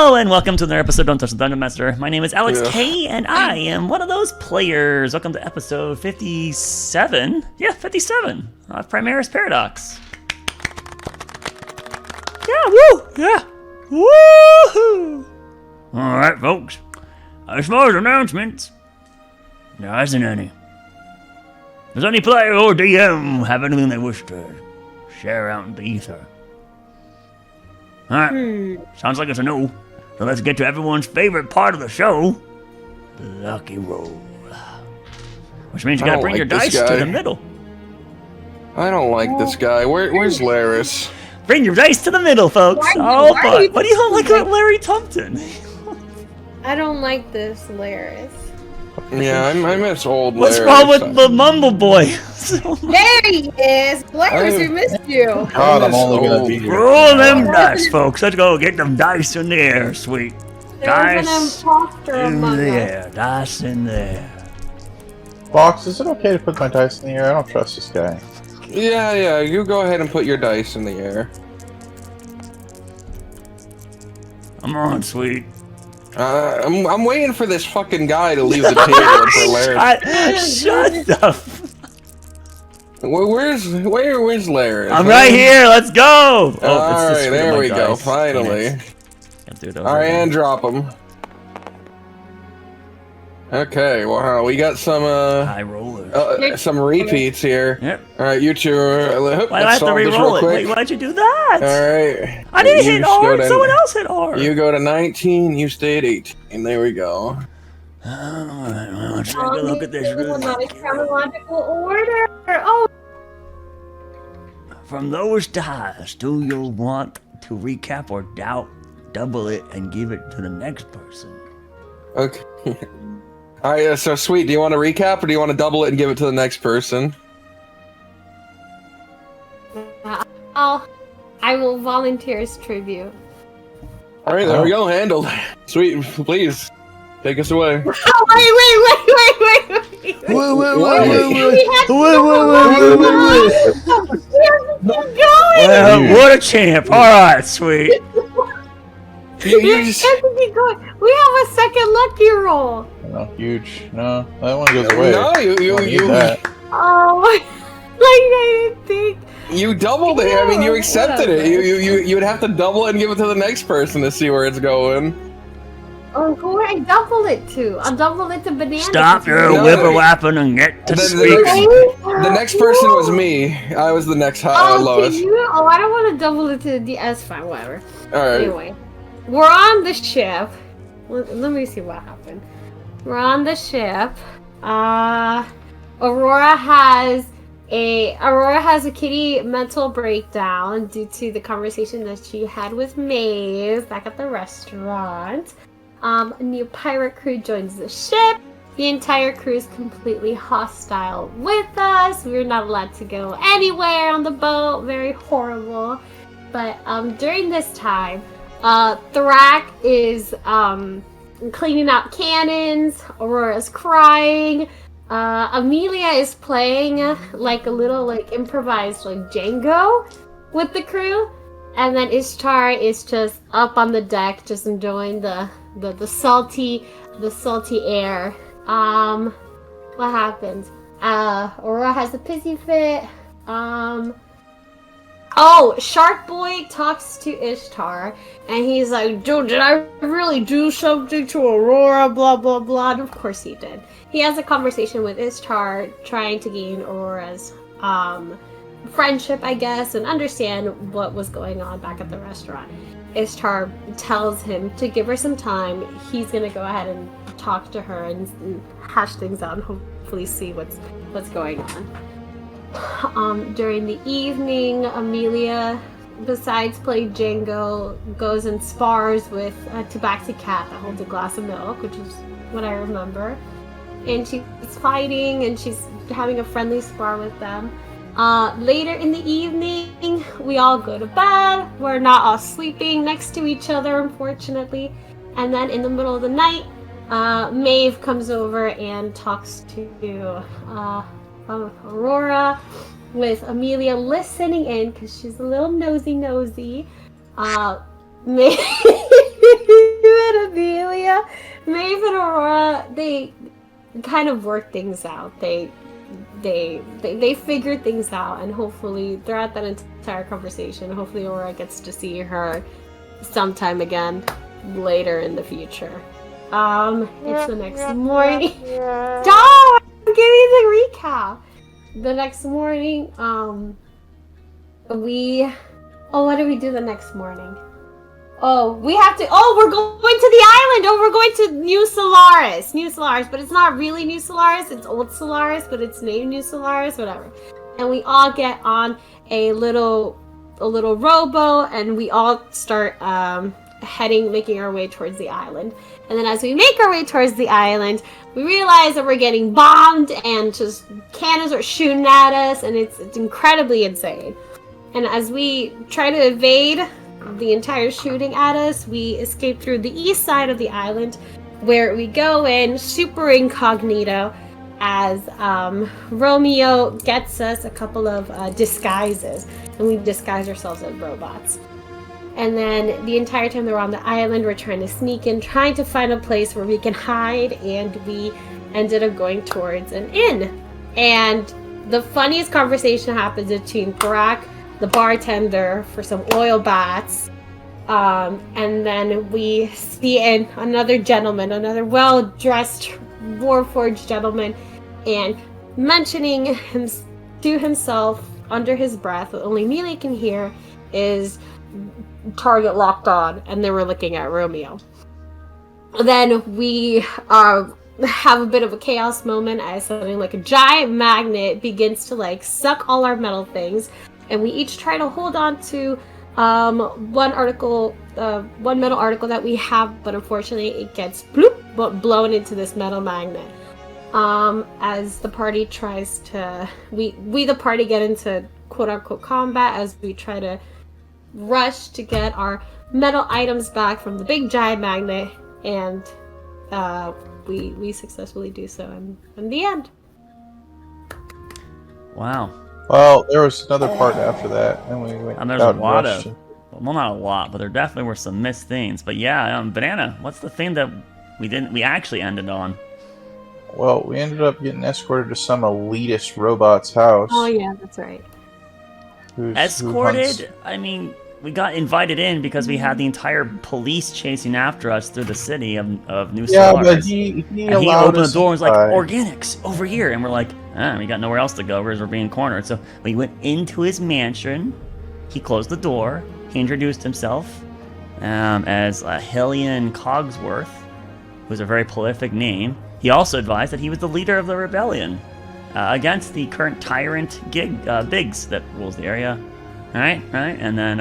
Hello and welcome to another episode of Don't Touch the Dungeon Master. My name is Alex K and I am one of those players. Welcome to episode 57. Yeah, 57 of Primerus Paradox. Yeah, woo! Yeah. Woohoo! Alright, folks. As far as announcements, there isn't any. Does any player or DM have anything they wish to share out in the ether? Alright, sounds like it's a no. So let's get to everyone's favorite part of the show, the lucky roll. Which means you gotta bring your dice to the middle. I don't like this guy. Where's Laris? Bring your dice to the middle, folks. What do you don't like about Larry Thompson? I don't like this, Laris. Yeah, I miss old Laris. What's wrong with the Mumble Boy? There he is! Laris, we missed you! God, I'm only gonna be here. Roll them dice, folks. Let's go get them dice in the air, sweet. There's an imposter in among the us. air. Dice in there. Box, is it okay to put my dice in the air? I don't trust this guy. Yeah, you go ahead and put your dice in the air. Come on, sweet. I'm waiting for this fucking guy to leave the table for Laris. Shut up. Where's Laris? I'm right here. Let's go. Alright, there we go. Finally. Alright, and drop him. Okay, well, we got some high rollers. some repeats here. Yep. Alright, you two. Why do I have to re-roll it? Wait, why'd you do that? Alright. I didn't hit R. Someone else hit R. You go to 19. You stay at 18. There we go. Alright, well, let's take a look at this. Not a chronological order. Oh. From those dice, do you want to recap or double it and give it to the next person? Okay. Alright, so sweet. Do you want to recap or do you want to double it and give it to the next person? I will volunteer as tribute. Alright, there we go. Handled. Sweet, please. Take us away. Oh, wait. Well, what a champ. Alright, sweet. You just... We have a second lucky roll. No, huge. No, that one goes away. No, you that. Oh, like I didn't think. You doubled it. I mean, you accepted it. You would have to double it and give it to the next person to see where it's going. Oh, who would I double it to? I'll double it to Banana. Stop your whipper-wapping and get to speak. The next person was me. I was the next lowest. I don't want to double it to the S. Fine, whatever. Alright. Anyway, we're on the ship. Let me see what happened. We're on the ship. Aurora has a kitty mental breakdown due to the conversation that she had with Maeve back at the restaurant. A new pirate crew joins the ship. The entire crew is completely hostile with us. We're not allowed to go anywhere on the boat. Very horrible. But during this time, Thrak is cleaning out cannons. Aurora's crying. Amelia is playing like a little improvised Django with the crew, and then Ishtar is just up on the deck, just enjoying the salty air. What happens? Aurora has a pissy fit. Shark Boy talks to Ishtar, and he's like, "Dude, did I really do something to Aurora? Blah blah blah." And of course he did. He has a conversation with Ishtar, trying to gain Aurora's friendship, I guess, and understand what was going on back at the restaurant. Ishtar tells him to give her some time. He's gonna go ahead and talk to her and hash things out and hopefully see what's going on. During the evening, Amelia, besides playing Django, goes and spars with a tabaxi cat that holds a glass of milk, which is what I remember. And she's fighting, and she's having a friendly spar with them. Later in the evening, we all go to bed. We're not all sleeping next to each other, unfortunately. And then in the middle of the night, Maeve comes over and talks to Aurora, with Amelia listening in because she's a little nosy. Maeve Maeve and Aurora, they kind of work things out. They figure things out, and hopefully throughout that entire conversation, hopefully Aurora gets to see her sometime again later in the future. It's the next morning. Stop! I'm giving the recap. The next morning, what do we do the next morning? We're going to the island! We're going to New Solaris, but it's not really New Solaris, it's Old Solaris, but it's named New Solaris, whatever. And we all get on a little rowboat, and we all start, making our way towards the island. And then as we make our way towards the island, we realize that we're getting bombed, and just cannons are shooting at us, and it's incredibly insane. And as we try to evade the entire shooting at us, we escape through the east side of the island, where we go in super incognito as Romeo gets us a couple of disguises, and we disguise ourselves as robots. And then the entire time they're on the island, we're trying to sneak in, trying to find a place where we can hide, and we ended up going towards an inn. And the funniest conversation happens between Thrak, the bartender, for some oil baths, and then we see another gentleman, another well-dressed, warforged gentleman, and mentioning him to himself under his breath, what only Melee can hear, is target locked on, and then we're looking at Romeo. Then we have a bit of a chaos moment as something like a giant magnet begins to suck all our metal things, and we each try to hold on to one metal article that we have, but unfortunately it gets blown into this metal magnet. As the party tries to, we the party get into quote-unquote combat as we try to rush to get our metal items back from the big giant magnet, and we successfully do so in the end. Wow. Well, there was another part after that, and we went And there's out a and lot rushed. well, not a lot, but there definitely were some missed things. But yeah, Banana, what's the thing that we actually ended on? Well, we ended up getting escorted to some elitist robot's house. Oh yeah, that's right. who Escorted? hunts- I mean, we got invited in because we had the entire police chasing after us through the city of New Yeah, Solaris. but he And he allowed opened the us door and was like, inside. organics, over here. And we're like, we got nowhere else to go because we're being cornered. So we went into his mansion. He closed the door. He introduced himself as Hellion Cogsworth, who's a very prolific name. He also advised that he was the leader of the rebellion against the current tyrant Biggs that rules the area. Right? And then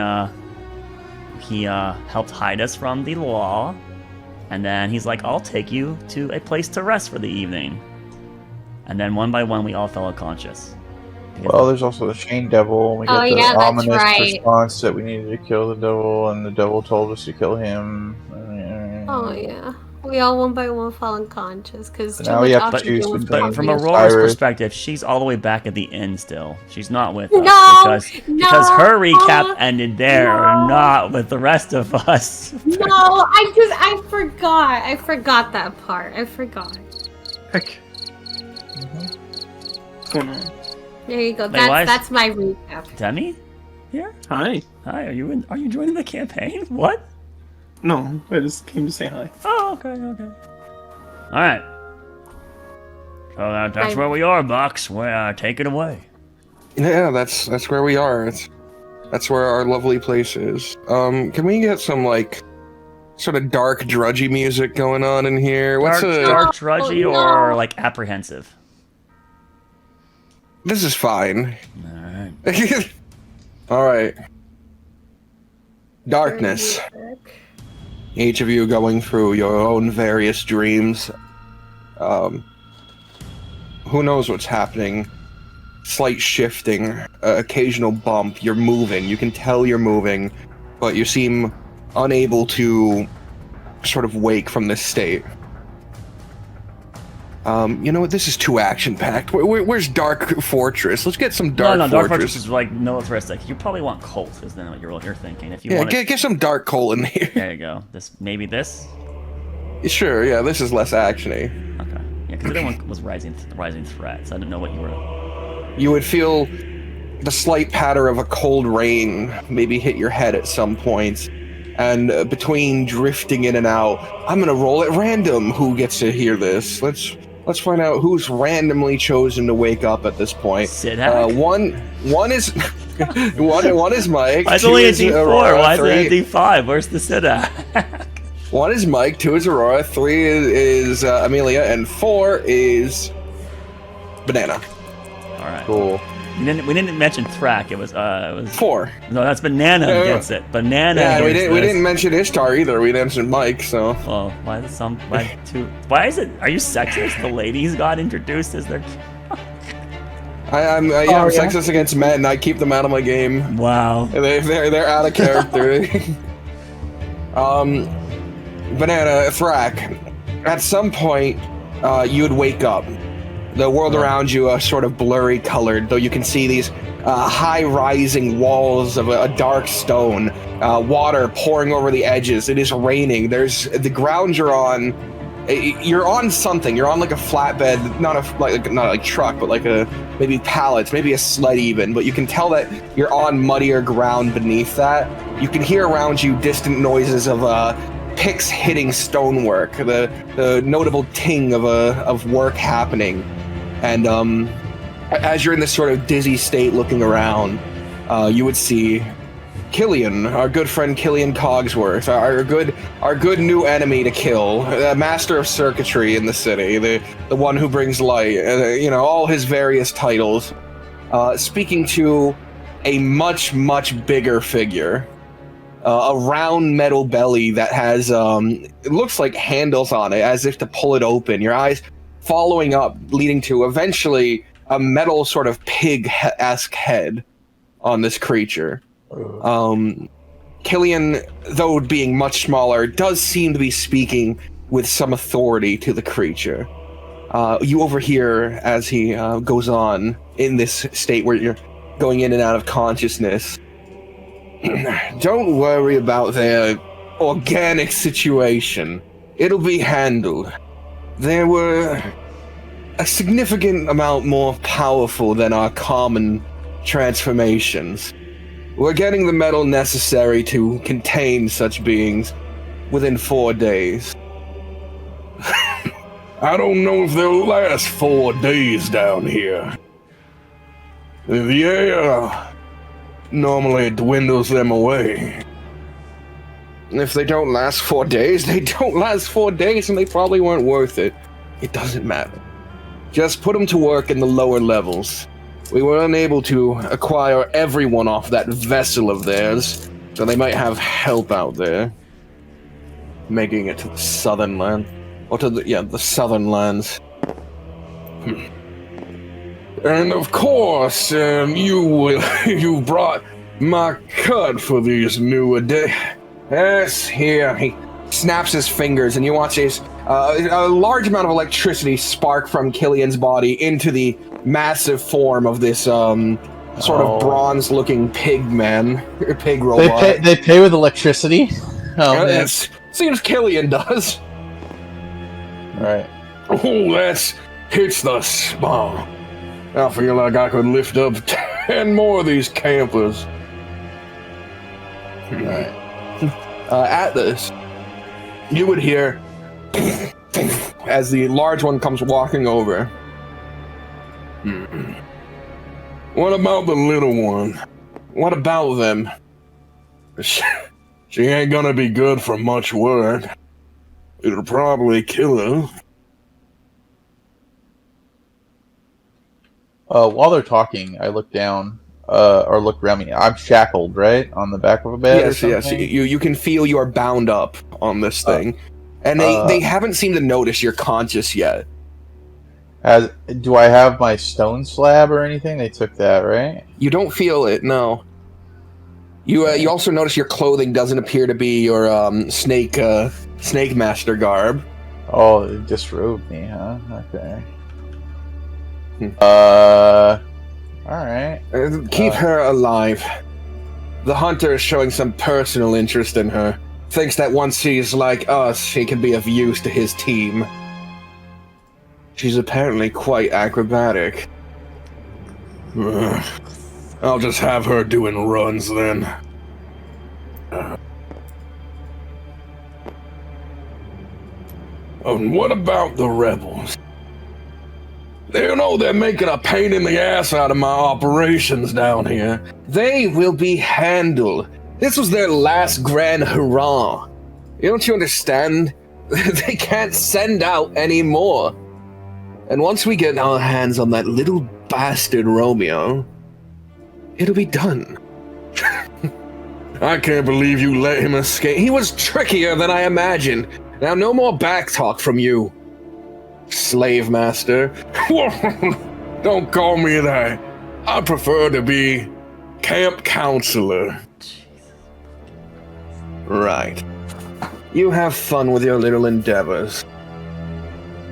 he helped hide us from the law. And then he's like, I'll take you to a place to rest for the evening. And then one by one, we all fell unconscious. Well, there's also the Chain Devil, and we got the that's ominous right. response that we needed to kill the devil, and the devil told us to kill him. Oh yeah. We all one by one fall unconscious because So now we have to choose was between- But from confused. Aurora's Cyrus. perspective, she's all the way back at the inn still. She's not with us No, because her recap no, ended there, no. not with the rest of us. No, I forgot. I forgot that part. I forgot. Heck. What's going on? There you go. Wait, why is- That's my recap. Demi? Here? Hi. Hi, are you joining the campaign? What? No, I just came to say hi. Oh, okay. Alright. So that's where we are, Box. Take it away. Yeah, that's where we are. That's where our lovely place is. Can we get some sort of dark, drudgy music going on in here? Dark, drudgy, no. or apprehensive? This is fine. Alright. All right. Darkness. Each of you going through your own various dreams. Who knows what's happening? Slight shifting, occasional bump. You're moving. You can tell you're moving, but you seem unable to sort of wake from this state. You know what? This is too action-packed. Where's Dark Fortress? Let's get some Dark No, Fortress. Dark Fortress is militaristic. You probably want Colt, is then what you're thinking. If you Yeah, want get some Dark Coal in here. There you go. Maybe this? Sure, yeah, this is less actiony. Okay. Yeah, because the other one was rising threat, so I didn't know what you were. You would feel the slight patter of a cold rain maybe hit your head at some point. And between drifting in and out, I'm gonna roll at random who gets to hear this. Let's find out who's randomly chosen to wake up at this point. Sidhack? One is one is Mike. Why is two only a is D4? Aurora, Why is it a three- D5? Where's the Sidhack? One is Mike, 2 is Aurora, 3 is Amelia, and 4 is Banana. All right. Cool. We didn't mention Thrak. It was 4. No, that's Banana who gets it. Banana. Yeah, we gets didn't this. mention Ishtar either. We mentioned Mike, so. Well, why is why is it? Are you sexist? The ladies got introduced as their. I'm sexist against men. I keep them out of my game. Wow. They're out of character. Banana, Thrak. At some point, you would wake up. The world around you are sort of blurry colored, though you can see these high-rising walls of a dark stone, water pouring over the edges. It is raining. There's the ground you're on. You're on something. You're on like a flatbed, not a truck, but like a maybe pallets, maybe a sled even. But you can tell that you're on muddier ground beneath that. You can hear around you distant noises of picks hitting stonework, the notable ting of work happening. And as you're in this sort of dizzy state looking around, you would see Killian, our good friend Killian Cogsworth, our good new enemy to kill, the master of circuitry in the city, the one who brings light, all his various titles, speaking to a much, much bigger figure. A round metal belly that has, it looks like handles on it, as if to pull it open. Your eyes following up, leading to eventually a metal sort of pig-esque head on this creature. Killian, though being much smaller, does seem to be speaking with some authority to the creature. You overhear as he goes on in this state where you're going in and out of consciousness. Don't worry about their organic situation. It'll be handled. They were a significant amount more powerful than our common transformations. We're getting the metal necessary to contain such beings within 4 days. I don't know if they'll last 4 days down here. The air normally dwindles them away. If they don't last 4 days, they don't last 4 days, and they probably weren't worth it. It doesn't matter. Just put them to work in the lower levels. We were unable to acquire everyone off that vessel of theirs, so they might have help out there. Making it to the southern land. Or to the southern lands. And of course, you brought my cut for these new additions. Yes, here. He snaps his fingers, and you watch a large amount of electricity spark from Killian's body into the massive form of this sort of bronze-looking pig robot. They pay with electricity? Oh, man. Seems Killian does. Right. Oh, that hits the spot. I feel like I could lift up 10 more of these campers. Right. At this, you would hear as the large one comes walking over. What about the little one? What about them? She ain't gonna be good for much work. It'll probably kill her. While they're talking, I look down, or look around me. I'm shackled, right? On the back of a bed or Yes. something? You can feel you are bound up on this thing. And they haven't seemed to notice you're conscious yet. Do I have my stone slab or anything? They took that, right? You don't feel it, no. You also notice your clothing doesn't appear to be your snake master garb. Oh, it disrobed me, huh? Okay. Alright. Keep her alive. The hunter is showing some personal interest in her. thinks that once he's like us, he can be of use to his team. She's apparently quite acrobatic. I'll just have her doing runs then. And what about the rebels? You know, they're making a pain in the ass out of my operations down here. They will be handled. This was their last grand hurrah. Don't you understand? They can't send out any more. And once we get our hands on that little bastard Romeo, it'll be done. I can't believe you let him escape. He was trickier than I imagined. Now, no more backtalk from you, slave master. Don't call me that. I prefer to be camp counselor. Right. You have fun with your little endeavors.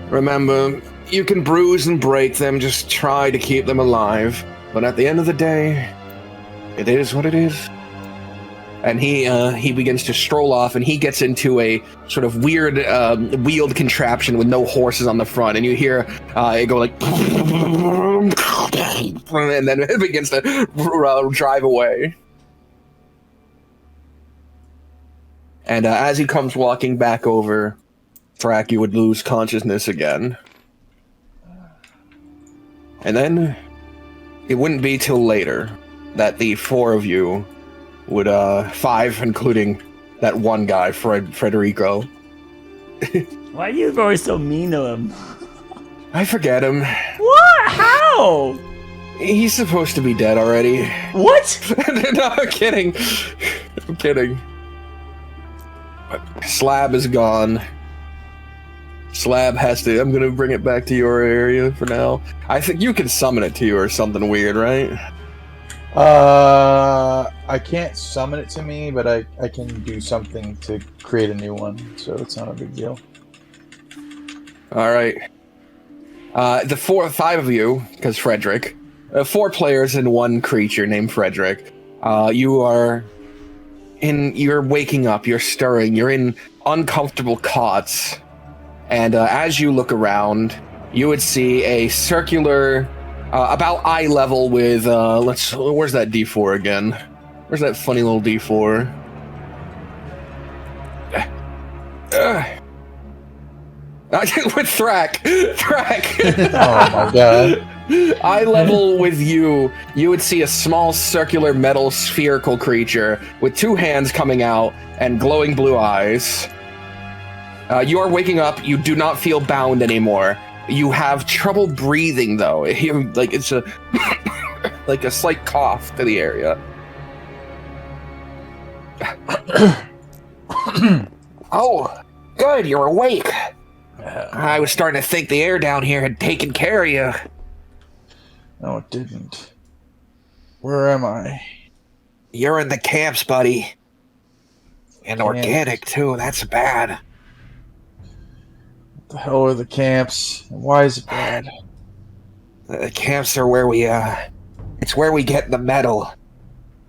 Remember, you can bruise and break them, just try to keep them alive. But at the end of the day, it is what it is. And he begins to stroll off, and he gets into a sort of weird wheeled contraption with no horses on the front, and you hear it go like, and then it begins to drive away. And as he comes walking back over, Thrak, you would lose consciousness again. And then it wouldn't be till later that the four of you would, five, including that one guy, Federico. Why are you always so mean to him? I forget him. What? How? He's supposed to be dead already. What? No, I'm kidding. I'm kidding. Slab is gone. Slab has to... I'm gonna bring it back to your area for now. I think you can summon it to you or something weird, right? I can't summon it to me, but I can do something to create a new one, so it's not a big deal. Alright. The five of you, because Frederick, 4 players and 1 creature named Frederick, you're waking up, you're stirring, you're in uncomfortable cots, and as you look around, you would see a circular, about eye level with, where's that D4 again? Where's that funny little D4? With Thrak! Oh my god. Eye level with you would see a small circular metal spherical creature with 2 hands coming out and glowing blue eyes. You are waking up, you do not feel bound anymore. You have trouble breathing though. Like it's a like a slight cough to the area. Oh, good, you're awake. I was starting to think the air down here had taken care of you. No, it didn't. Where am I? You're in the camps, buddy. And organic too, that's bad. What the hell are the camps? Why is it bad? The camps are where we, it's where we get the metal.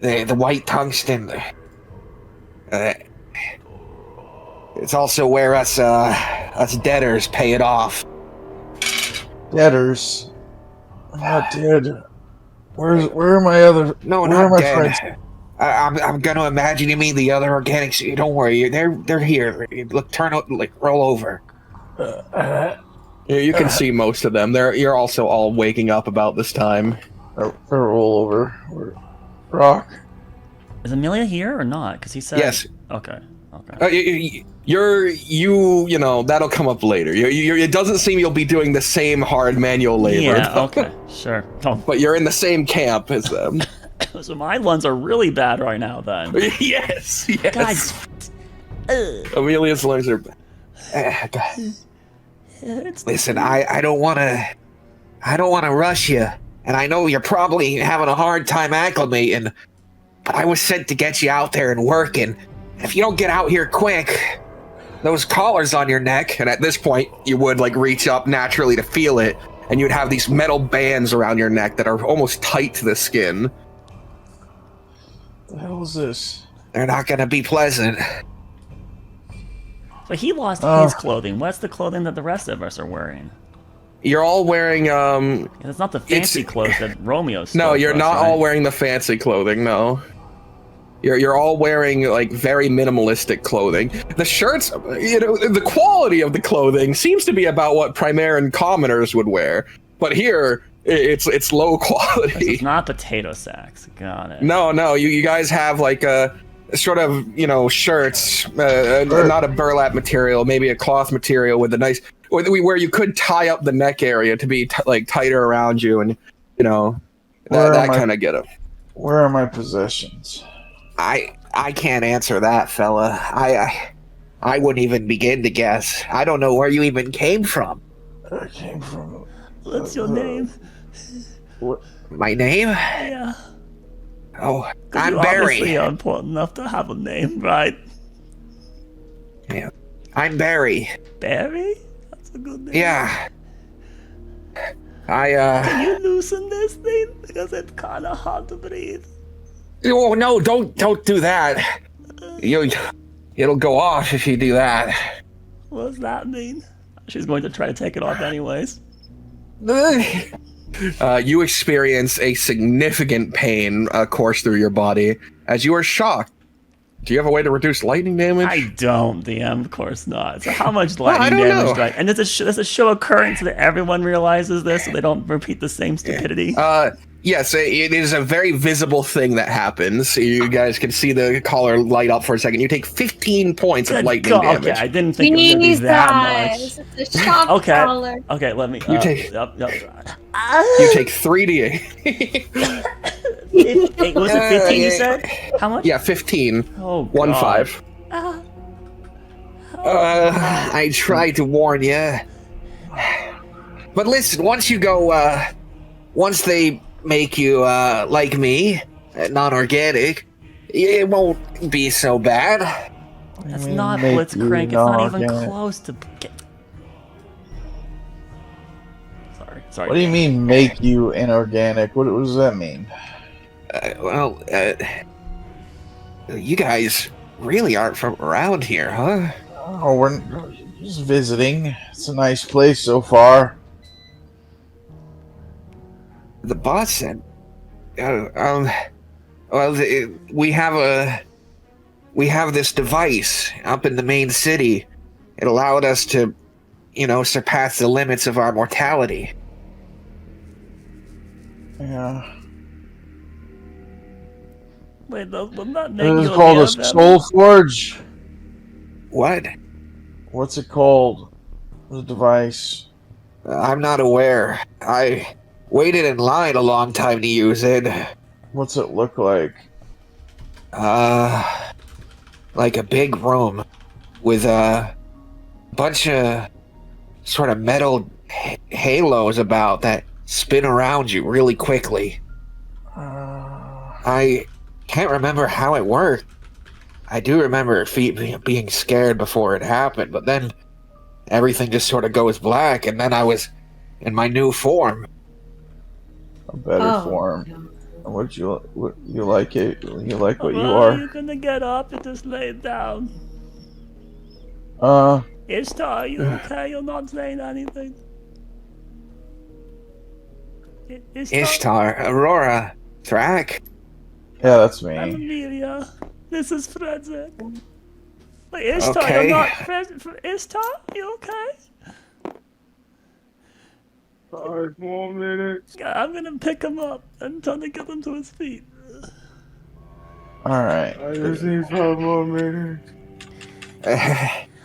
The white tungsten. It's also where us debtors pay it off. Debtors? I'm not dead. Where are my other... No, where not are my dead. friends? I'm gonna imagine you mean the other organics. Don't worry, they're here. Look, roll over. Yeah, you can see most of them. You're also all waking up about this time. Roll over. Rock. Is Amelia here or not? Because he said... Yes. Okay. You know, that'll come up later. It doesn't seem you'll be doing the same hard manual labor. Yeah, okay, sure. But you're in the same camp as them. So my lungs are really bad right now, then. Yes. Guys. Amelia's lungs are bad. Listen, I don't want to rush you, and I know you're probably having a hard time acclimating, but I was sent to get you out there and working. If you don't get out here quick, those collars on your neck, and at this point you would like reach up naturally to feel it, and you'd have these metal bands around your neck that are almost tight to the skin. What the hell is this? They're not gonna be pleasant. But he lost his clothing. What's the clothing that the rest of us are wearing? You're all wearing It's not the fancy clothes that Romeo stole. No, you're for us, not right? all wearing the fancy clothing. No. You're all wearing like very minimalistic clothing. The shirts, the quality of the clothing seems to be about what Primeran commoners would wear, but here it's low quality. It's not potato sacks. Got it. No, you guys have like a sort of shirts, not a burlap material, maybe a cloth material with a nice where you could tie up the neck area to be like tighter around you, and that kind of get it. Where are my possessions? I can't answer that, fella. I wouldn't even begin to guess. I don't know where you even came from. I came from. What's your name? My name? Yeah. Oh, You're I'm obviously Barry. important enough to have a name, right? Yeah. I'm Barry. Barry? That's a good name. Yeah. Can you loosen this thing? Because it's kind of hard to breathe. Oh no! Don't do that. It'll go off if you do that. What does that mean? She's going to try to take it off anyways. You experience a significant pain course through your body as you are shocked. Do you have a way to reduce lightning damage? I don't, DM. Of course not. So how much Well, I lightning don't damage know. do I... And does a show occurrence so that everyone realizes this so they don't repeat the same stupidity? Yes, it is a very visible thing that happens. You guys can see the collar light up for a second. You take 15 points of Good lightning God. damage. Okay, I didn't think it was going to be that much. Jesus, it's a shock Okay. collar. Okay, let me... You take- Yep. You take 3d8. Was it 15 you said? How much? Yeah, 15. Oh, 1 God. 5. I tried to warn you. But listen, once you go, once they make you like me, non-organic, it won't be so bad. That's I mean, not make Blitzcrank. It's you not even non-organic. close to... Sorry. What do you mean, make you inorganic? What does that mean? You guys really aren't from around here, huh? Oh, we're just visiting. It's a nice place so far. The boss said, we have this device up in the main city. It allowed us to, surpass the limits of our mortality. Yeah. Wait, will not This make is you called a aware of them? Soul Forge. What? What's it called? The device. I'm not aware. I waited in line a long time to use it. What's it look like? Like a big room with a bunch of sort of metal halos about that spin around you really quickly. I can't remember how it worked. I do remember being scared before it happened, but then everything just sort of goes black, and then I was in my new form. A better Oh, form. What you like it? You like what you Well, are? you're gonna get up and just lay down. Ishtar, you okay? You're not saying anything. Ishtar, Aurora, Thrak. Yeah, that's I'm me. Amelia. This is Frederick. Wait, Ishtar, Okay. you're not Ishtar? You okay? 5 more minutes. Yeah, I'm gonna pick him up. I'm trying to get him to his feet. Alright. I just need 5 more minutes.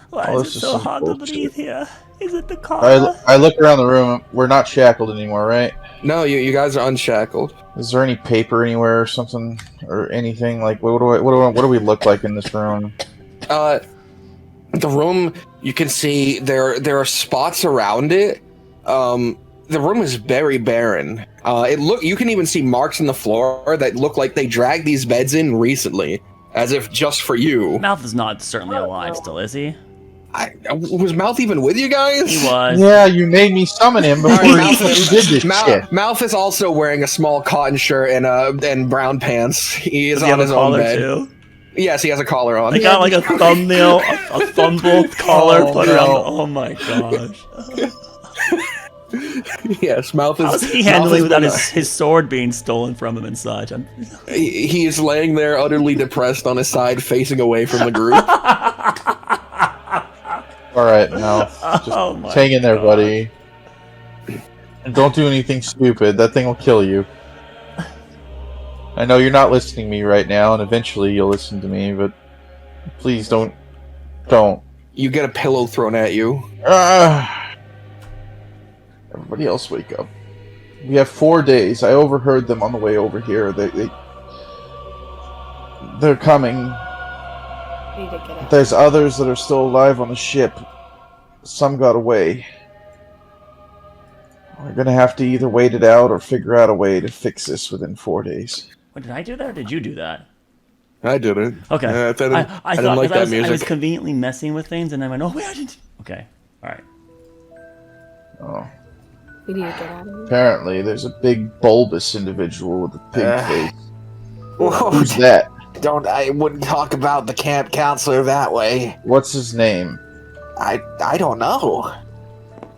Why Oh, is this it is so some hard to bullshit. breathe here? Is it the collar? I look around the room. We're not shackled anymore, right? No, you guys are unshackled. Is there any paper anywhere or something or anything? Like, what do we look like in this room? The room, you can see there are spots around it. The room is very barren. You can even see marks in the floor that look like they dragged these beds in recently, as if just for you. Mouth is not certainly alive still, is he? Was Mouth even with you guys? He was. Yeah, you made me summon him before you did this shit. Mouth is also wearing a small cotton shirt and brown pants. He is Does he on have a his own collar bed. too? Yes, he has a collar on. I got like a thumbnail, a thumbnail collar put around. Oh my gosh. Yes, mouth is. How's he handling without his sword being stolen from him and such? He is laying there utterly depressed on his side, facing away from the group. Alright, now, just hang in there, buddy. And don't do anything stupid. That thing will kill you. I know you're not listening to me right now, and eventually you'll listen to me, but please don't. You get a pillow thrown at you. Everybody else wake up. We have 4 days. I overheard them on the way over here. They're coming. Need to get out. There's others that are still alive on the ship. Some got away. We're gonna have to either wait it out or figure out a way to fix this within 4 days. What, did I do that or did you do that? I did it. Okay. I thought didn't like that I music. was conveniently messing with things and I went, oh wait, I didn't. Okay. Alright. Oh. We need to get out of here. Apparently, there's a big bulbous individual with a pig face. Whoa, Who's that? I wouldn't talk about the camp counselor that way. What's his name? I don't know.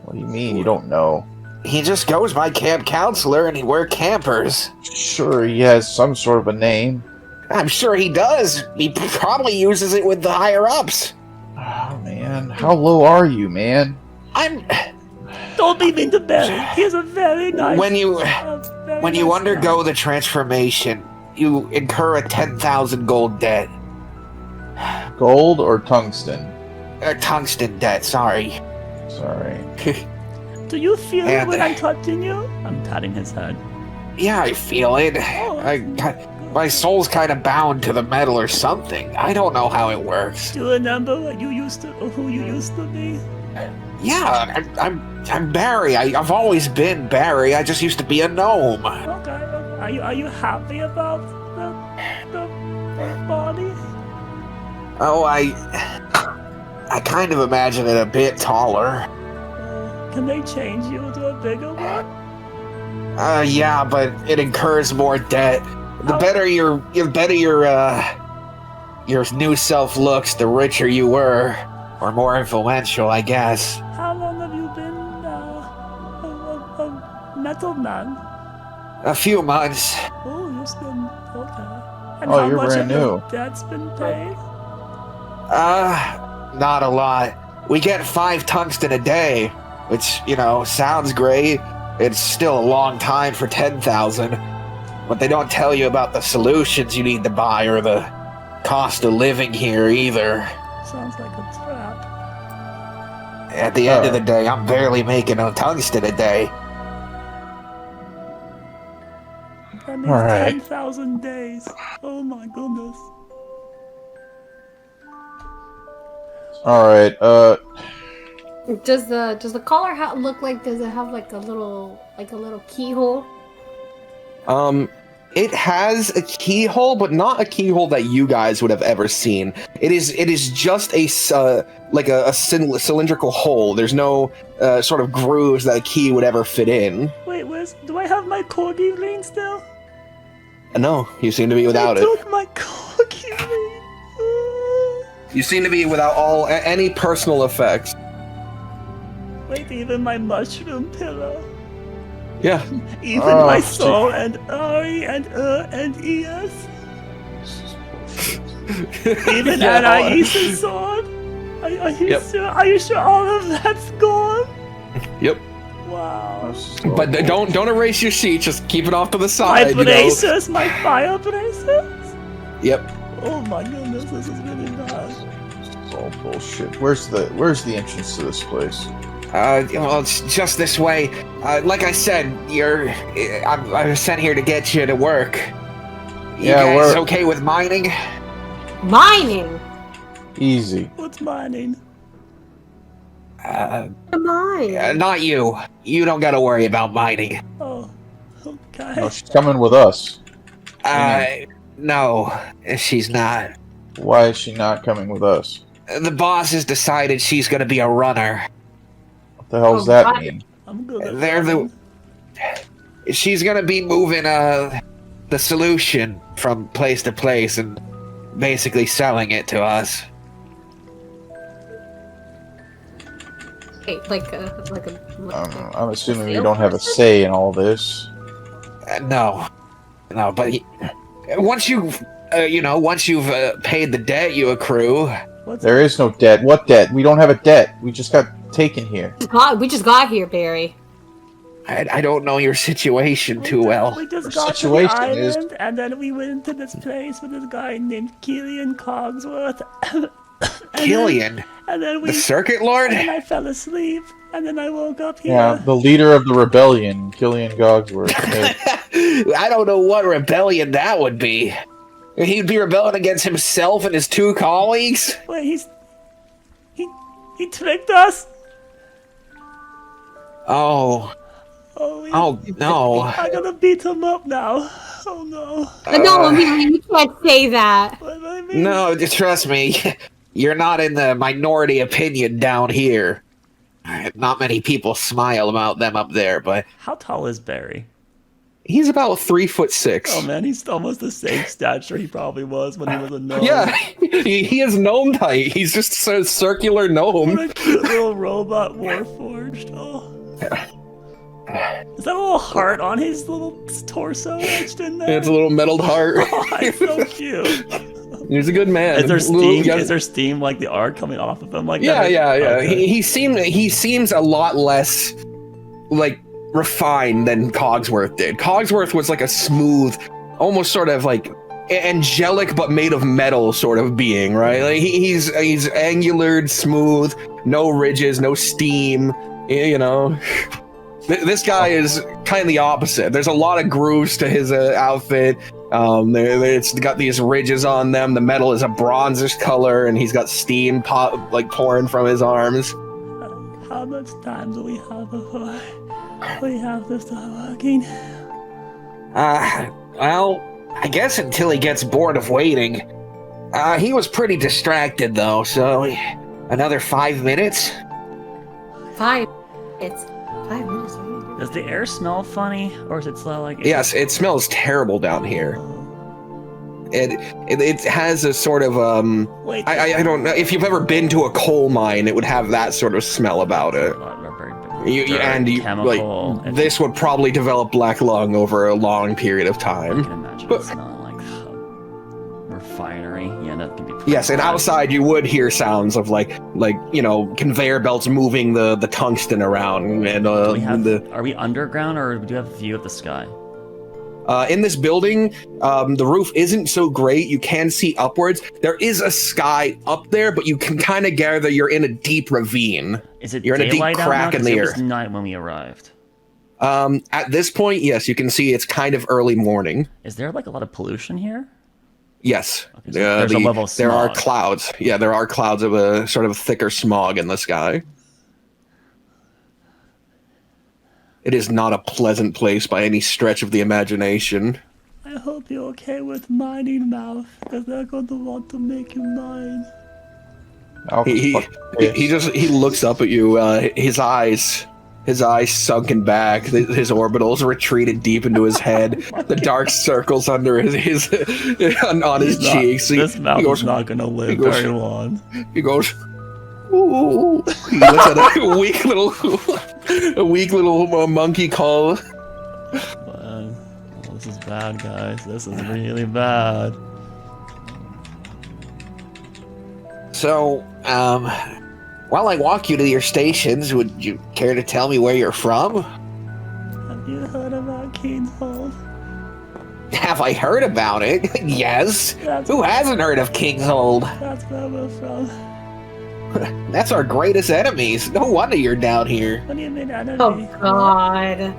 What do you mean you don't know? He just goes by camp counselor and we're campers. Sure, he has some sort of a name. I'm sure he does. He probably uses it with the higher-ups. Oh, man. How low are you, man? Don't leave me to bury. He's a very nice. When you undergo the transformation, you incur a 10,000 gold debt. Gold or tungsten? Tungsten debt, sorry. Sorry. Do you feel it And- when I'm touching you? I'm patting his head. Yeah, I feel it. My soul's kind of bound to the metal or something. I don't know how it works. Do you remember what you used to, or who you used to be? Yeah, I'm Barry. I've always been Barry. I just used to be a gnome. Okay. Are you happy about the body? Oh, I kind of imagine it a bit taller. Can they change you to a bigger one? Yeah, but it incurs more debt. The better your new self looks, the richer you were, or more influential, I guess. How long have you been a metal man? A few months. Oh, you've been okay. And Oh, how you're much brand of your new. debt's been paid? Not a lot. We get 5 tungsten a day, which, sounds great. It's still a long time for 10,000. But they don't tell you about the solutions you need to buy or the cost of living here either. Sounds like a trap. At the end of the day, I'm barely making a tungsten a day. That means Alright. 10,000 days. Oh my goodness. Alright, Does the collar look like? Does it have like a little keyhole? It has a keyhole, but not a keyhole that you guys would have ever seen. It is just a cylindrical hole. There's no sort of grooves that a key would ever fit in. Wait, do I have my corgi ring still? No, you seem to be without I it. took my corgi ring. You seem to be without any personal effects. Wait, even my mushroom pillow. Yeah. Even Oh, my gee. soul and Ari and ES. Even Yeah. Anaisa's sword. Are you Yep. sure? Are you sure all of that's gone? Yep. Wow. But don't erase your sheet. Just keep it off to the My side. bracers, my fire bracers. Yep. Oh my goodness, this is really bad. It's all bullshit. Where's the entrance to this place? Well, it's just this way. Like I said, I was sent here to get you to work. You Yeah, guys we're- okay with mining? Mining. Easy. What's mining? Mine. Not you. You don't gotta worry about mining. Oh, okay. No, she's coming with us. No, she's not. Why is she not coming with us? The boss has decided she's gonna be a runner. What the hell does Oh, that right. mean? I'm good. At They're the. running. She's gonna be moving the solution from place to place, and basically selling it to us. Wait, I'm assuming you don't have a say in all this. No, but once you've, once you've paid the debt you accrue. There is no debt. What debt? We don't have a debt. We just got taken here. we just got here, Barry. I don't know your situation too well. We just got to the island, and then we went to this place with this guy named Killian Cogsworth. Killian? And then the Circuit Lord? And then I fell asleep, and then I woke up here. Yeah, the leader of the rebellion, Killian Cogsworth. I don't know what rebellion that would be. He'd be rebelling against himself and his 2 colleagues? Wait, he tricked us? Oh no. I gotta beat him up now. Oh no. No, Amelia, you can't say that. What do I mean? No, just trust me. You're not in the minority opinion down here. Not many people smile about them up there, but... How tall is Barry? He's about 3'6". Oh man, he's almost the same stature he probably was when he was a gnome. Yeah, he is gnome height. He's just a circular gnome. What a cute little robot warforged. Oh. Is that a little heart on his little torso etched in there? It's a little metaled heart. Oh, he's so cute. He's a good man. Is there steam? Is there steam like the art coming off of him like that? Yeah. Okay. He seems a lot less like refined than Cogsworth did. Cogsworth was like a smooth, almost sort of like angelic but made of metal sort of being, right? Like he's angular, smooth, no ridges, no steam, you know. This guy is kind of the opposite. There's a lot of grooves to his outfit. It's got these ridges on them. The metal is a bronzish color, and he's got steam pouring from his arms. How much time do we have before we have to start working? Well, I guess until he gets bored of waiting. He was pretty distracted, though, so another 5 minutes? 5 minutes. 5 minutes. Does the air smell funny, or is it smell like... Yes, it smells terrible down here. It has a sort of Wait, I don't know if you've ever been to a coal mine. It would have that sort of smell about it. Chemical, like this would probably develop black lung over a long period of time. I can imagine it smelling like refinery. Yeah, that could be. Yes, and outside you would hear sounds of like conveyor belts moving the tungsten around, and are we underground, or do we have a view of the sky? In this building, the roof isn't so great. You can see upwards. There is a sky up there, but you can kind of gather you're in a deep ravine. Is it you're in a deep crack in the air? It was night when we arrived. At this point, yes, you can see it's kind of early morning. Is there like a lot of pollution here? Yes. Okay, so there's a level of smog. There are clouds. Yeah, there are clouds of a sort of thicker smog in the sky. It is not a pleasant place by any stretch of the imagination. I hope you're okay with mining mouth, because they're going to want to make you mine. He looks up at you. His eyes sunken back. His orbitals retreated deep into his head. The dark circles under on his cheeks. This mouth is not going to live very long. He goes, ooh. He lets out a weak little monkey call. Man, this is bad, guys. This is really bad. So, while I walk you to your stations, would you care to tell me where you're from? Have you heard about Kingshold? Have I heard about it? Yes. Who hasn't heard of Kingshold? That's where we're from. That's our greatest enemies. No wonder you're down here. What do you mean enemy? Oh God.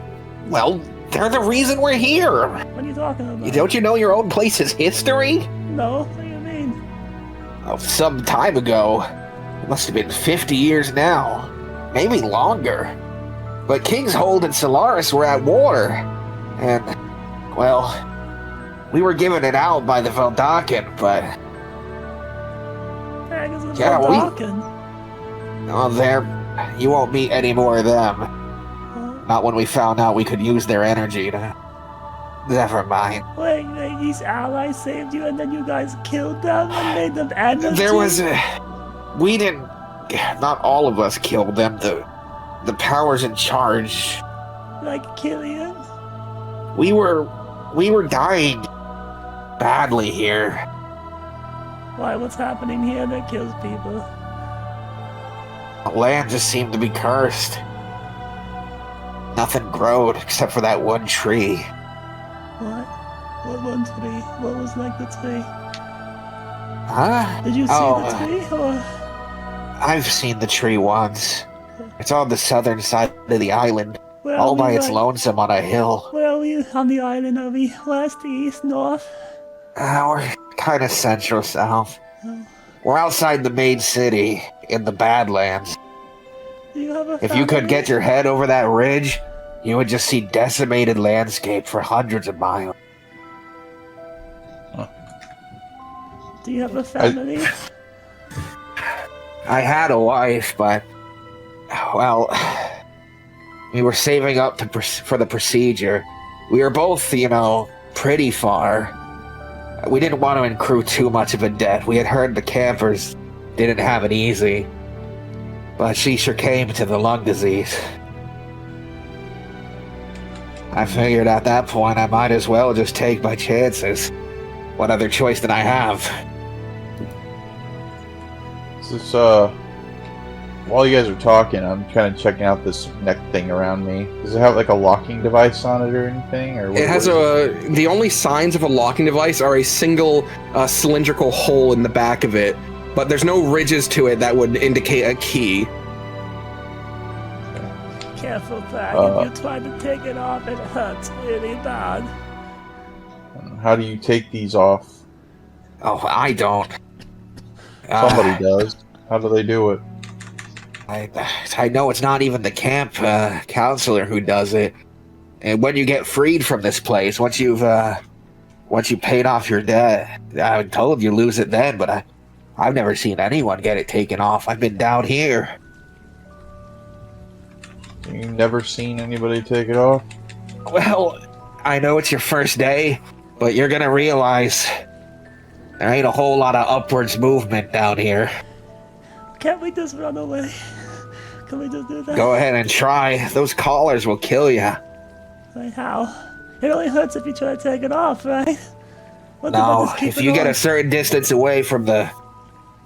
Well, they're the reason we're here. What are you talking about? Don't you know your own place's history? No, what do you mean? Oh, some time ago. It must have been 50 years now. Maybe longer. But Kingshold and Solaris were at war. And, well, we were given it out by the Veldaken, but... there, you won't meet any more of them. Not when we found out we could use their energy to Never mind. Wait, these allies saved you and then you guys killed them and made them enemies? There was we didn't. Not all of us killed them. The powers in charge. Like Killian? We were dying badly here. Why, what's happening here that kills people? The land just seemed to be cursed. Nothing growed except for that one tree. What? What one tree? What was like the tree? Huh? Did you see the tree? Or? I've seen the tree once. It's on the southern side of the island. Where All are by we its right- lonesome on a hill. Where are we on the island? Are we west, east, north? We're kind of central south. Oh. We're outside the main city, in the Badlands. Do you have a If you could family? get your head over that ridge, you would just see decimated landscape for hundreds of miles. Do you have a family? I had a wife, but, well, we were saving up for the procedure. We were both, pretty far. We didn't want to accrue too much of a debt. We had heard the campers didn't have it easy. But she succumbed to the lung disease. I figured at that point I might as well just take my chances. What other choice did I have? This while you guys are talking, I'm kind of checking out this neck thing around me. Does it have like a locking device on it or anything? Or It has the only signs of a locking device are a single cylindrical hole in the back of it, but there's no ridges to it that would indicate a key. Careful, Zach. If you try to take it off, it hurts really bad. How do you take these off? Oh, I don't. Somebody does. How do they do it? I know it's not even the camp counselor who does it. And when you get freed from this place, once you paid off your debt, I told you lose it then, but I've never seen anyone get it taken off. I've been down here. You've never seen anybody take it off? Well, I know it's your first day, but you're gonna realize there ain't a whole lot of upwards movement down here. Can't we just run away? Can we just do that? Go ahead and try. Those collars will kill you. Like how? It only hurts if you try to take it off, right? What if I No, just keep if it you get on? a certain distance away from the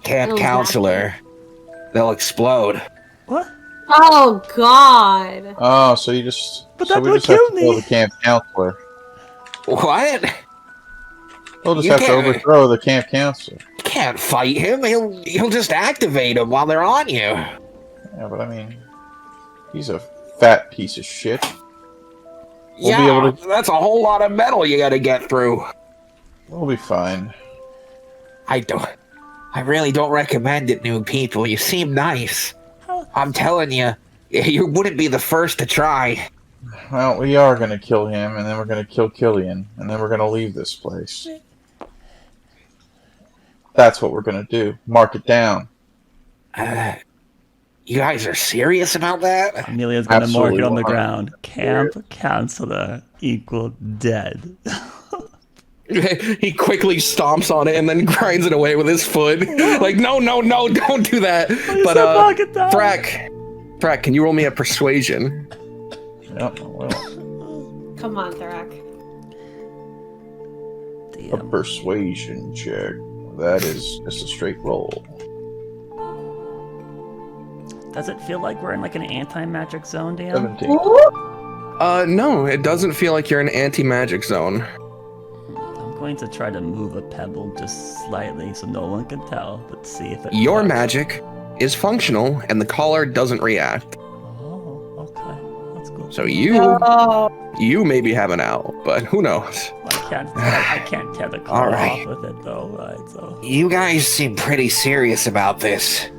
camp Oh, counselor, they'll explode. What? Oh God! Oh, so you just... But so that we would just have kill to kill me. the camp counselor. What? We'll just You have to can't- overthrow the camp counselor. You can't fight him. He'll just activate them while they're on you. Yeah, but I mean... He's a fat piece of shit. We'll yeah, be able to... that's a whole lot of metal you gotta get through. We'll be fine. I really don't recommend it, new people. You seem nice. How? I'm telling you, you wouldn't be the first to try. Well, we are gonna kill him, and then we're gonna kill Killian, and then we're gonna leave this place. That's what we're gonna do. Mark it down. You guys are serious about that? Amelia's gonna mark Absolutely it on the 100%. ground. Camp counselor equal dead. He quickly stomps on it and then grinds it away with his foot. Like, no, don't do that. You But, said mark it down. Thrak, can you roll me a persuasion? Yep, well, Come on, Thrak. a persuasion check. That is just a straight roll. Does it feel like we're in like an anti-magic zone, Dan? 17. No, it doesn't feel like you're in anti-magic zone. I'm going to try to move a pebble just slightly so no one can tell, but see if it Your works. magic is functional, and the collar doesn't react. Oh, okay. That's cool. So you maybe have an out, but who knows? I can't tear the collar Alright. off with it though, right? So You guys seem pretty serious about this.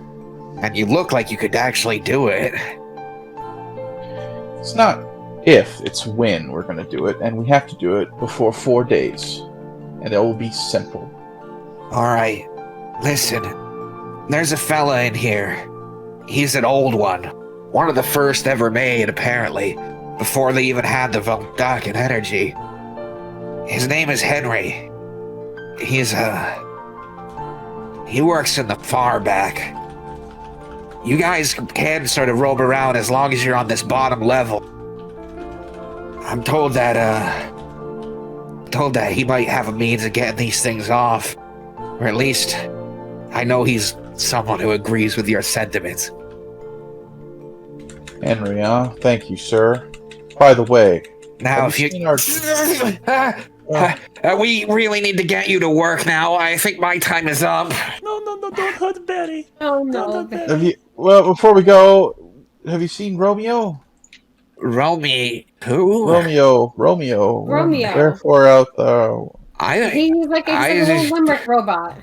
And you look like you could actually do it. It's not if, it's when we're gonna do it, and we have to do it before 4 days. And it will be simple. Alright. Listen. There's a fella in here. He's an old one. One of the first ever made, apparently. Before they even had the Voldakan energy. His name is Henry. He works in the far back. You guys can sort of roam around as long as you're on this bottom level. I'm told that he might have a means of getting these things off. Or at least, I know he's someone who agrees with your sentiments. Henry, huh? Thank you, sir. By the way, Now, if you... we really need to get you to work now. I think my time is up. No, don't hurt Betty. Oh no. Don't hurt Betty. well, before we go, have you seen Romeo? Who? Romeo. Therefore, out the. He's like a little limerick robot.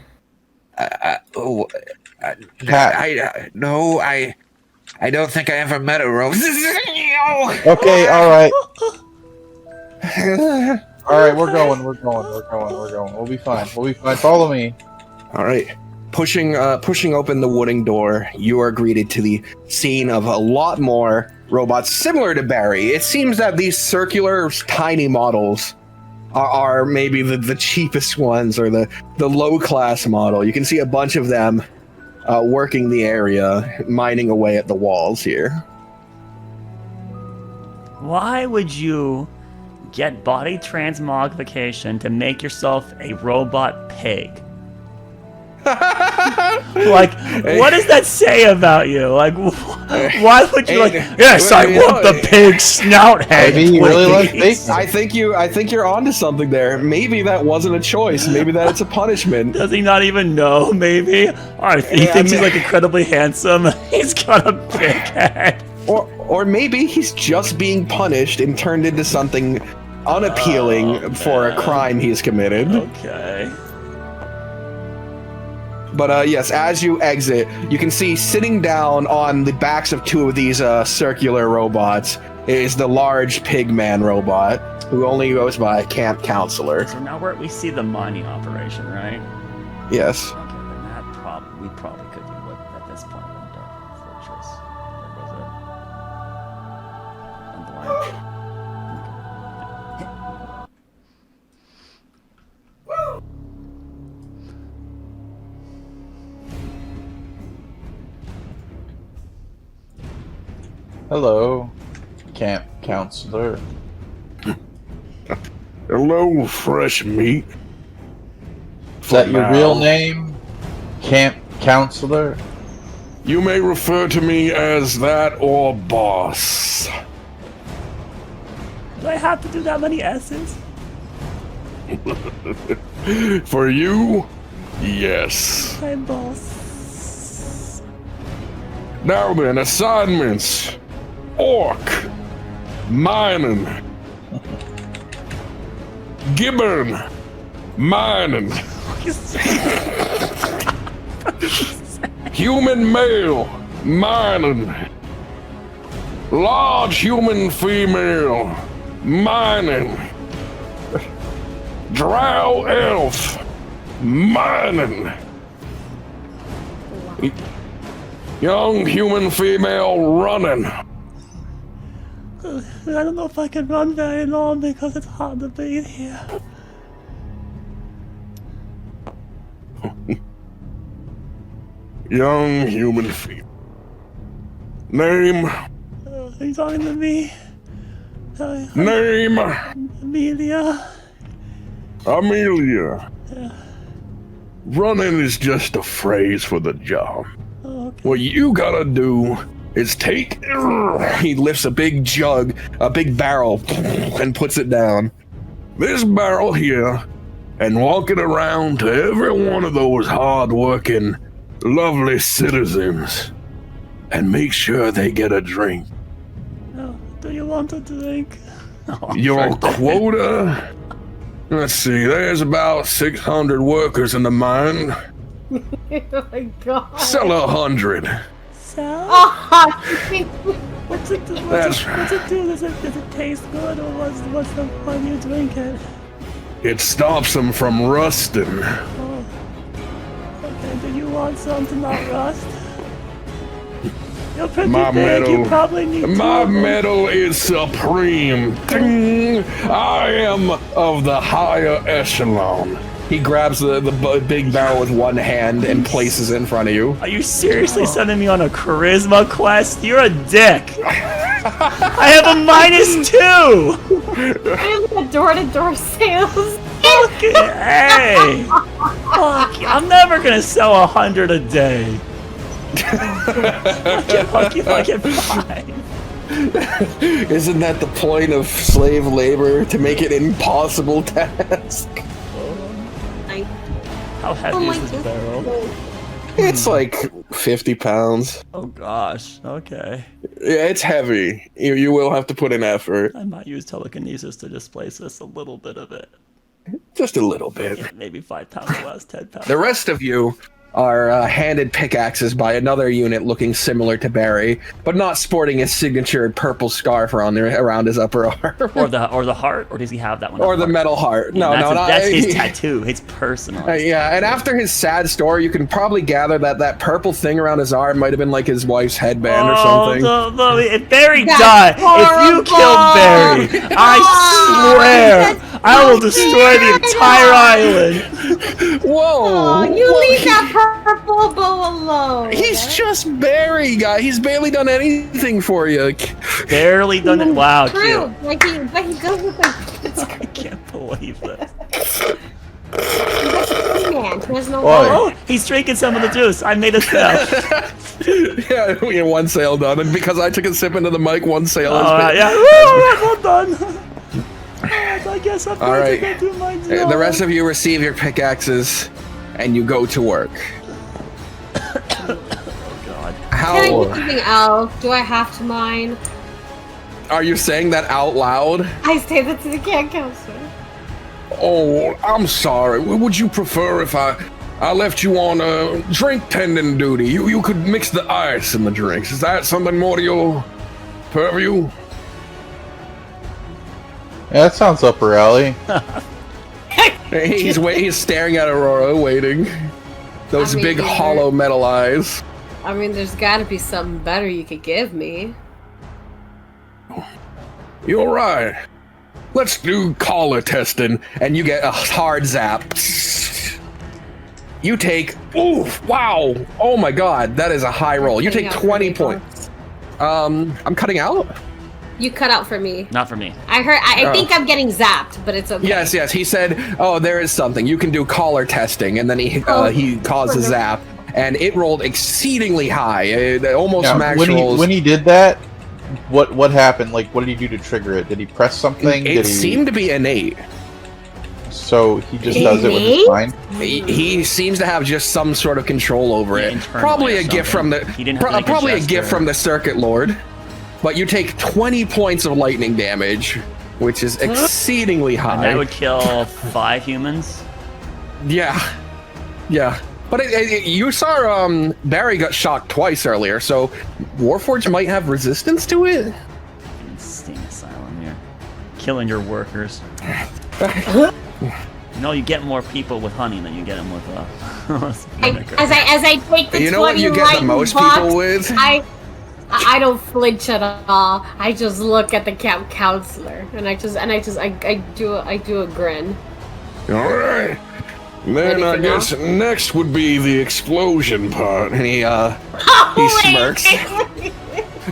I don't think I ever met a Romeo. Okay, all right. All right, we're going. We'll be fine. Follow me. All right. Pushing open the wooden door, you are greeted to the scene of a lot more robots similar to Barry. It seems that these circular, tiny models are maybe the cheapest ones or the low-class model. You can see a bunch of them working the area, mining away at the walls here. Why would you get body transmogrification to make yourself a robot pig? Like, what does that say about you? Like, why would you yes, I want the pig snout head. Maybe you really like bacon. I think you're onto something there. Maybe that wasn't a choice. Maybe that's a punishment. Does he not even know? Maybe. He thinks he's like incredibly handsome. He's got a big head. Or maybe he's just being punished and turned into something unappealing for a crime he's committed. Okay. But yes, as you exit, you can see sitting down on the backs of two of these circular robots is the large pigman robot, who only goes by Camp Counselor. So now we see the mining operation, right? Yes. Okay, then we probably could do what at this point in Dark Fortress. Where was it? I'm blank. Hello, Camp Counselor. Hello, fresh meat. Is that your real name? Camp Counselor? You may refer to me as that or boss. Do I have to do that many S's? For you, yes. Hi, boss. Now then, assignments. Orc. Mining. Gibbon. Mining. Human male. Mining. Large human female. Mining. Drow elf. Mining. Young human female running. I don't know if I can run very long because it's hard to breathe here. Young human female. Name. Are you talking to me? Name. Amelia. Amelia. Running is just a phrase for the job. Okay. What you gotta do is take... He lifts a big jug, a big barrel, and puts it down. this barrel here and walk it around to every one of those hard-working, lovely citizens and make sure they get a drink. Oh, do you want a drink? Oh, Your quota? Let's see, there's about 600 workers in the mine. Oh my god. Sell 100. Sal? Oh, What's it do? That's What's it do? Does it taste good, or what's the fun you drink it? It stops them from rusting. Oh. Okay, do you want some to not rust? You're pretty My big. You metal- probably need My two of them. metal is supreme. Ding. I am of the higher echelon. He grabs the big barrel with one hand and places it in front of you. Are you seriously sending me on a charisma quest? You're a dick. I have a -2. I'm the door-to-door sales. Hey. Fuck. I'm never gonna sell 100 a day. Fuck you, fine. Isn't that the point of slave labor? To make it an impossible task? How heavy is this barrel? It's like 50 pounds. Oh gosh. Okay. Yeah, it's heavy. You will have to put in effort. I might use telekinesis to displace this a little bit of it. Just a little bit. Yeah, maybe 5 pounds less, 10 pounds. The rest of you are handed pickaxes by another unit looking similar to Barry, but not sporting his signature purple scarf around his upper arm. Or the heart, or does he have that one? Or the metal heart. No, that's no, that's his tattoo. It's personal. Yeah, and after his sad story, you can probably gather that purple thing around his arm might have been like his wife's headband or something. No, if Barry That's died, if you horrible. killed Barry, I swear I will destroy the entire island. Whoa! Oh, you leave that purple bow alone. He's just Barry, guy. He's barely done anything for you. Barely done it. Wow, True. cute. Like but he goes with like I can't believe this. man. He has no Oi. wallet. Oh, he's drinking some of the juice. I made a sale. Yeah, we had one sale done, and because I took a sip into the mic, one sale has All been. right, yeah. Well done. I guess I'm All going right. to go do my The job. rest of you receive your pickaxes, and you go to work. God. How Can I do something else? Do I have to mine? are you saying that out loud? I say that to the camp counselor. Oh, I'm sorry. Would you prefer if I left you on drink tending duty? You could mix the ice in the drinks. Is that something more to your purview? Yeah, that sounds up her alley. He's staring at Aurora, waiting. Those I mean, big you're- hollow metal eyes. I mean, there's got to be something better you could give me. You're right. Let's do collar testing. And you get a hard zap. You take, oof, wow, oh my god, that is a high roll. You take 20 points. I'm cutting out? You cut out for me. Not for me. I heard. I think I'm getting zapped, but it's okay. Yes, he said, oh, there is something. You can do collar testing, and then he caused a zap, and it rolled exceedingly high. It almost Now, max when rolls. he did that, what happened? Like, what did he do to trigger it? Did he press something? It seemed to be innate. So he just does it with his mind? He seems to have just some sort of control over Yeah, it. internally Probably or a gift from something. the He didn't have to make a probably a gesture. gift from the Circuit Lord. But you take 20 points of lightning damage, which is exceedingly high. And that would kill 5 humans. Yeah. But you saw Barry got shocked twice earlier, so Warforged might have resistance to it. Insane asylum here. Killing your workers. No, you get more people with honey than you get them with vinegar. As I take the 20 You know what you get the lightning most bucks, people with? I don't flinch at all. I just look at the camp counselor, and I do a grin. All right. Then I guess next would be the explosion part. And he Wait. smirks.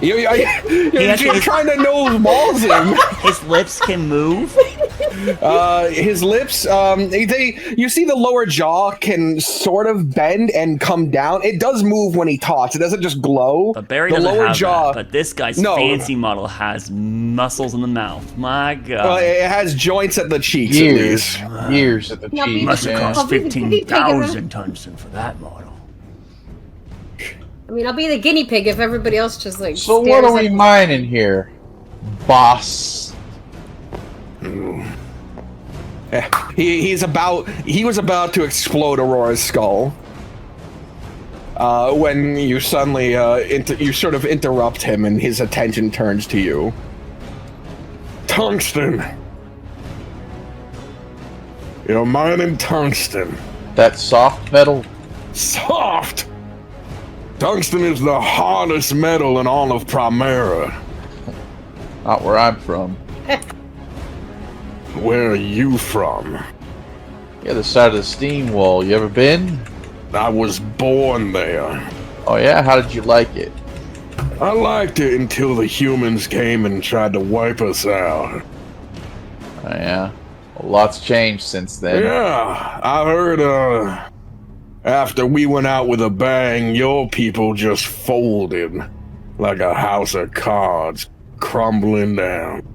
You're actually- trying to nose balls him. His lips can move. His lips, you see the lower jaw can sort of bend and come down. It does move when he talks. It doesn't just glow. But Barry the doesn't lower have jaw, that. But this guy's No. fancy model has muscles in the mouth. My God. it has joints at the cheeks at Years. least. Years at the Yeah, cheese. Must have man. cost I'll be the guinea pig, isn't 15,000 tungsten for that model. I mean, I'll be the guinea pig if everybody else just like. So what stares are we at- mining here? Boss. He was about to explode Aurora's skull. When you suddenly you sort of interrupt him and his attention turns to you. Tungsten. You're mining tungsten. That soft metal. Soft. Tungsten is the hardest metal in all of Primera. Not where I'm from. Where are you from? The other side of the steam wall. You ever been? I was born there. Oh yeah? How did you like it? I liked it until the humans came and tried to wipe us out. Oh yeah? Well, lots changed since then. Yeah, I heard, after we went out with a bang, your people just folded like a house of cards, crumbling down.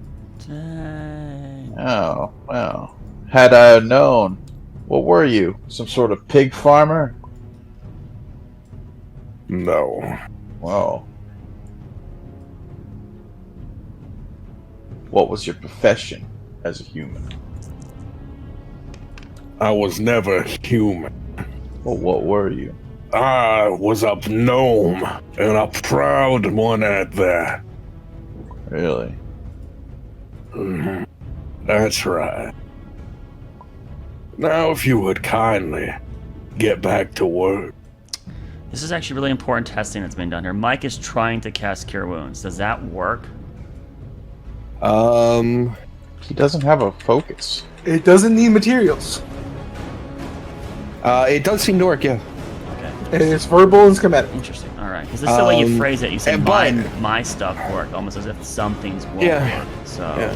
Dang. Oh, well. Had I known. What were you? Some sort of pig farmer? No. Whoa. What was your profession as a human? I was never human. Well, what were you? I was a gnome, and a proud one at that. Really? That's right. Now, if you would kindly get back to work. This is actually really important testing that's being done here. Mike is trying to cast Cure Wounds. Does that work? He doesn't have a focus. It doesn't need materials. It does seem to work, yeah. Okay. It's verbal and schematic. Interesting. All right. Because this is the way you phrase it. You say but- my stuff work, almost as if some things won't Yeah. work. So. Yeah.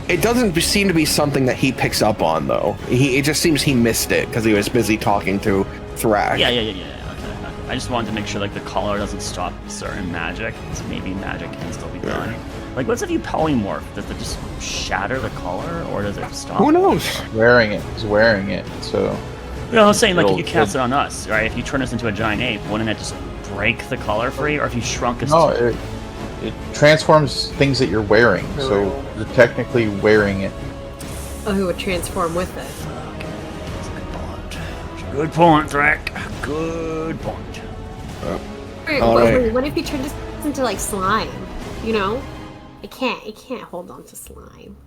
It doesn't seem to be something that he picks up on, though. It just seems he missed it because he was busy talking to Thrak. Yeah. Okay. I just wanted to make sure like the collar doesn't stop certain magic, so maybe magic can still be done. Like, what's if you polymorph? Does it just shatter the collar, or does it stop? Who knows? He's wearing it, so... You know, I'm saying, like, if It'll- you cast it on us, right? If you turn us into a giant ape, wouldn't that just break the collar free? Or if you shrunk us No, to... it transforms things that you're wearing, so you're technically wearing it. Oh, who would transform with it? Good point, Thrak. Good point. Wait, All wait, right. what if you turn this into like slime? You know, it can't hold on to slime.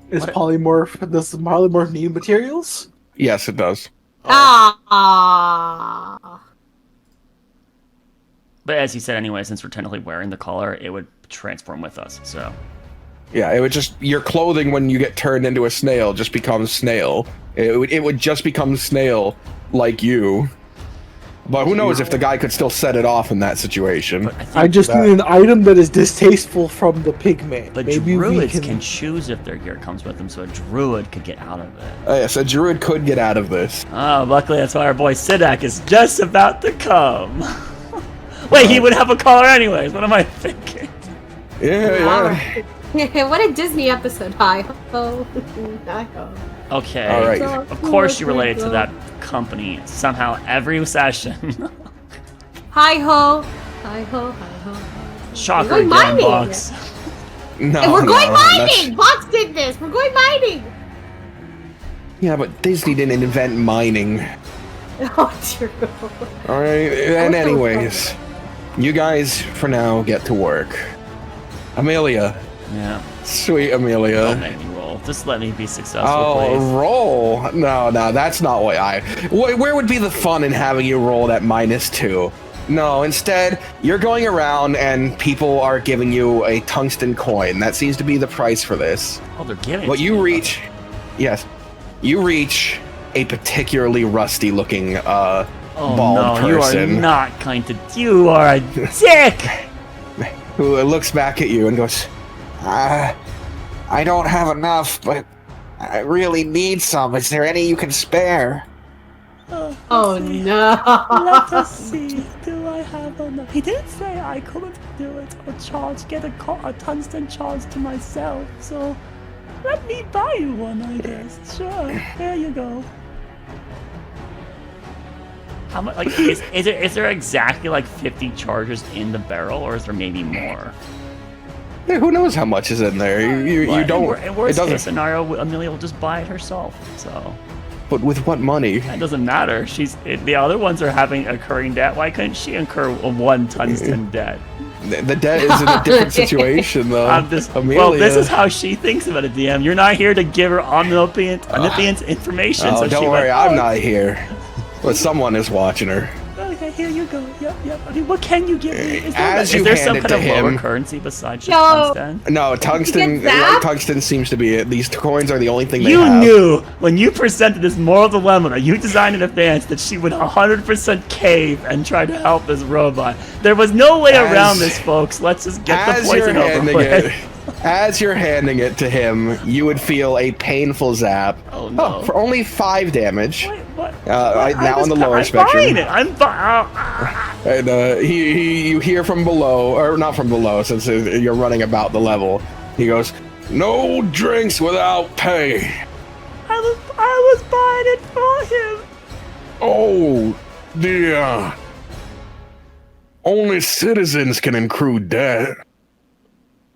Does polymorph need materials? Yes, it does. Ah. But as he said anyway, since we're technically wearing the collar, it would transform with us, so... Yeah, it would just... Your clothing, when you get turned into a snail, just becomes snail. It would just become snail, like you. But who knows if the guy could still set it off in that situation. I just need an item that is distasteful from the pigman. But Maybe druids we can choose if their gear comes with them, so a druid could get out of it. Yes, a druid could get out of this. Oh, luckily that's why our boy Sidak is just about to come. Wait, he would have a collar anyways. What am I thinking? Yeah. What a Disney episode. Hi ho. Hi ho. Okay. All right. Of course you related to that company somehow every session. Hi ho. Hi ho. Hi ho. Shocker We're going again, mining. Box. No, And we're going that's- mining! Box did this! We're going mining! Yeah, but Disney didn't invent mining. Oh, true. Alright, and anyways, you guys, for now, get to work. Amelia. Yeah. Sweet Don't Amelia. make me roll. Just let me be successful, Oh, please. roll. No, that's not what where would be the fun in having you roll at -2? No, instead, you're going around and people are giving you a tungsten coin. That seems to be the price for this. Oh, they're giving But it to you me. reach, yes, you reach a particularly rusty looking bald no, person you are not kind to... You are a dick! who looks back at you and goes, I don't have enough, but I really need some. Is there any you can spare? Oh no. Let us see. Do I have enough? He did say I couldn't do it or get a tungsten charge to myself, so let me buy you one, I guess. Sure. There you go. How much? Like, is there exactly like 50 charges in the barrel, or is there maybe more? yeah, who knows how much is in there? You But don't. In It worst case doesn't. scenario, Amelia will just buy it herself. So But with what money? that doesn't matter. The other ones are having occurring debt. Why couldn't she incur a 1 tungsten debt? The debt is in a different situation, though. I'm just, Amelia. well, this is how she thinks about it, DM. You're not here to give her omnipotent information. Oh, so don't she worry, went, I'm not here. But someone is watching her. Okay, here you go. Yep. I mean, what can you give me? As Is you there hand some it kind to of lower him- currency besides just Yo. tungsten? No, tungsten. Get that? Tungsten seems to be it. These coins are the only thing they You have. knew when you presented this moral dilemma that you designed in advance that she would 100% cave and try to help this robot. There was no way around this, folks. Let's just get the As you're poison over handing with. it, as you're handing it to him, you would feel a painful zap. Oh no! For only 5 damage. Wait, what? Now on the lower spectrum. I'm fine. And you hear from below, or not from below, since you're running about the level. He goes, "No drinks without pay." I was buying it for him. Oh, dear. Only citizens can accrue debt.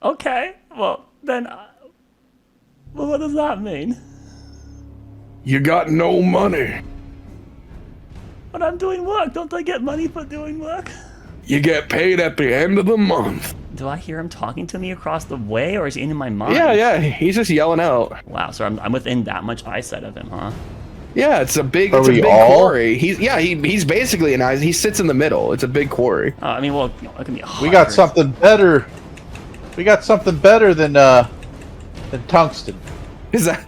Okay, well then, well, what does that mean? You got no money. When I'm doing work, don't I get money for doing work? You get paid at the end of the month. Do I hear him talking to me across the way, or is he in my mind? Yeah, he's just yelling out. Wow, so I'm within that much eyesight of him, huh? Yeah, it's a big, Are it's a we big all? quarry. He's basically an eyes. He sits in the middle. It's a big quarry. I mean, well, it can be. We got something better. We got something better than tungsten. Is that?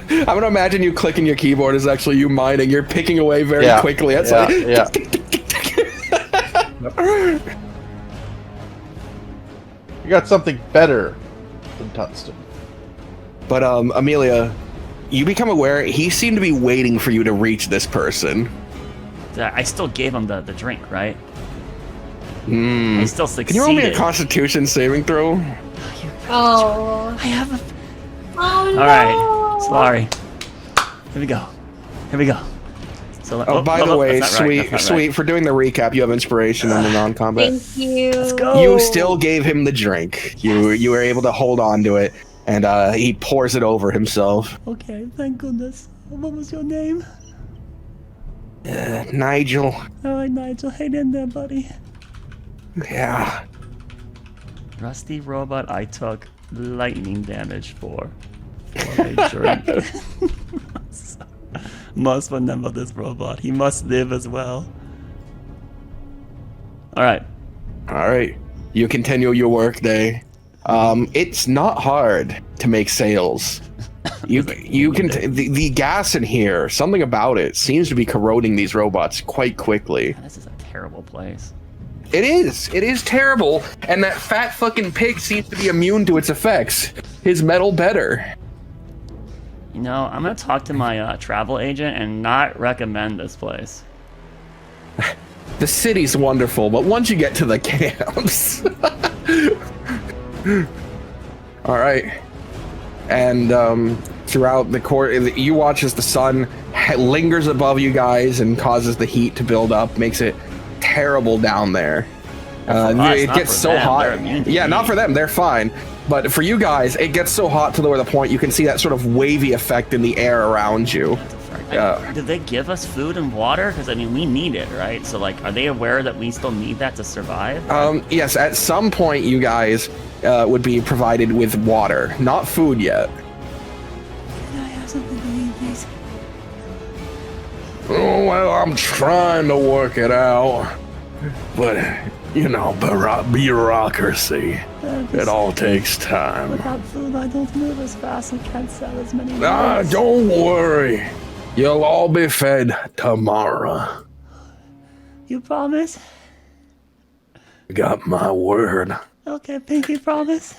I'm gonna imagine you clicking your keyboard is actually you mining. You're picking away very Yeah, quickly. It's yeah, like, yeah. We got something better than tungsten. But Amelia, you become aware he seemed to be waiting for you to reach this person. I still gave him the drink, right? I still succeeded. Can you roll me a Constitution saving throw? Oh. I have a. Oh no. All right, sorry. Here we go. So, Oh, by the way, that's not right, that's not right. for doing the recap, you have inspiration on the non-combat. Thank you. Let's go. You still gave him the drink. You were able to hold on to it, and he pours it over himself. Okay, thank goodness. What was your name? Nigel. All right, Nigel, hang in there, buddy. Yeah. Rusty robot I took lightning damage for a drink. Must remember this robot. He must live as well. Alright. Alright. You continue your work day. It's not hard to make sales. You can the gas in here, something about it seems to be corroding these robots quite quickly. This is a terrible place. It is terrible, and that fat fucking pig seems to be immune to its effects. His metal better. You know, I'm gonna talk to my travel agent and not recommend this place. The city's wonderful, but once you get to the camps... Alright. And throughout the court, you watch as the sun lingers above you guys and causes the heat to build up, makes it terrible down there. It gets so hot. Yeah, not for them, they're fine. But for you guys, it gets so hot to the point you can see that sort of wavy effect in the air around you. Did they give us food and water? Because I mean, we need it, right? So like, are they aware that we still need that to survive? Yes, at some point you guys would be provided with water, not food yet. Can I have something to eat, please? Oh, well, I'm trying to work it out. But, you know, bureaucracy. It all takes time. Without food, I don't move as fast and can't sell as many. Don't worry. You'll all be fed tomorrow. You promise? Got my word. Okay, pinky promise.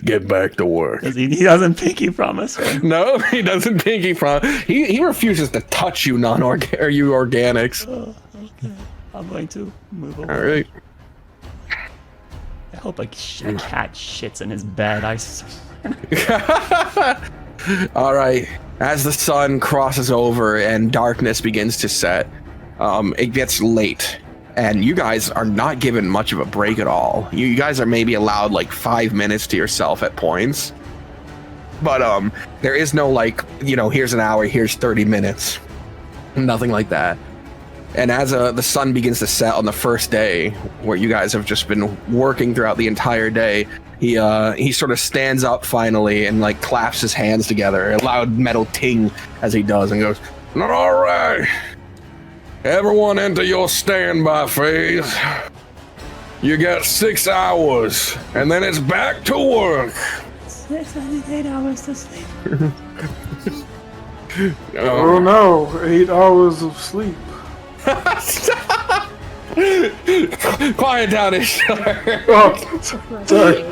Get back to work. He doesn't pinky promise, right? No, he doesn't pinky promise. He refuses to touch you organics. Oh, okay. I'm going to move away. All right. I hope a cat shits in his bed. I swear. All right. As the sun crosses over and darkness begins to set, it gets late, and you guys are not given much of a break at all. You guys are maybe allowed like 5 minutes to yourself at points, but there is no like, you know, here's an hour, here's 30 minutes, nothing like that. And as the sun begins to set on the first day, where you guys have just been working throughout the entire day, he sort of stands up finally and like claps his hands together, a loud metal ting as he does, and goes, All right. Everyone enter your standby phase. You got 6 hours, and then it's back to work. 6, I need 8 hours to sleep. Oh no, 8 hours of sleep. Quiet down, Ishtar. Oh, sorry.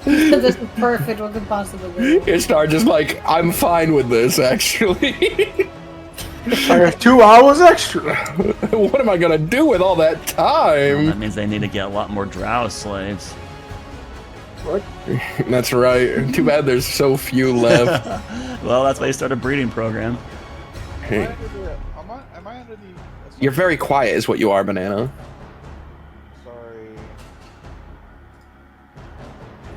This is perfect. What could possibly be? Ishtar just like, I'm fine with this, actually. I got 2 hours extra. What am I gonna do with all that time? That means they need to get a lot more drow slaves. What? That's right. Too bad there's so few left. Well, that's why you start a breeding program. Hey. Am I under the... You're very quiet is what you are, Banana. Sorry.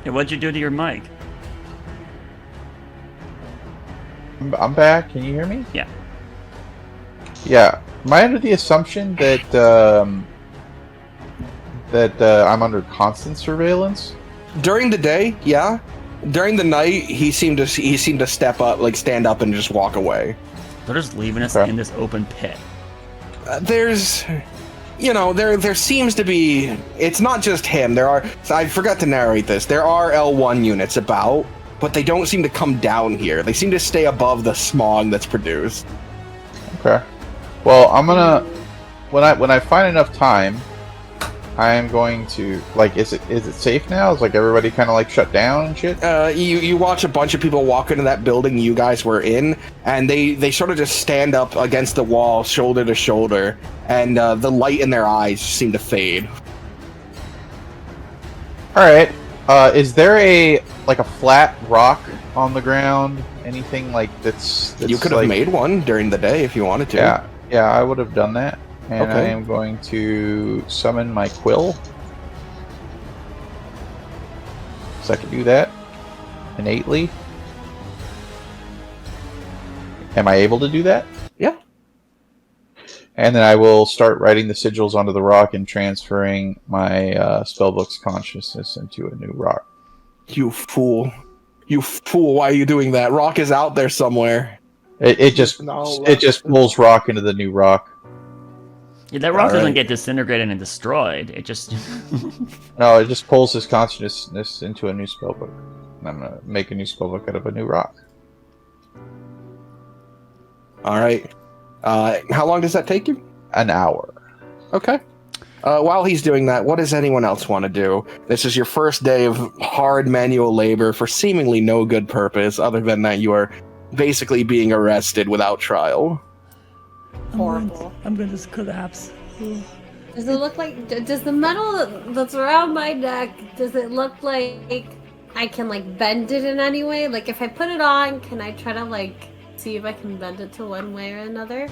Hey, what'd you do to your mic? I'm back. Can you hear me? Yeah. Yeah. Am I under the assumption that I'm under constant surveillance? During the day, yeah. During the night, he seemed to step up, like stand up and just walk away. They're just leaving us Okay. in this open pit. There's, you know, there seems to be. It's not just him. There are. I forgot to narrate this. There are L1 units about, but they don't seem to come down here. They seem to stay above the smog that's produced. Okay. Well, I'm gonna when I find enough time, I am going to like. Is it safe now? Is like everybody kind of like shut down and shit? You watch a bunch of people walk into that building you guys were in, and they sort of just stand up against the wall, shoulder to shoulder, and the light in their eyes seem to fade. All right. Is there a flat rock on the ground? Anything like that's You could have like, made one during the day if you wanted to. Yeah, I would have done that. And I Okay. am going to summon my quill. So I can do that innately. Am I able to do that? Yeah. And then I will start writing the sigils onto the rock and transferring my spellbook's consciousness into a new rock. You fool. You fool, why are you doing that? Rock is out there somewhere. It just pulls rock into the new rock. Yeah, that rock doesn't Alright. get disintegrated and destroyed. It just... No, it just pulls his consciousness into a new spellbook. And I'm gonna make a new spellbook out of a new rock. Alright. How long does that take you? An hour. Okay. While he's doing that, what does anyone else want to do? This is your first day of hard manual labor for seemingly no good purpose, other than that you are basically being arrested without trial. Horrible. I'm going to collapse. Does it look like? Does the metal that's around my neck? Does it look like I can like bend it in any way? Like if I put it on, can I try to like see if I can bend it to one way or another?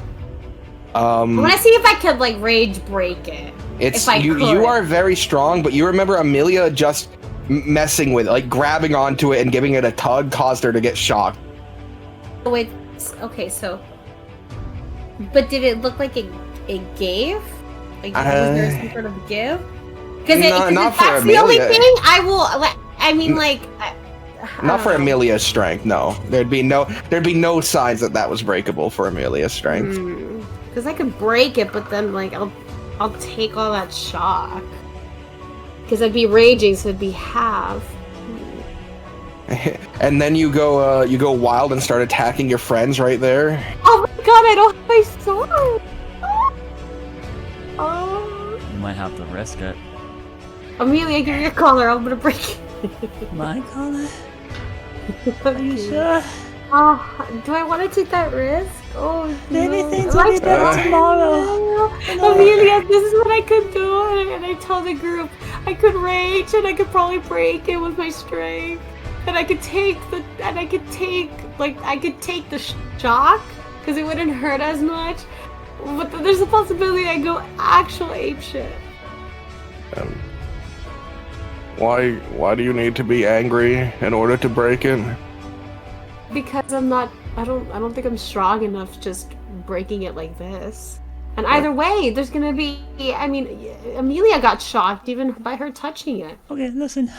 I want to see if I could like rage break it. It's if I you. could. You are very strong, but you remember Amelia just messing with it, like grabbing onto it and giving it a tug, caused her to get shocked. Wait. Okay, so. But did it look like it gave? Like was there some sort of give? Because not if for that's the only Amelia. thing, I will. Like, I mean, like. Not for Amelia's strength, no. There'd be no signs that was breakable for Amelia's strength. Because I could break it, but then like I'll take all that shock. Because I'd be raging, so it'd be half. And then you go wild and start attacking your friends right there. Oh my god! I don't have my sword. Oh. You might have to risk it. Amelia, give me your collar. I'm gonna break it. My color? Are you sure? Oh, do I want to take that risk? Oh, Maybe no. things will be better tomorrow. Amelia, this is what I could do, and I tell the group I could rage, and I could probably break it with my strength, and I could take the shock because it wouldn't hurt as much. But there's a possibility I go actual apeshit. Why do you need to be angry in order to break it? Because I'm not. I don't think I'm strong enough just breaking it like this. And either way, there's gonna be. I mean, Amelia got shocked even by her touching it. Okay, listen.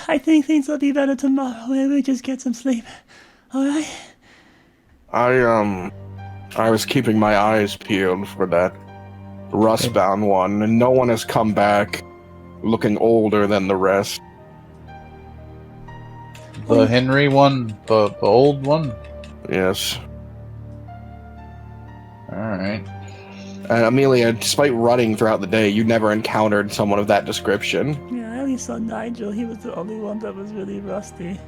I think things will be better tomorrow. Maybe we just get some sleep. Alright? I was keeping my eyes peeled for that rustbound one, and no one has come back looking older than the rest. The Henry one, the old one. Yes. All right. And Amelia, despite running throughout the day, you never encountered someone of that description. Yeah, I only saw Nigel. He was the only one that was really rusty.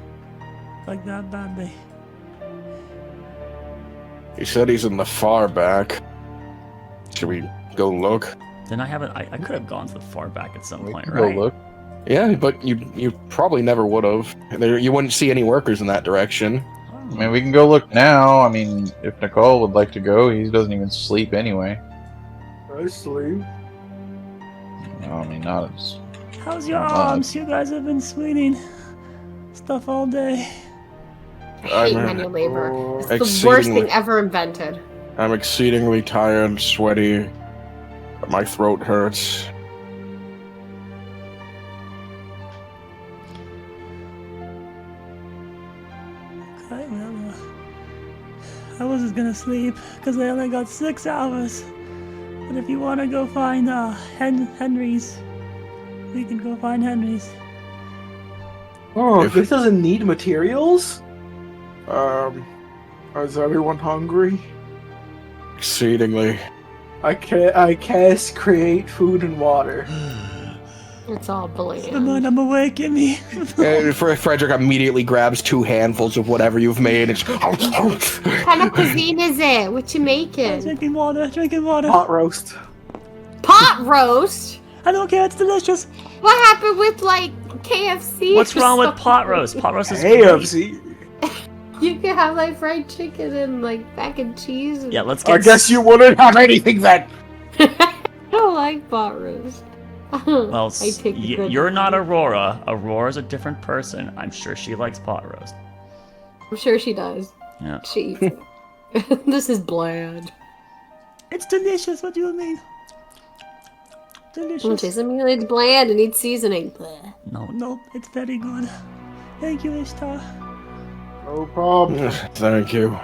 Like that badly. He said he's in the far back. Should we go look? Then I haven't. I could have gone to the far back at some We point, can right? go look. Yeah, but you probably never would have. You wouldn't see any workers in that direction. I mean, we can go look now. I mean, if Nicole would like to go, he doesn't even sleep anyway. I sleep. No, I mean, not as... How's your Not arms? You guys have been swinging stuff all day. I hate I'm, manual labor. It's the worst exceedingly- thing ever invented. I'm exceedingly tired, sweaty. My throat hurts. Okay, well, I was just gonna sleep because I only got 6 hours. But if you want to go find Henry's, we can go find Henry's. Oh, If- this doesn't need materials? Is everyone hungry? Exceedingly. I cast create food and water. It's all Come on, bland. I'm awake, give me. Frederick immediately grabs 2 handfuls of whatever you've made and What kind of cuisine is it? What you making? Drinking water, drinking water. Pot roast. Pot roast? I don't care, it's delicious. What happened with, like, KFC? What's or wrong with something? pot roast? Pot roast is great. AFC. You can have, like, fried chicken and, like, mac and cheese. And... Yeah, let's get. I guess you wouldn't have anything then. I don't like pot roast. Well, I take the good you're with not me. Aurora. Aurora's a different person. I'm sure she likes pot roast. I'm sure she does. Yeah. She eats it. This is bland. It's delicious. What do you mean? Delicious. Jason, it's bland. It needs seasoning. Bleh. No, it's very good. Thank you, Ishtar. No problem. Thank you.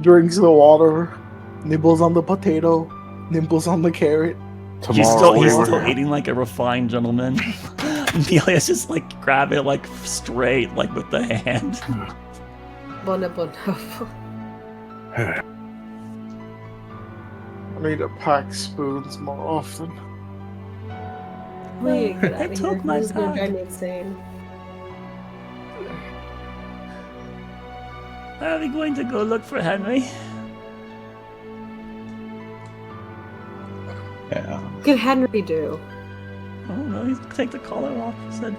Drinks the water, nibbles on the potato, nibbles on the carrot. He's Tomorrow still eating like a refined gentleman. Amelia's just like grab it like straight, like with the hand. Bona bona. I need to pack spoons more often. We need to get I out of took here. my This is gonna pack. drive me insane. Are we going to go look for Henry? Yeah. What could Henry do? I don't know. He's take the collar off. Said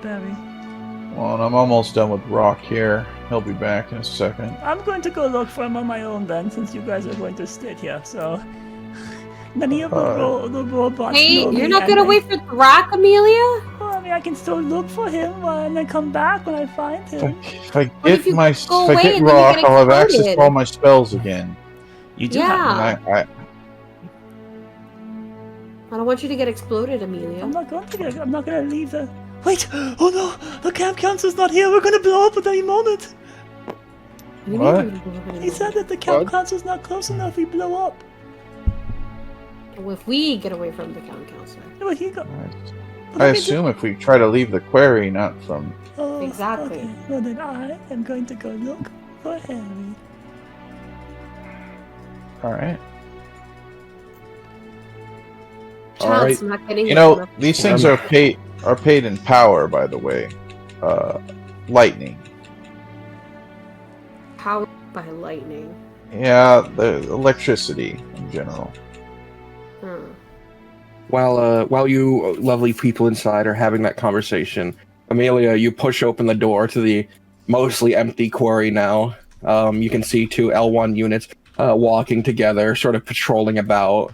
Barry. Well, and I'm almost done with Rock here. He'll be back in a second. I'm going to go look for him on my own then, since you guys are going to sit here. So many of the robots. Hey, know me you're not gonna anyway. wait for the rock, Amelia? Well, I mean, I can still look for him and then come back when I find him. If I What if get you my, go if I away get and then you Rock, get I'll have access to exploded? all my spells again. You do Yeah. have. I I don't want you to get exploded, Amelia. I'm not going to get. I'm not going to leave the. Wait! Oh no! The camp counselor's not here. We're going to blow up at any moment. What? He said that the camp What? counselor's not close enough. We blow up. Well, if we get away from the camp counselor. No, he got. I assume if we try to leave the quarry, not from... Oh, Exactly. Okay. Well, then I am going to go look for Harry. Alright. Child's not getting You it know, enough. these things are paid in power, by the way. Lightning. Powered by lightning. Yeah, the electricity in general. Hmm. While you lovely people inside are having that conversation, Amelia, you push open the door to the mostly empty quarry now. You can see 2 L1 units walking together, sort of patrolling about.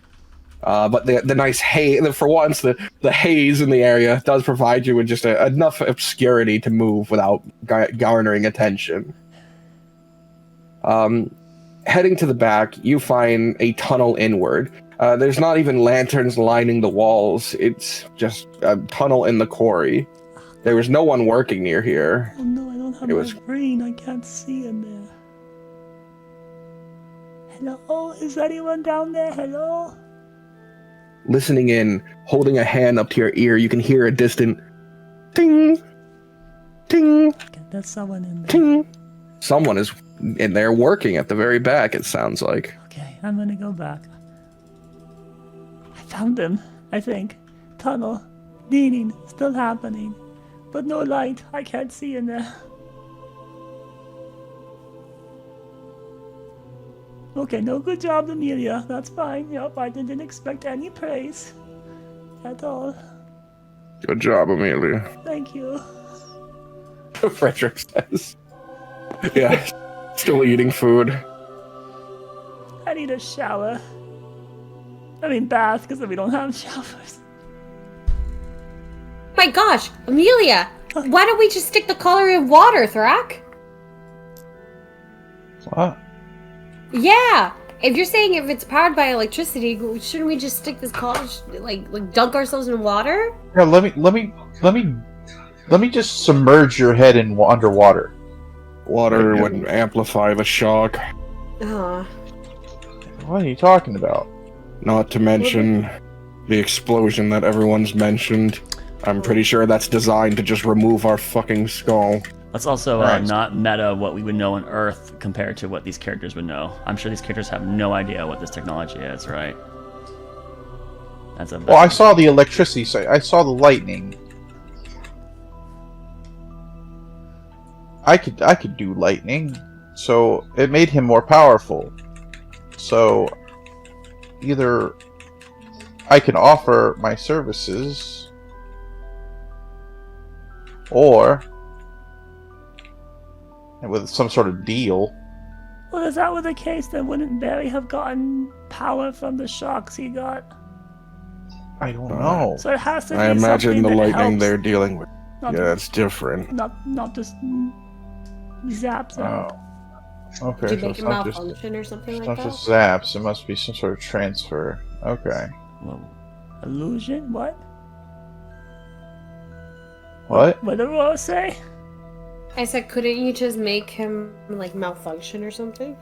But the nice haze, for once, the haze in the area does provide you with just enough obscurity to move without garnering attention. Heading to the back, you find a tunnel inward. There's not even lanterns lining the walls. It's just a tunnel in the quarry. There was no one working near here. Oh no, I don't don't have It my was- brain. I can't see in there. Hello? Is anyone down there? Hello? Listening in, holding a hand up to your ear, you can hear a distant ting, ting, Okay, there's someone in there. ting. Someone is in there working at the very back, it sounds like. Okay, I'm gonna go back. I found him, I think. Tunnel. Leaning. Still happening. But no light. I can't see in there. Okay, no good job, Amelia. That's fine. Yep, I didn't expect any praise. At all. Good job, Amelia. Thank you. Frederick says. Yeah, still eating food. I need a shower. I mean bath, because we don't have showers. My gosh, Amelia! Why don't we just stick the collar in water, Thrak? What? Yeah! If you're saying if it's powered by electricity, shouldn't we just stick this collar, like dunk ourselves in water? Yeah, let me just submerge your head in underwater. Water would amplify the shock. What are you talking about? Not to mention the explosion that everyone's mentioned. I'm pretty sure that's designed to just remove our fucking skull. Let's also Right. not meta what we would know on Earth compared to what these characters would know. I'm sure these characters have no idea what this technology is, right? That's a Well, I saw the electricity. I saw the lightning. I could do lightning, so it made him more powerful. So either I can offer my services, or with some sort of deal. Well, if that were the case, then wouldn't Barry have gotten power from the shocks he got? I don't know. So it has to be I imagine something the that lightning helps, they're dealing with. not, Yeah, it's different. not just zaps out. Oh, okay. Did you So make it's it not just, malfunction or something it's like not that? just zaps. It must be some sort of transfer. Okay. Whoa. Illusion? What? What? What did Aurora say? I said, couldn't you just make him like malfunction or something?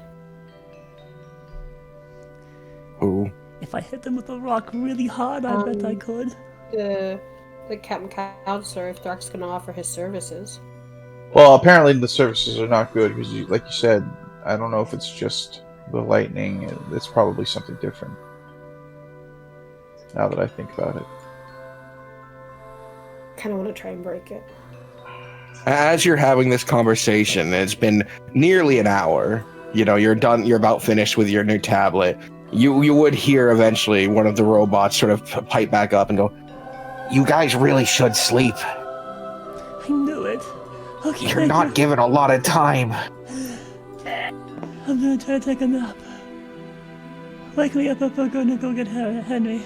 Ooh. If I hit them with a rock really hard, I bet I could. The Captain Counselor, if Dark's gonna offer his services. Well, apparently the services are not good because, like you said, I don't know if it's just the lightning. It's probably something different. Now that I think about it. Kinda wanna try and break it. As you're having this conversation, it's been nearly an hour. You know, you're done. You're about finished with your new tablet. You would hear eventually one of the robots sort of pipe back up and go, "You guys really should sleep. I knew it. Okay, You're thank not you. given a lot of time. I'm gonna try to take a nap. Wake me up if we're gonna go get Henry.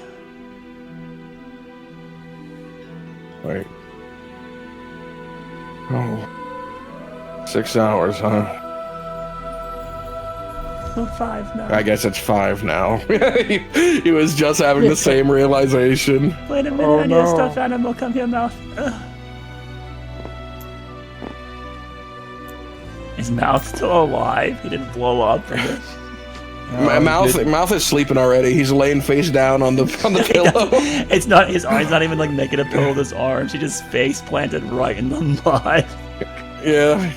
Wait. Oh. 6 hours, huh? Well, 5 now. I guess it's 5 now. he was just having the same realization. Wait a minute, Oh, I need a no. stuffed animal. Come here, mouth. Ugh. His mouth's still alive. He didn't blow up. Mouth is sleeping already. He's laying face down on the pillow. It's not his arms. Not even like making a pillow with his arms. He just face planted right in the mud. Yeah.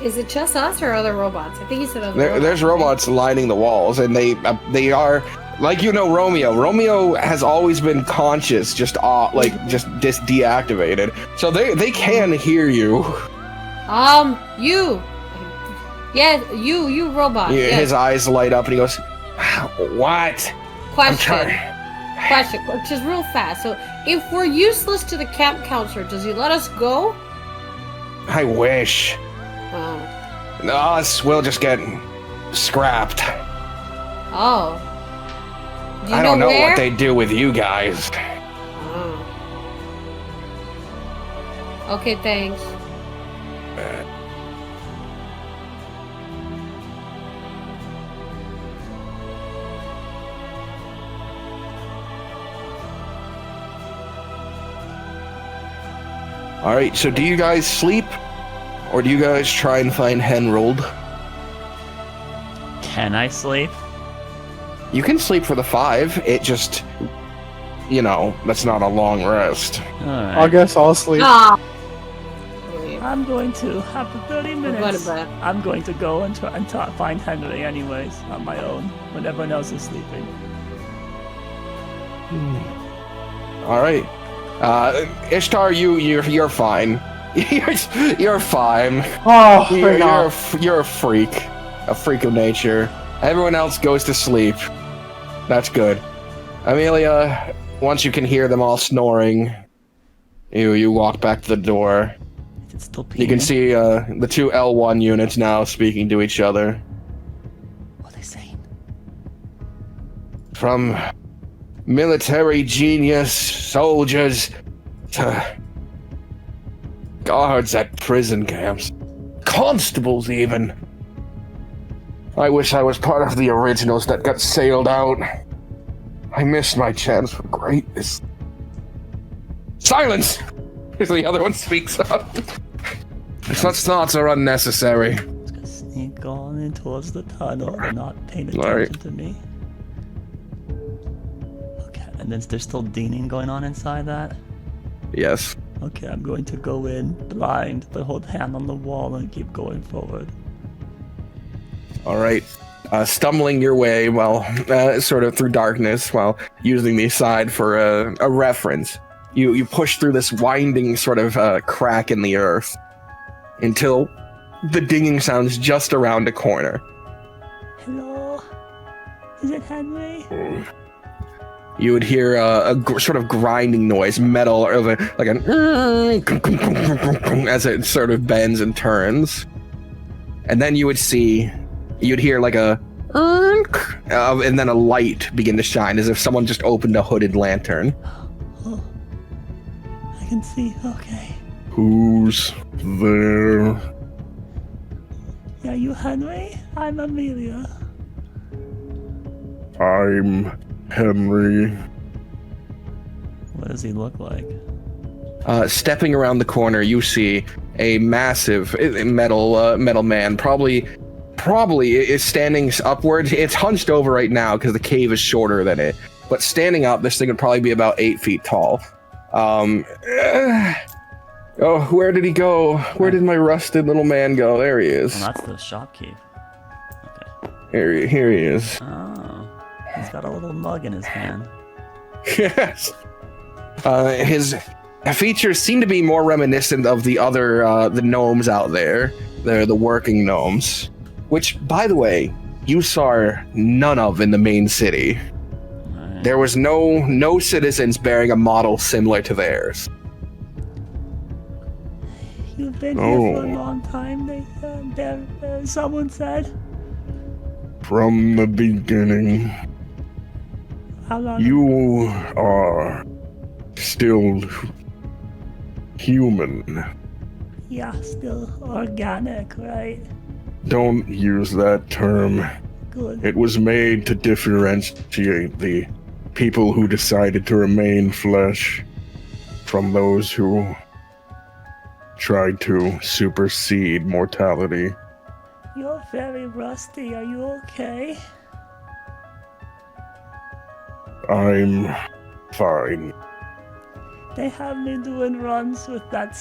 Is it just us or other robots? I think you said other There's robots lining the walls, and they are like, you know, Romeo. Romeo has always been conscious, just deactivated, so they can hear you. You. Yeah, you robot. Yeah, yes. his eyes light up, and he goes, "What?" Question, just real fast. So, if we're useless to the camp counselor, does he let us go? I wish. Us, we'll just get scrapped. Oh. Do you I don't know where? what they do with you guys. Oh. Okay, thanks. All right, so do you guys sleep, or do you guys try and find Henrold? Can I sleep? You can sleep for the 5. It just, that's not a long rest. Alright. I guess I'll sleep. Ah. I'm going to, after 30 minutes, Go to bed. I'm going to go and try and find Henry anyways, on my own, when everyone else is sleeping. All right. Ishtar, you're fine. You're fine. Oh, You're a freak of nature. Everyone else goes to sleep. That's good. Amelia, once you can hear them all snoring, you walk back to the door. Is it still peeing? You can see the 2 L1 units now speaking to each other. What are they saying? From military genius soldiers to guards at prison camps. Constables, even. I wish I was part of the originals that got sailed out. I missed my chance for greatness. Silence! The other one speaks up. Such thoughts are unnecessary. Just gonna sneak on in towards the tunnel. They're not paying attention Alright. to me. Okay, and then there's still deaning going on inside that? Yes. Okay, I'm going to go in blind, but hold hand on the wall and keep going forward. Alright. Stumbling your way, sort of through darkness, while using the side for a reference. You push through this winding sort of crack in the earth until the dinging sounds just around a corner. Hello? Is it Henry? You would hear sort of grinding noise, metal, or like an as it sort of bends and turns. And then you'd hear like a and then a light begin to shine as if someone just opened a hooded lantern. Oh, I can see. Okay. Who's there? Yeah, you Henry? I'm Amelia. I'm Henry. What does he look like? Stepping around the corner, you see a massive metal man, probably is standing upward. It's hunched over right now because the cave is shorter than it. But standing up, this thing would probably be about 8 feet tall. Oh, where did he go? Where did my rusted little man go? There he is. Well, that's the shopkeep. Here he is. Oh, he's got a little mug in his hand. Yes. His features seem to be more reminiscent of the other the gnomes out there. They're the working gnomes, which, by the way, you saw none of in the main city. Right. There was no citizens bearing a model similar to theirs. You've been here for a long time, someone said. From the beginning, How long? you are still human. Yeah, still organic, right? Don't use that term. Good. It was made to differentiate the people who decided to remain flesh from those who tried to supersede mortality. You're very rusty. Are you okay? I'm fine. They have me doing runs with that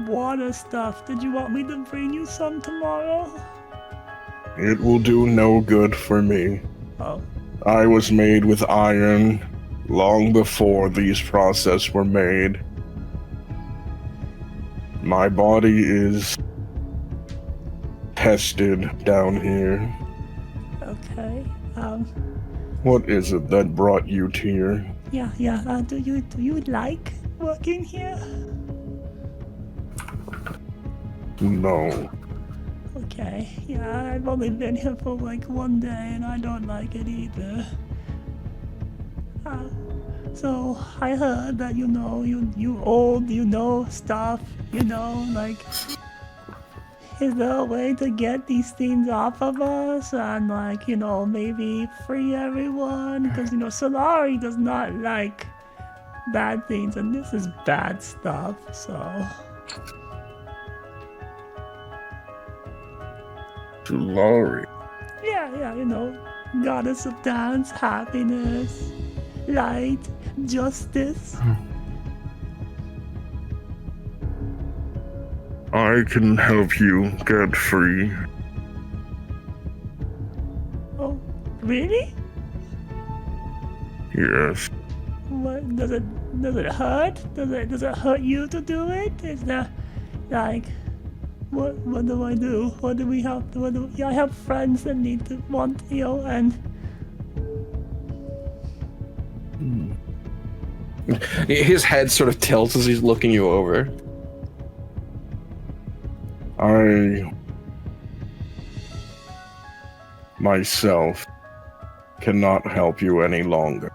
water stuff. Did you want me to bring you some tomorrow? It will do no good for me. Oh. I was made with iron long before these processes were made. My body is tested down here. Okay. What is it that brought you here? Yeah. Do you like working here? No. Okay. Yeah, I've only been here for like one day, and I don't like it either. So I heard that you old, stuff, like, is there a way to get these things off of us and maybe free everyone? Because Solari does not like bad things, and this is bad stuff, so... Tulari. Yeah, you know, goddess of dance, happiness, light, justice. I can help you get free. Oh, really? Yes. What does it hurt? Does it hurt you to do it? Is that like what do I do? What do we have to do? I have friends that need to want, you know, and His head sort of tilts as he's looking you over. I myself cannot help you any longer.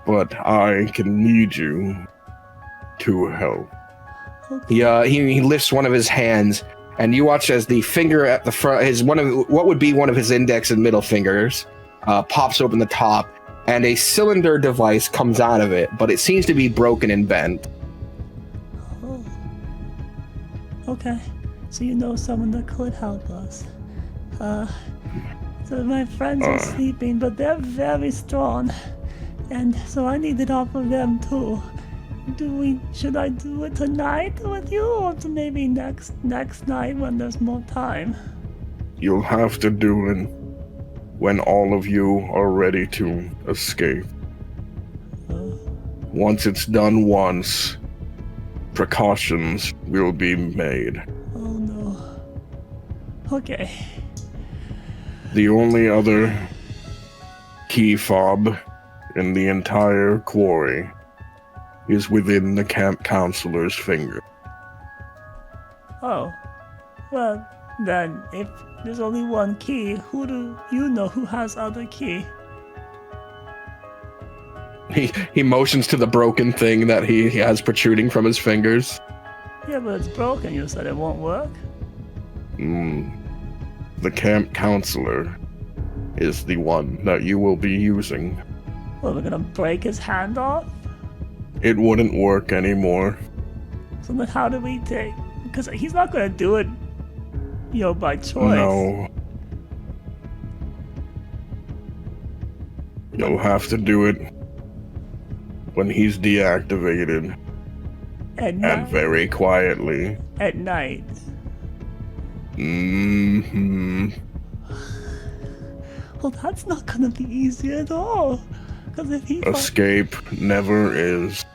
But I can need you to help. He lifts one of his hands, and you watch as the finger at the front, what would be one of his index and middle fingers, pops open the top, and a cylinder device comes out of it, but it seems to be broken and bent. oh. Okay, so you know someone that could help us. So my friends are sleeping, but they're very strong, and so I need it off of them too. Should I do it tonight with you, or maybe next night when there's more time? You'll have to do it when all of you are ready to escape. Once it's done once, precautions will be made. Oh no. Okay. The only other key fob in the entire quarry is within the camp counselor's finger. Oh. Well, then, if there's only one key, who do you know who has other key? He motions to the broken thing that he has protruding from his fingers. Yeah, but it's broken. You said it won't work? The camp counselor is the one that you will be using. Well, we're gonna break his hand off? It wouldn't work anymore. So then how do we take... Because he's not gonna do it, you know, by choice. No. You'll have to do it when he's deactivated. At night? And very quietly. At night. Well, that's not gonna be easy at all. Because if he... Escape never is.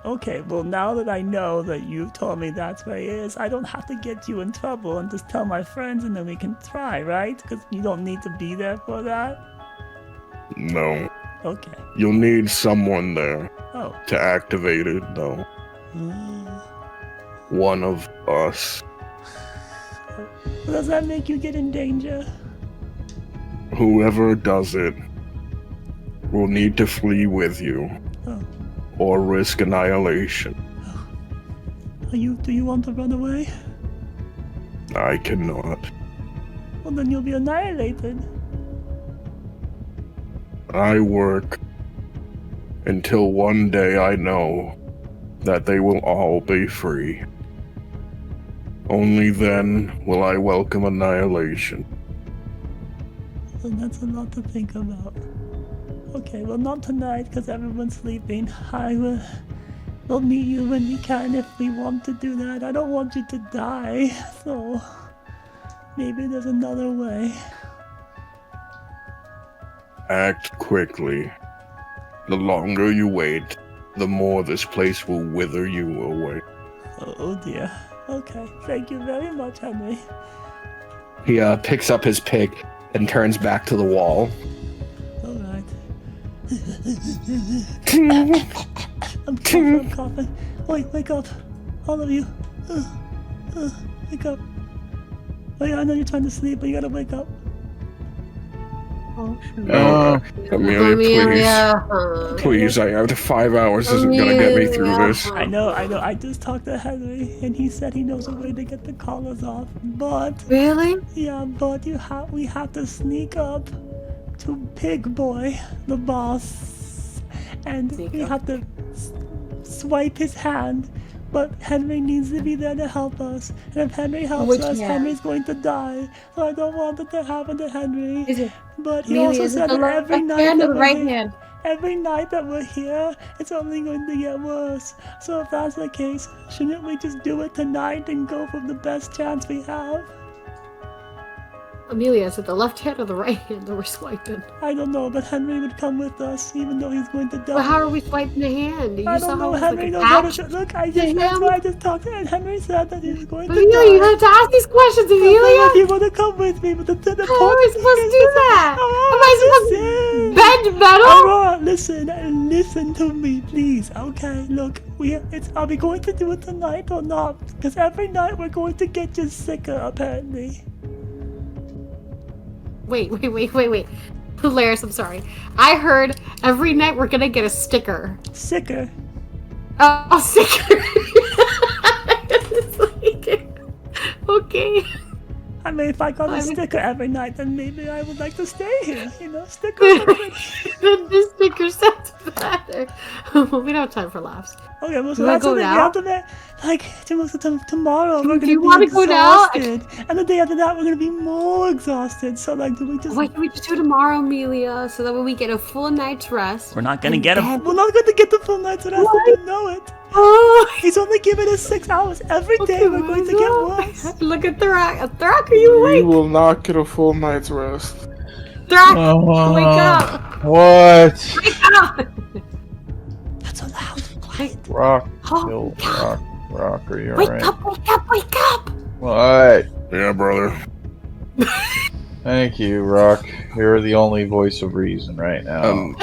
Okay, well, now that I know that you've told me that's where he is, I don't have to get you in trouble and just tell my friends and then we can try, right? Because you don't need to be there for that? No. Okay. You'll need someone there Oh. to activate it, though. One of us. Does that make you get in danger? Whoever does it will need to flee with you. Oh. Or risk annihilation. Do you want to run away? I cannot. Well, then you'll be annihilated. I work until one day I know that they will all be free. Only then will I welcome annihilation. Well, that's a lot to think about. Okay, well, not tonight because everyone's sleeping. We'll meet you when we can if we want to do that. I don't want you to die, so maybe there's another way. Act quickly. The longer you wait, the more this place will wither you away. Oh dear. Okay, thank you very much, Henry. He picks up his pick and turns back to the wall. Alright. I'm coughing. Wake up. All of you. Wake up. Oh yeah, I know you're trying to sleep, but you gotta wake up. Amelia, please, I have 5 hours isn't gonna get me through this. I know, I just talked to Henry, and he said he knows a way to get the collars off, but... Really? Yeah, but we have to sneak up to Pig Boy, the boss, and we have to swipe his hand. But Henry needs to be there to help us. And if Henry helps us, Henry's going to die. So I don't want it to happen to Henry. But he also said that every night that we're here, it's only going to get worse. So if that's the case, shouldn't we just do it tonight and go for the best chance we have? Amelia, is it the left hand or the right hand that we're swiping? I don't know, but Henry would come with us, even though he's going to die. Well, how are we swiping the hand? I don't know. Henry knows how to. Look, that's why I just talked to him. And Henry said that he was going to die. Amelia, you have to ask these questions, Amelia. If you want to come with me, but the How am I supposed to do that? Am I supposed to bend metal? Aurora, listen to me, please. Okay, look, are we going to do it tonight or not? Because every night we're going to get just sicker, apparently. Wait. Polaris, I'm sorry. I heard every night we're gonna get a sticker. Sicker? Oh, sticker. Okay. I mean, if I got a sticker every night, then maybe I would like to stay here. You know, stickers. The sticker sounds better. We don't have time for laughs. Okay, well, so that's the thing. We have to make, tomorrow we're Do you gonna want be to go now? exhausted, and the day after that we're gonna be more exhausted. So like, do we just? Why can't we just do it tomorrow, Amelia, so that way we get a full night's rest? We're not gonna get We're not gonna get the full night's rest. You know it. Oh, He's only giving us 6 hours every day. We're going to get worse. Look at Thrak. Thrak, are you awake? You will not get a full night's rest. Thrak, wake up. What? Wake up. That's so loud. Quiet. Rock, Oh, Rock, are you wake alright? up, wake up. What? Yeah, brother. Thank you, Rock. You're the only voice of reason right now.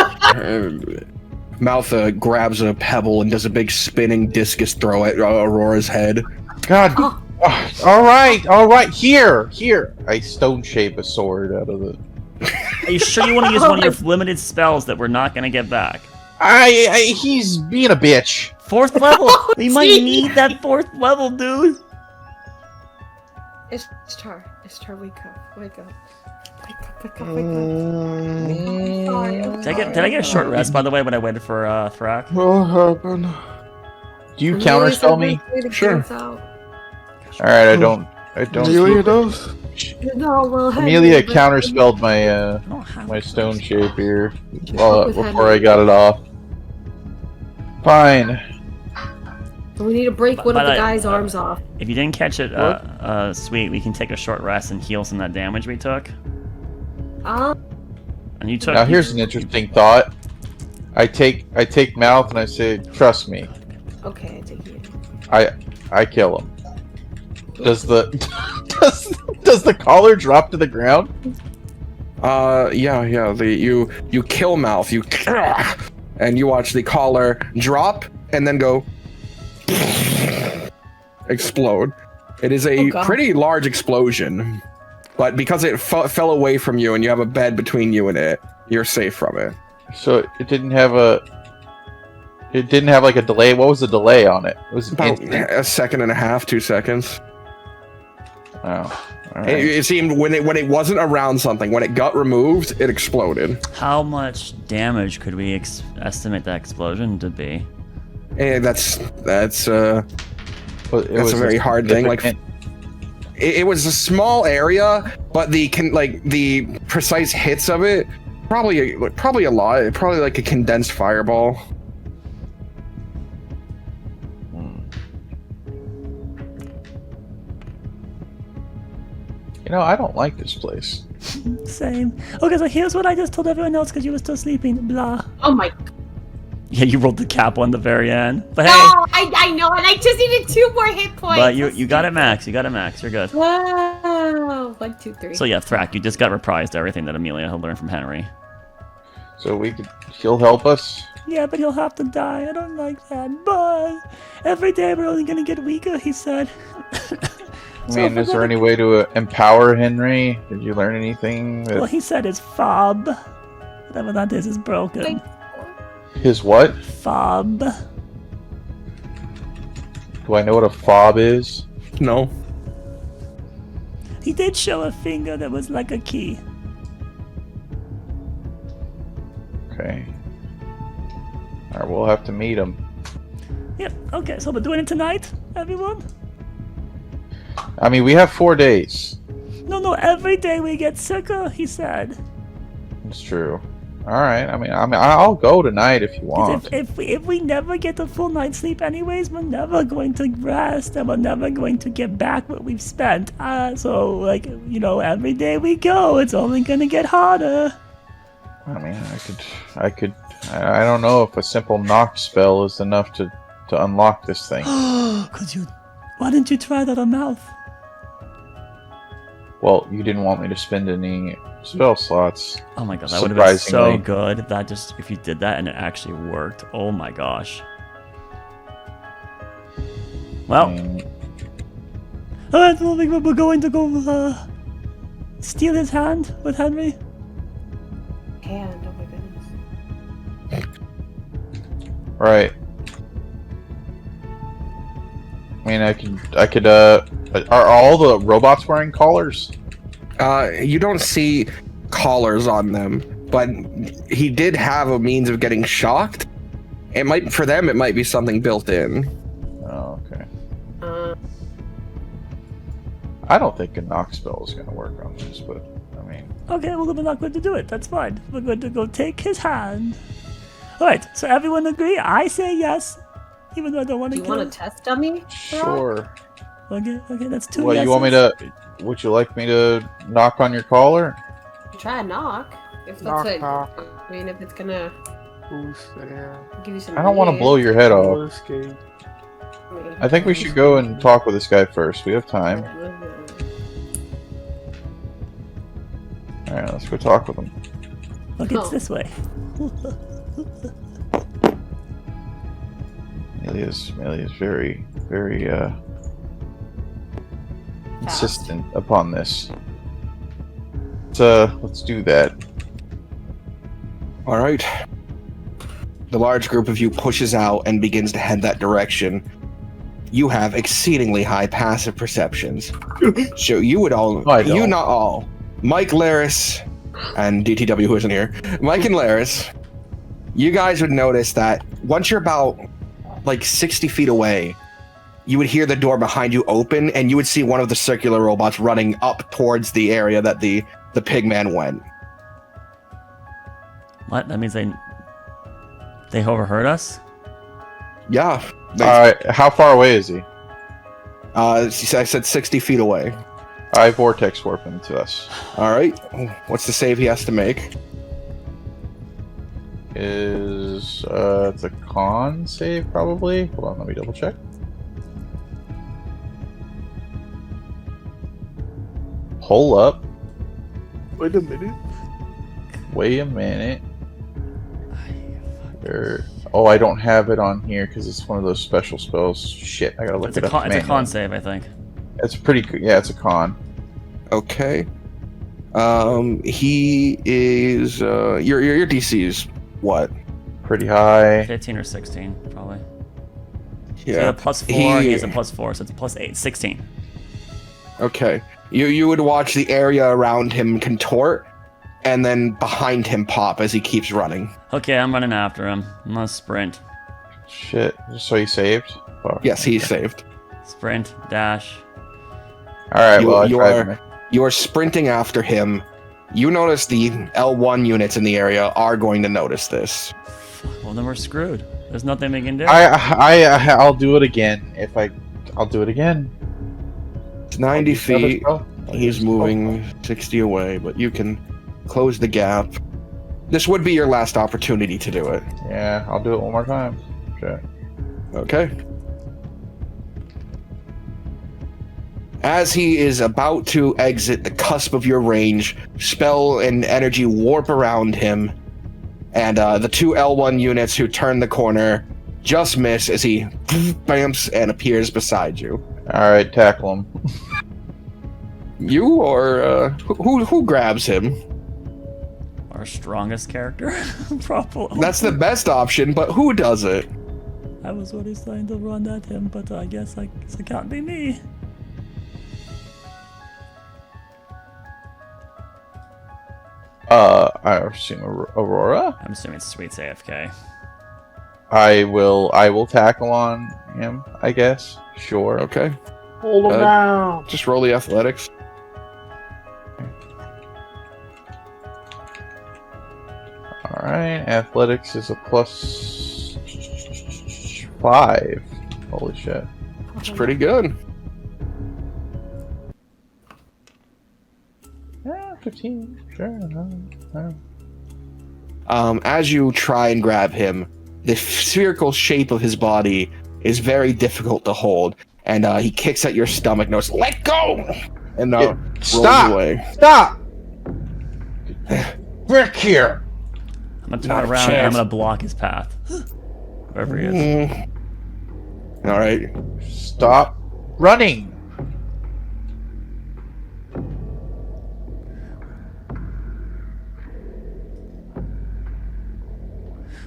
Mouth grabs a pebble and does a big spinning discus throw at Aurora's head. God. All right. Here. I stone shape a sword out of the. Are you sure you want to use one of your limited spells that we're not gonna get back? He's being a bitch. 4th level. We might need that 4th level, dude. Ishtar, wake up. Wake up. Did I get a short rest, by the way, when I waited for Thrak? What happened? Do you counterspell me? Sure. Alright, I don't. Amelia does? No, well, Amelia counterspelled my stone shape here before I got it off. Fine. We need to break one of the guy's arms off. If you didn't catch it, sweet, we can take a short rest and heal some of that damage we took. And you took. Now here's an interesting thought. I take Mouth and I say, "Trust me." Okay, I take you. I kill him. Does the does the collar drop to the ground? Yeah. You kill Mouth. And you watch the collar drop and then go explode. It is a pretty large explosion, but because it fell away from you and you have a bed between you and it, you're safe from it. So it didn't have like a delay. What was the delay on it? It was about a second and a half, 2 seconds. Oh, right. It seemed when it wasn't around something, when it got removed, it exploded. How much damage could we estimate that explosion to be? And that's a very hard thing. Like it was a small area, but the precise hits of it probably a lot. Probably like a condensed fireball. You know, I don't like this place. Same. Okay, so here's what I just told everyone else because you were still sleeping. Blah. Oh my. Yeah, you rolled the cap on the very end. But hey. No, I know, and I just needed 2 more hit points. But you got it max. You got it max. You're good. Wow. 1, 2, 3. So yeah, Thrak, you just got reprised everything that Amelia had learned from Henry. So he'll help us? Yeah, but he'll have to die. I don't like that. But every day we're only gonna get weaker, he said. I mean, is there any way to empower Henry? Did you learn anything? Well, he said his fob. Whatever that is broken. His what? Fob. Do I know what a fob is? No. He did show a finger that was like a key. Okay. we'll have to meet him. Yep. Okay. So we're doing it tonight, everyone. I mean, we have 4 days. No. Every day we get sicker. He said. It's true. All right. I mean, I'll go tonight if you want. If we never get a full night's sleep, anyways, we're never going to rest, and we're never going to get back what we've spent. So like, you know, every day we go, it's only gonna get harder. I mean, I could. I don't know if a simple knock spell is enough to unlock this thing. Why didn't you try that on mouth? Well, you didn't want me to spend any spell slots. Oh my god, that would have been so good if you did that and it actually worked. Oh my gosh. Well, I don't think we're going to go steal his hand with Henry. Hand, oh my goodness. Right. I mean, I could. Are all the robots wearing collars? You don't see collars on them, but he did have a means of getting shocked. It might, for them, it might be something built in. Oh, okay. I don't think a knock spell is going to work on this, but I mean. Okay, well, we're not going to do it. That's fine. We're going to go take his hand. All right. So everyone agree? I say yes, even though I don't want to. Do you want to test dummy? Sure. Okay, that's 2 Well, yeses. you want me to? Would you like me to knock on your collar? Try a knock. If that's it. I mean, if it's gonna Who's there? give you some. I don't want to blow your head off. Escape. I think we should go and talk with this guy first. We have time. All right, let's go talk with him. Look, it's this way. Amelia's very insistent upon this. Let's do that. All right. The large group of you pushes out and begins to head that direction. You have exceedingly high passive perceptions. So you would all, I don't. you not all, Mike, Laris, and DTW who isn't here, Mike and Laris, you guys would notice that once you're about like 60 feet away, you would hear the door behind you open, and you would see one of the circular robots running up towards the area that the pigman went. What? That means they overheard us? Yeah. Alright, how far away is he? I said 60 feet away. I vortex warp him to us. All right. What's the save he has to make? It's a con save probably. Hold on, let me double check. Hold up. Wait a minute. Wait a minute. Oh, I don't have it on here because it's one of those special spells. Shit, I gotta look it up. It's a con save, I think. It's pretty. Yeah, it's a con. Okay. He is. Your DC is what? Pretty high. 15 or 16, probably. Yeah. So he had a +4. He has a +4, so it's a +8. 16. Okay. You would watch the area around him contort, and then behind him pop as he keeps running. Okay, I'm running after him. I'm gonna sprint. Shit. So he saved? Oh, Yes, he's saved. Sprint, dash. Alright, well, You are sprinting after him. You notice the L1 units in the area are going to notice this. Well, then we're screwed. There's nothing we can do. I'll do it again. I'll do it again. It's 90 feet. He's moving 60 away, but you can close the gap. This would be your last opportunity to do it. Yeah, I'll do it one more time. Sure. Okay. As he is about to exit the cusp of your range, spell and energy warp around him, and the two L1 units who turn the corner just miss as he bamps and appears beside you. Alright, tackle him. You or who grabs him? Our strongest character? Probably. That's the best option, but who does it? I was already starting to run at him, but I guess it can't be me. I assume Aurora? I'm assuming it's Sweet's AFK. I will tackle on him, I guess. Sure. Okay. Hold him down. Just roll the athletics. Alright, athletics is a +5. Holy shit. It's pretty good. Yeah, 15. Sure. As you try and grab him, the spherical shape of his body is very difficult to hold, and he kicks at your stomach and goes, "Let go!" And rolls away. Stop! Rick here! I'm gonna Not turn a around and I'm chance. gonna block his path. Wherever he is. All right. Stop running!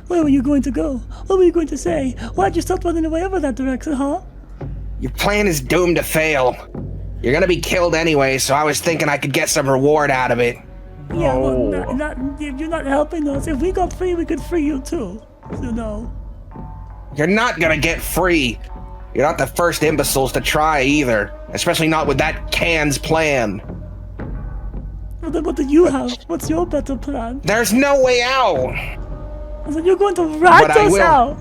Where were you going to go? What were you going to say? Why'd you start running away over that direction, huh? Your plan is doomed to fail. You're gonna be killed anyway, so I was thinking I could get some reward out of it. Yeah, well, No. you're not helping us. If we got free, we could free you too. You know. You're not gonna get free. You're not the first imbeciles to try either, especially not with that Can's plan. Well, then what do you have? What's your better plan? There's no way out. So you're going to rat But I us will. out?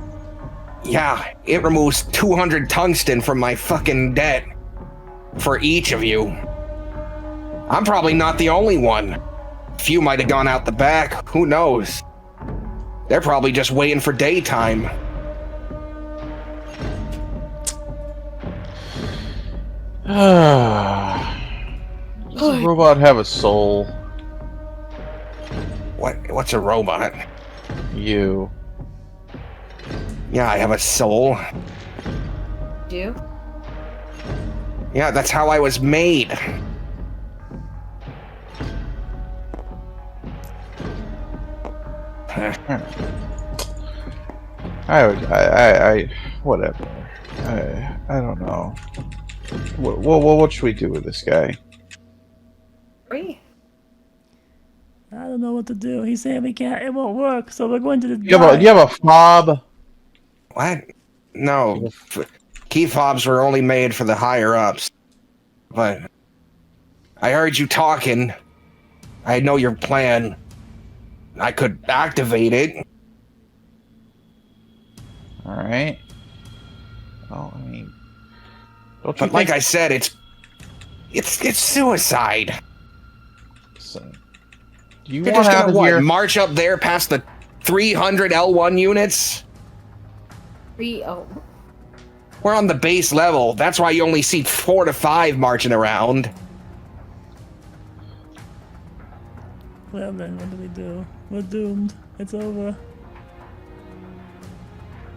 Yeah, it removes 200 tungsten from my fucking debt. For each of you. I'm probably not the only one. A few might have gone out the back, who knows? They're probably just waiting for daytime. Does a robot have a soul? What's a robot? You. Yeah, I have a soul. Do? Yeah, that's how I was made. Whatever. I don't know. What should we do with this guy? Free. I don't know what to do. He's saying we can't. It won't work. So we're going to the. Do you have a fob? What? No. Key fobs were only made for the higher-ups. But I heard you talking. I know your plan. I could activate it. Alright. Well, I mean... Don't you But like think... I said, it's suicide. So, do you You're want just out gonna of what? here? March up there past the 300 L1 units? Oh. We're on the base level. That's why you only see 4 to 5 marching around. Well then, what do we do? We're doomed. It's over.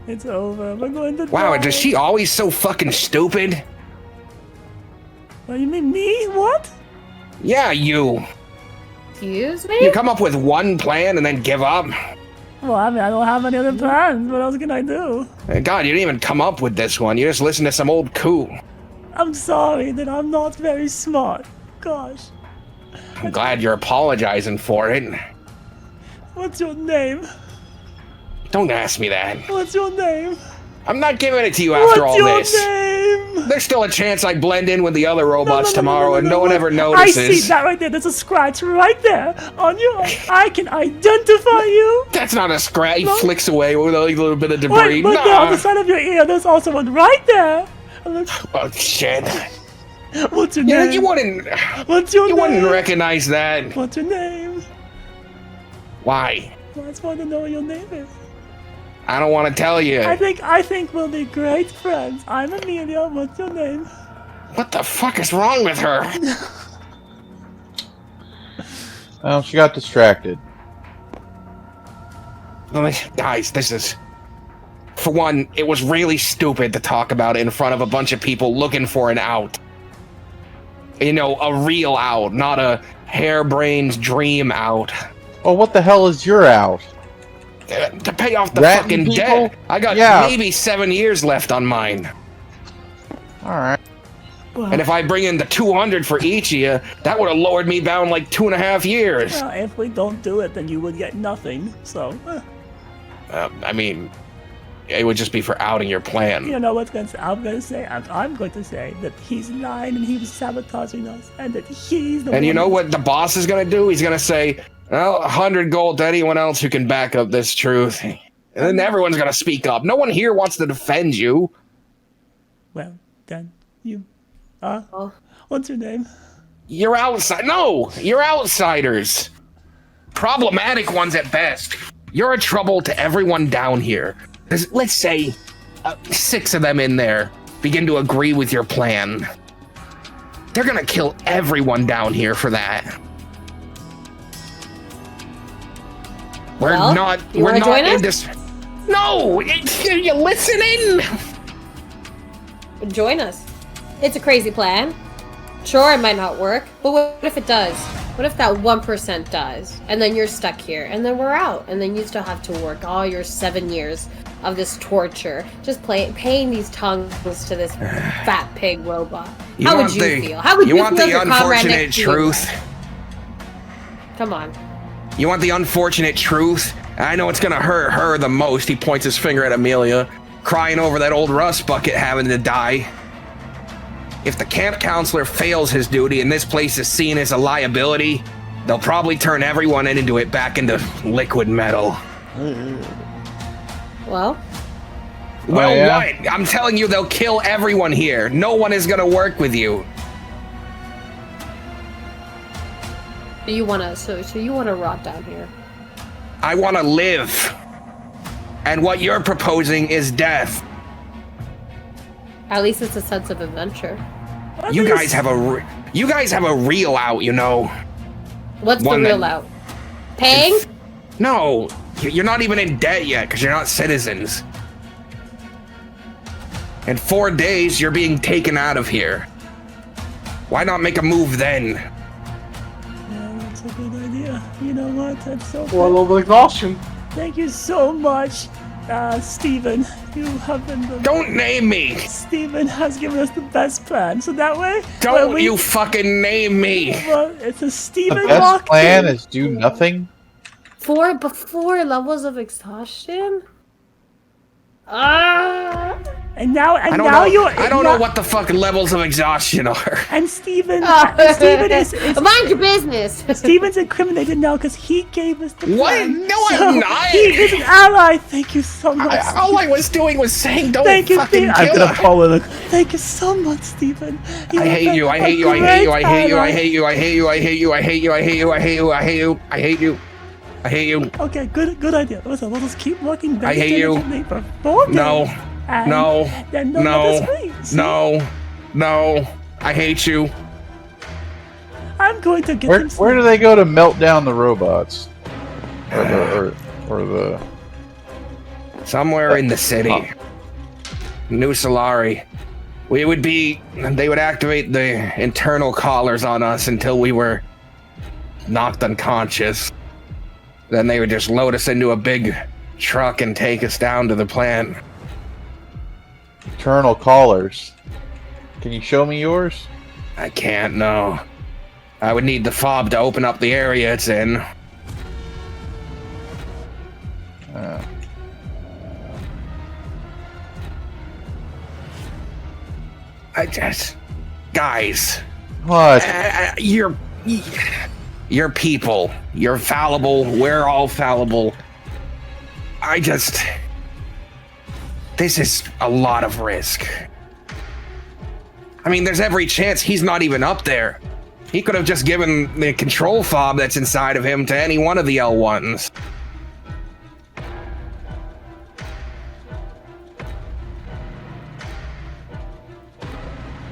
It's over. We're going to Wow, die. is she always so fucking stupid? What, you mean me? What? Yeah, you. Excuse me? You come up with one plan and then give up? Well, I mean, I don't have any other plans. What else can I do? God, you didn't even come up with this one. You just listened to some old coot. I'm sorry that I'm not very smart. Gosh. I'm glad you're apologizing for it. What's your name? Don't ask me that. What's your name? I'm not giving it to you after What's all your this. name? There's still a chance I blend in with the other robots No, tomorrow and no one look. ever I notices. see that right there. There's a scratch right there on your. I can identify you. That's not a scratch. He No. flicks away with a little bit of debris. Wait, look there on the side of your ear. There's also one right there. Oh shit! What's your Yeah, name? you wouldn't. What's your You name? wouldn't recognize that. What's your name? Why? I just want to know what your name is. I don't want to tell you. I think we'll be great friends. I'm Amelia. What's your name? What the fuck is wrong with her? Well, she got distracted. Guys, this is... For one, it was really stupid to talk about it in front of a bunch of people looking for an out. You know, a real out, not a harebrained dream out. Well, what the hell is your out? To pay off the Ratting fucking people? debt. I got Yeah. maybe 7 years left on mine. Alright. And if I bring in the 200 for each of you, that would have lowered me down like 2.5 years. Well, if we don't do it, then you would get nothing. So, I mean, it would just be for outing your plan. You know what's I'm going to say that he's lying and he was sabotaging us, and that he's the one. And you know what the boss is gonna do? He's gonna say, well, 100 gold to anyone else who can back up this truth. And then everyone's gonna speak up. No one here wants to defend you. Well, then, you... what's your name? You're outside. No, you're outsiders. Problematic ones at best. You're a trouble to everyone down here. Let's say 6 of them in there begin to agree with your plan. They're gonna kill everyone down here for that. We're not in this. No, you listening? Join us. It's a crazy plan. Sure, it might not work, but what if it does? What if that 1% does? And then you're stuck here, and then we're out, and then you still have to work all your 7 years of this torture, just paying these tongues to this fat pig robot. How would you feel? How would you want feel the if your comrade unfortunate next to truth? Come on. You want the unfortunate truth? I know it's gonna hurt her the most. He points his finger at Amelia, crying over that old rust bucket having to die. If the camp counselor fails his duty and this place is seen as a liability, they'll probably turn everyone into it back into liquid metal. Well, what? I'm telling you, they'll kill everyone here. No one is gonna work with you. you wanna so you wanna rot down here? I want to live, and what you're proposing is death. At least it's a sense of adventure. You guys have a real out, you know. What's the real out? Paying? No, you're not even in debt yet because you're not citizens. In 4 days, you're being taken out of here. Why not make a move then? Yeah, that's a good idea. You know what? That's so good. Well, of exhaustion. Thank you so much, Steven. You have been the... Don't name me! Steven has given us the best plan, so that way... Don't you fucking name me! Well, it's a Steven The best plan is do nothing? 4 levels of exhaustion? And now I don't know what the fuck levels of exhaustion are. And Steven is mind your business. Steven's incriminated now because he gave us the plan. What? No, I'm not. He is an ally. Thank you so much. All I was doing was saying don't Thank you, fucking Steven. kill I'm gonna her. follow. Thank you so much, Steven. I hate you. I hate you. I hate you. I hate you. I hate you. I hate you. I hate you. I hate you. I hate you. I hate you. I hate you. I hate you. I hate you. Okay, good idea. Listen, we'll just keep working back. I hate you. For 4 days. No. Then No. I hate you. I'm going to get Where do they go to melt down the robots? Or the... Somewhere in the city. New Solari. They would activate the internal collars on us until we were knocked unconscious. Then they would just load us into a big truck and take us down to the plant. Internal collars. Can you show me yours? I can't, no. I would need the fob to open up the area it's in. Guys. What? You're people. You're fallible. We're all fallible. This is a lot of risk. I mean, there's every chance he's not even up there. He could have just given the control fob that's inside of him to any one of the L1s.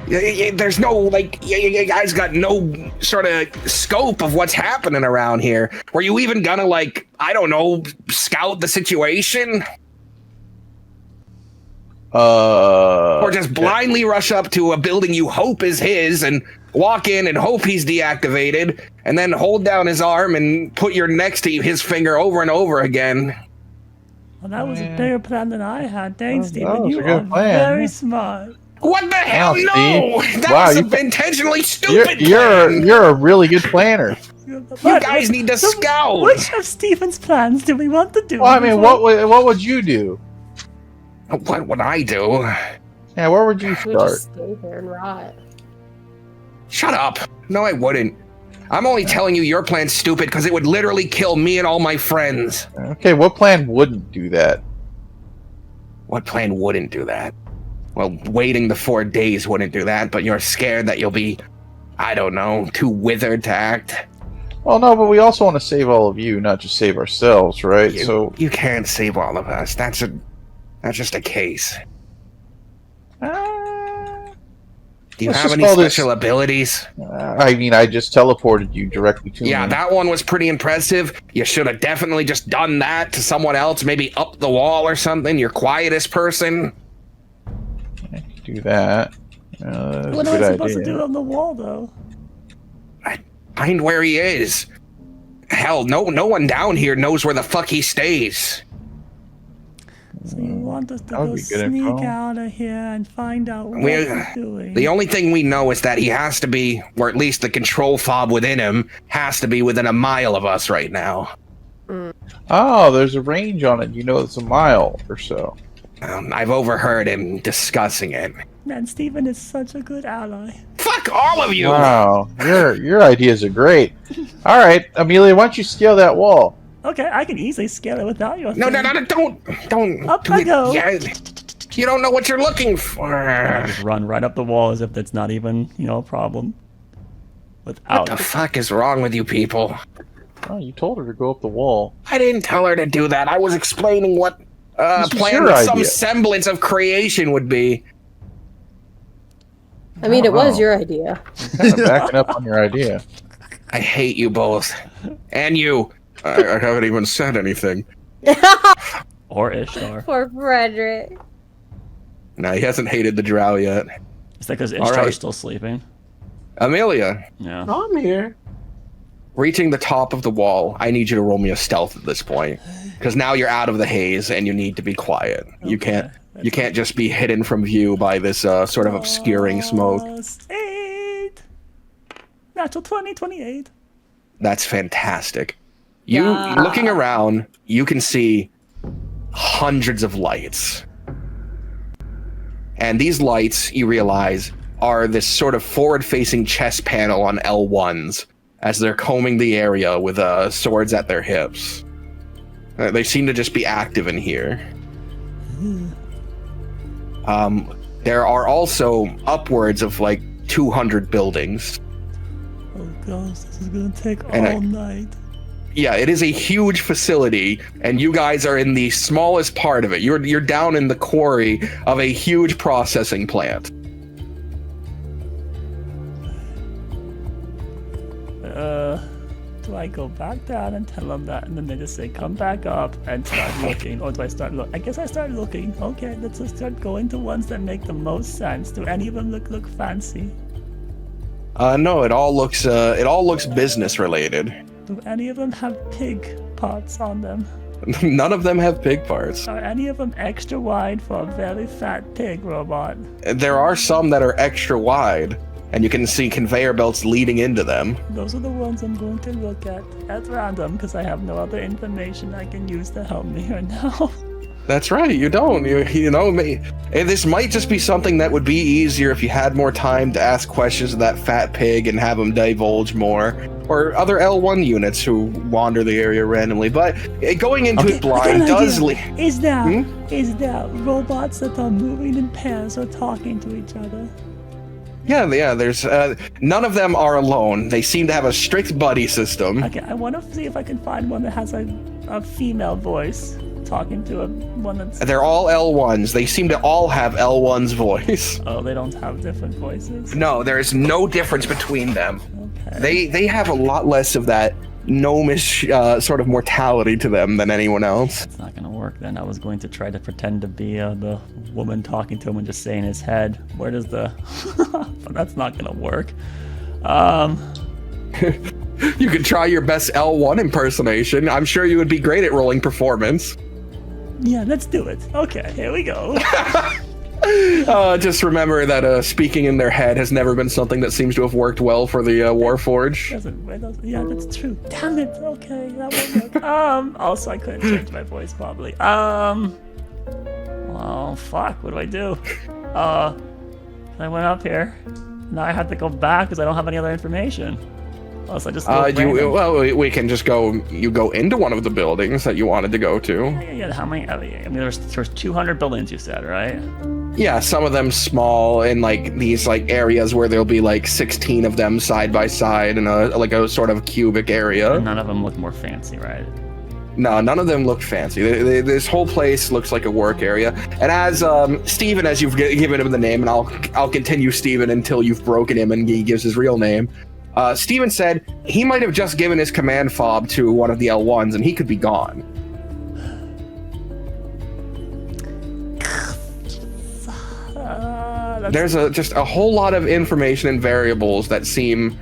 There's no, you guys got no sort of scope of what's happening around here. Were you even gonna, I don't know, scout the situation? Or just blindly rush up to a building you hope is his and walk in and hope he's deactivated, and then hold down his arm and put your next to his finger over and over again. Well, that was a better plan than I had. Thanks, Steven. That was You a good are plan. very smart. What the hell? Wow, No! Steve. That Wow, was you- an intentionally stupid plan! You're a really good planner. You guys need to scout! Which of Steven's plans do we want to do? Well, I mean, what would you do? What would I do? Yeah, where would you We start? just stay here and rot. Shut up. No, I wouldn't. I'm only telling you your plan's stupid because it would literally kill me and all my friends. Okay, what plan wouldn't do that? What plan wouldn't do that? Well, waiting the 4 days wouldn't do that, but you're scared that you'll be, I don't know, too withered to act. Well, no, but we also want to save all of you, not just save ourselves, right? You can't save all of us. That's just a case. Do you let's have just any call this- special abilities? I mean, I just teleported you directly to Yeah, me. that one was pretty impressive. You should have definitely just done that to someone else, maybe up the wall or something. Your quietest person. I could do that. That's a What am I good supposed to idea. do on the wall, though? Find where he is. Hell, no one down here knows where the fuck he stays. So you want us to That would go be good sneak info. out of here and find out what We're- he's doing? The only thing we know is that he has to be, or at least the control fob within him, has to be within a mile of us right now. Oh, there's a range on it. You know, it's a mile or so. I've overheard him discussing it. Man, Steven is such a good ally. Fuck all of you! Wow, your ideas are great. All right, Amelia, why don't you scale that wall? Okay, I can easily scale it without you. No, don't Up do I it go. yet. You don't know what you're looking for. Just run right up the wall as if that's not even, a problem. What Without the fuck is wrong with you people? Oh, you told her to go up the wall. I didn't tell her to do that. I was explaining what This was plan your with some idea. semblance of creation would be. I mean, it was Wow. your idea. Kind of backing up on your idea. I hate you both. And you. I haven't even said anything. Or Ishtar. Poor Frederick. No, he hasn't hated the drow yet. Is that because All Ishtar's right. still sleeping? Amelia, Yeah. I'm here. reaching the top of the wall, I need you to roll me a stealth at this point. Because now you're out of the haze and you need to be quiet. You can't just be hidden from view by this sort of obscuring smoke. +8. Natural 20, 28. That's fantastic. You Yeah. looking around, you can see hundreds of lights. And these lights, you realize, are this sort of forward-facing chest panel on L1s as they're combing the area with swords at their hips. They seem to just be active in here. There are also upwards of like 200 buildings. Oh gosh, this is gonna take And all night. Yeah, it is a huge facility, and you guys are in the smallest part of it. You're down in the quarry of a huge processing plant. Do I go back down and tell them that, and then they just say, come back up and start looking? Or do I start look? I guess I start looking. Okay, let's just start going to ones that make the most sense. Do any of them look fancy? No, it all looks business related. Do any of them have pig parts on them? None of them have pig parts. Are any of them extra wide for a very fat pig robot? There are some that are extra wide, and you can see conveyor belts leading into them. Those are the ones I'm going to look at random because I have no other information I can use to help me right now. That's right, you don't. This might just be something that would be easier if you had more time to ask questions of that fat pig and have him divulge more. Or other L1 units who wander the area randomly. But going into it blind does lead. Is there robots that are moving in pairs or talking to each other? Yeah, there's none of them are alone. They seem to have a strict buddy system. Okay, I want to see if I can find one that has a female voice talking to one that's... They're all L1s. They seem to all have L1's voice. Oh, they don't have different voices? No, there is no difference between them. Okay. They have a lot less of that gnomish sort of mortality to them than anyone else. It's not gonna work then. I was going to try to pretend to be the woman talking to him and just say in his head, where does the... But that's not gonna work. You could try your best L1 impersonation. I'm sure you would be great at rolling performance. Yeah, let's do it. Okay, here we go. Just remember that speaking in their head has never been something that seems to have worked well for the Warforged. Yeah, that's true. Damn it. Okay, that won't work. Also, I couldn't change my voice probably. Well, Oh, fuck, what do I do? I went up here. Now I have to go back because I don't have any other information. Unless I just go we can just go. You go into one of the buildings that you wanted to go to. Yeah, how many? I mean, there's 200 buildings, you said, right? Yeah, some of them small in like these like areas where there'll be like 16 of them side by side in a sort of cubic area. And none of them look more fancy, right? No, none of them look fancy. This whole place looks like a work area. And as Steven, as you've given him the name, and I'll continue Steven until you've broken him and he gives his real name. Steven said he might have just given his command fob to one of the L1s and he could be gone. There's just a whole lot of information and variables that seem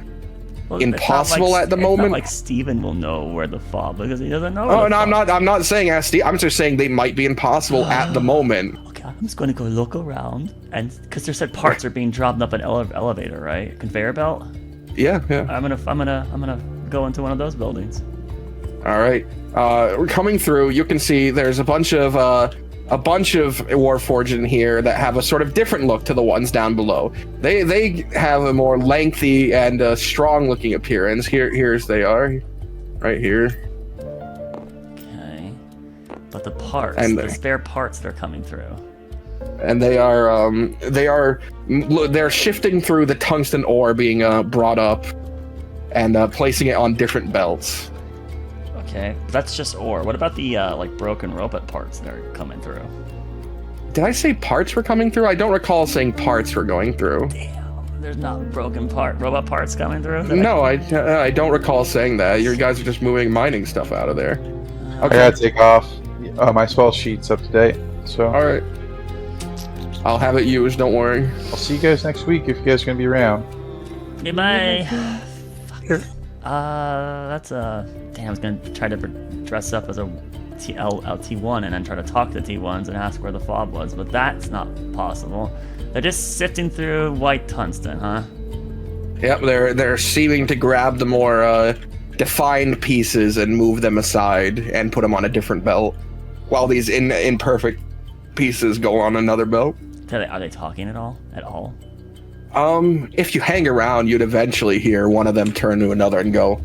impossible at the moment. It's not like Steven will know where the fob because he doesn't know. Oh no, I'm not saying ask Steve. I'm just saying they might be impossible at the moment. Okay, I'm just going to go look around and because there's said parts are being dropped up an elevator, right? Conveyor belt. Yeah. I'm gonna go into one of those buildings. All right. We're coming through. You can see there's a bunch of Warforged in here that have a sort of different look to the ones down below. They have a more lengthy and strong-looking appearance. Here's they are, right here. Okay, but the parts, the spare parts that are coming through. And they're shifting through the tungsten ore being brought up and placing it on different belts. Okay, that's just ore. What about the like broken robot parts that are coming through? Did I say parts were coming through? I don't recall saying parts were going through. Damn, there's not broken robot parts coming through? No, I don't recall saying that. You guys are just moving mining stuff out of there. Okay. I gotta take off. My spell sheet's up to date. So. All right. I'll have it used. Don't worry. I'll see you guys next week if you guys are gonna be around. Goodbye. That's damn, I was gonna try to dress up as a T1 and then try to talk to T1s and ask where the fob was, but that's not possible. They're just sifting through white tungsten, huh? Yep, they're seeming to grab the more defined pieces and move them aside and put them on a different belt, while these imperfect pieces go on another belt. Are they talking at all? If you hang around, you'd eventually hear one of them turn to another and go,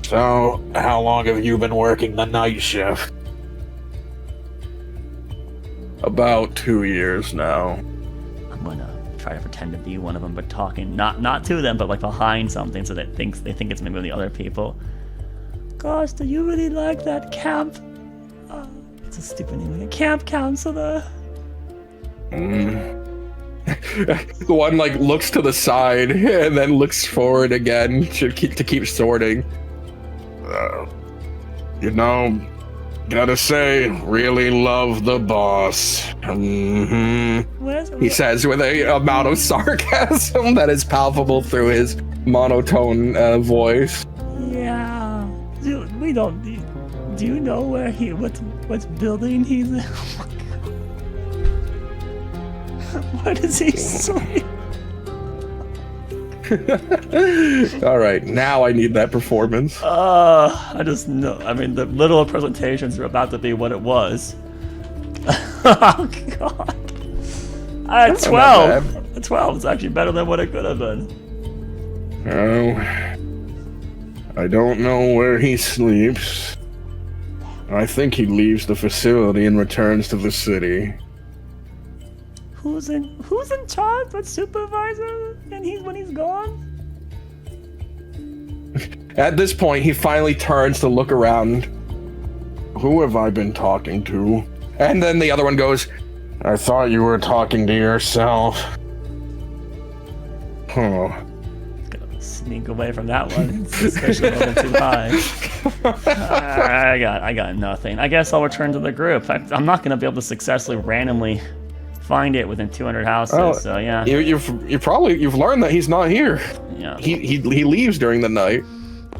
"So, how long have you been working the night shift?" About 2 years now. I'm gonna try to pretend to be one of them, but talking not to them, but like behind something, so that they think it's maybe the other people. Gosh, do you really like that camp? It's a stupid name. Camp counselor. The one like looks to the side and then looks forward again to keep sorting. Gotta say, really love the boss. He says with a amount of sarcasm that is palpable through his monotone voice. Yeah. Do you know where what building he's in? What is he saying? All right, now I need that performance. I just know. I mean, the little presentations are about to be what it was. Oh God! I had 12. 12 is actually better than what it could have been. Oh, I don't know where he sleeps. I think he leaves the facility and returns to the city. Who's in charge? What supervisor? And when he's gone? At this point, he finally turns to look around. Who have I been talking to? And then the other one goes, I thought you were talking to yourself. Huh. Gonna sneak away from that one, especially a little too high. I got nothing. I guess I'll return to the group. I'm not gonna be able to successfully randomly find it within 200 houses. So yeah. You've learned that he's not here. Yeah. He leaves during the night,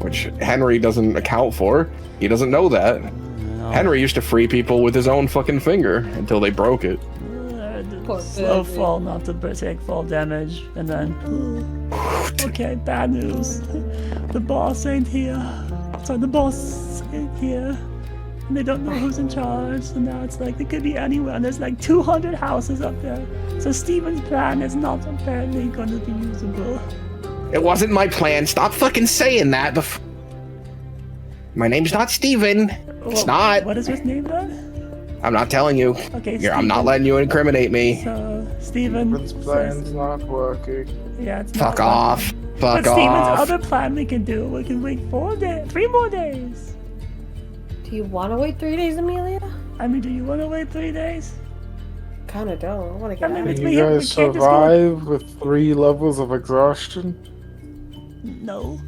which Henry doesn't account for. He doesn't know that. No. Henry used to free people with his own fucking finger until they broke it. Slow fall, not to take fall damage, and then okay, bad news. The boss ain't here. Sorry, the boss ain't here. And they don't know who's in charge, so now it's like, it could be anywhere, and there's like 200 houses up there. So Steven's plan is not apparently going to be usable. It wasn't my plan. Stop fucking saying that. My name's not Steven. It's not. What is his name then? I'm not telling you. Okay, I'm not letting you incriminate me. So, Steven Steven's plan's not working. Yeah, it's Fuck not off. working. Fuck But Steven's off. other plan we can do, we can wait 3 more days. Do you want to wait 3 days, Amelia? I mean, do you want to wait 3 days? Kinda don't. I want to get I mean, out of it's Can here. you we guys can't just go- survive with 3 levels of exhaustion? No.